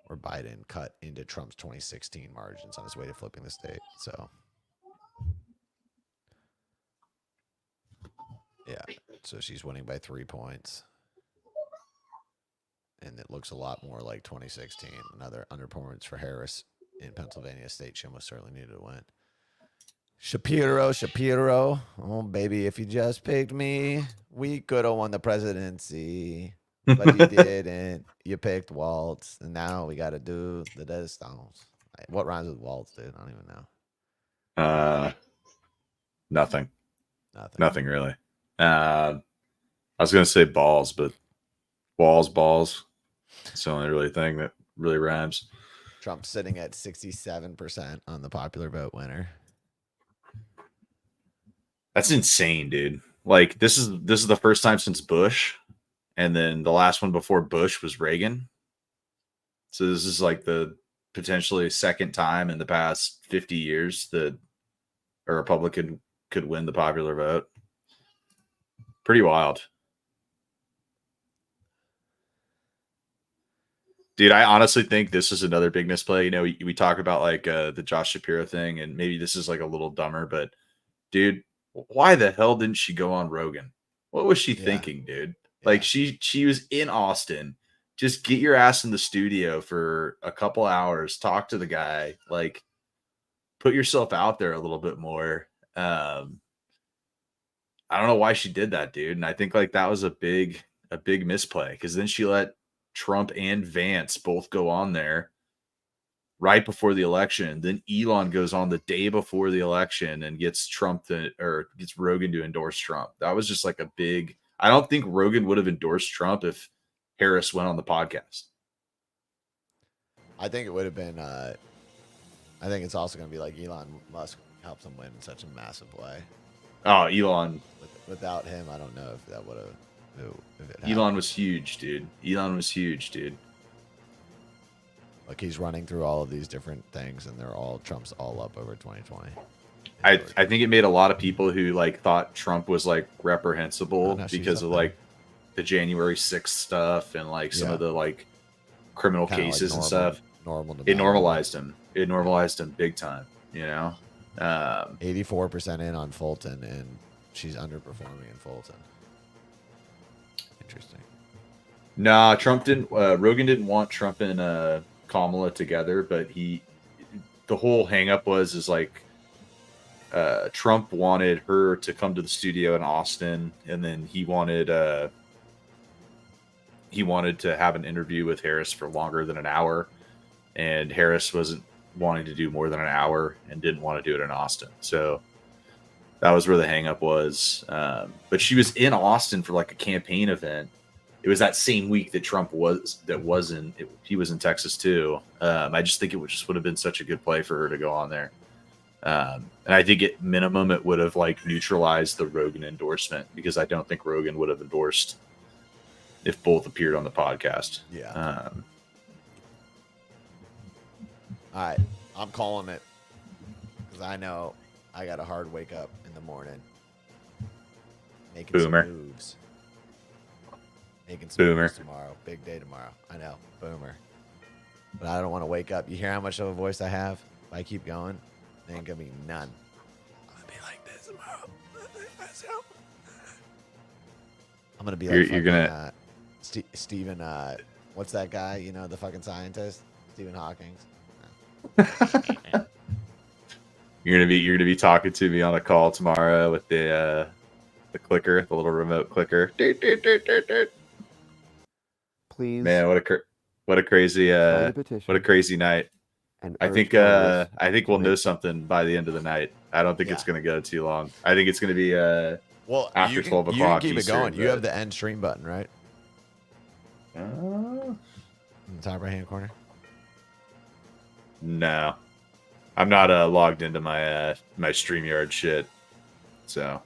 where Biden cut into Trump's 2016 margins on his way to flipping the state. So, yeah, so she's winning by 3 points. And it looks a lot more like 2016. Another underperformance for Harris in Pennsylvania state. She almost certainly needed to win. Shapiro. Oh, baby, if you just picked me, we could have won the presidency. But you didn't. You picked Waltz. And now we got to do the Dead Stones. What rhymes with waltz, dude? I don't even know. Nothing. Nothing. Really. I was gonna say balls, but balls. It's the only really thing that really rhymes. Trump's sitting at 67% on the popular vote winner. That's insane, dude. Like this is the first time since Bush, and then the last one before Bush was Reagan. So this is like the potentially second time in the past 50 years that a Republican could win the popular vote. Pretty wild. Dude, I honestly think this is another big misplay. You know, we talk about like the Josh Shapiro thing, and maybe this is like a little dumber, but dude, why the hell didn't she go on Rogan? What was she thinking, dude? Like she was in Austin. Just get your ass in the studio for a couple hours, talk to the guy, like put yourself out there a little bit more. I don't know why she did that, dude. And I think like that was a big misplay because then she let Trump and Vance both go on there right before the election. Then Elon goes on the day before the election and gets gets Rogan to endorse Trump. That was just like a big. I don't think Rogan would have endorsed Trump if Harris went on the podcast. I think it would have been. I think it's also going to be like Elon Musk helps him win in such a massive way. Oh, Elon. Without him, I don't know if that would have. Elon was huge, dude. Like he's running through all of these different things, and Trump's all up over 2020. I think it made a lot of people who like thought Trump was like reprehensible because of like the January 6th stuff and like some of the like criminal cases and stuff. It normalized him. It normalized him big time. You know, 84% in on Fulton, and she's underperforming in Fulton. Interesting. Nah, Trump didn't. Rogan didn't want Trump and Kamala together, but the whole hangup is like Trump wanted her to come to the studio in Austin, and then he wanted to have an interview with Harris for longer than an hour, and Harris wasn't wanting to do more than an hour and didn't want to do it in Austin. So that was where the hangup was. But she was in Austin for like a campaign event. It was that same week that Trump was. He was in Texas too. I just think it would have been such a good play for her to go on there. And I think at minimum it would have like neutralized the Rogan endorsement because I don't think Rogan would have endorsed if both appeared on the podcast. Yeah. All right, I'm calling it because I know I got a hard wake up in the morning. Making some moves. Making some moves tomorrow. Big day tomorrow. I know. Boomer. But I don't want to wake up. You hear how much of a voice I have? If I keep going, there ain't going to be none. I'm going to be like this tomorrow. I'm going to be like you're gonna... Stephen, what's that guy? You know, the fucking scientist? Stephen Hawking. You're gonna be talking to me on a call tomorrow with the clicker, the little remote clicker. Please, man, what a crazy night. I think we'll know something by the end of the night. I don't think it's gonna go too long. I think it's gonna be after 12 o'clock. You can keep Eastern, it going. You have the end stream button, right? In the top right hand corner. No, I'm not logged into my my StreamYard shit. So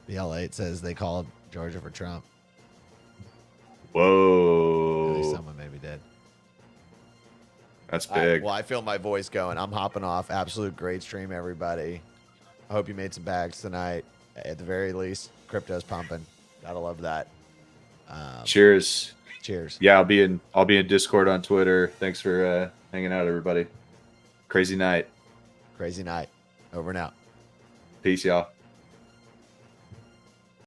the L8 says they called Georgia for Trump. Whoa! At least someone maybe did. That's big. Well, I feel my voice going. I'm hopping off. Absolute great stream, everybody. I hope you made some bags tonight. At the very least, crypto's pumping. Gotta love that. Cheers. Cheers. Yeah, I'll be in Discord on Twitter. Thanks for hanging out, everybody. Crazy night. Crazy night. Over and out. Peace, y'all.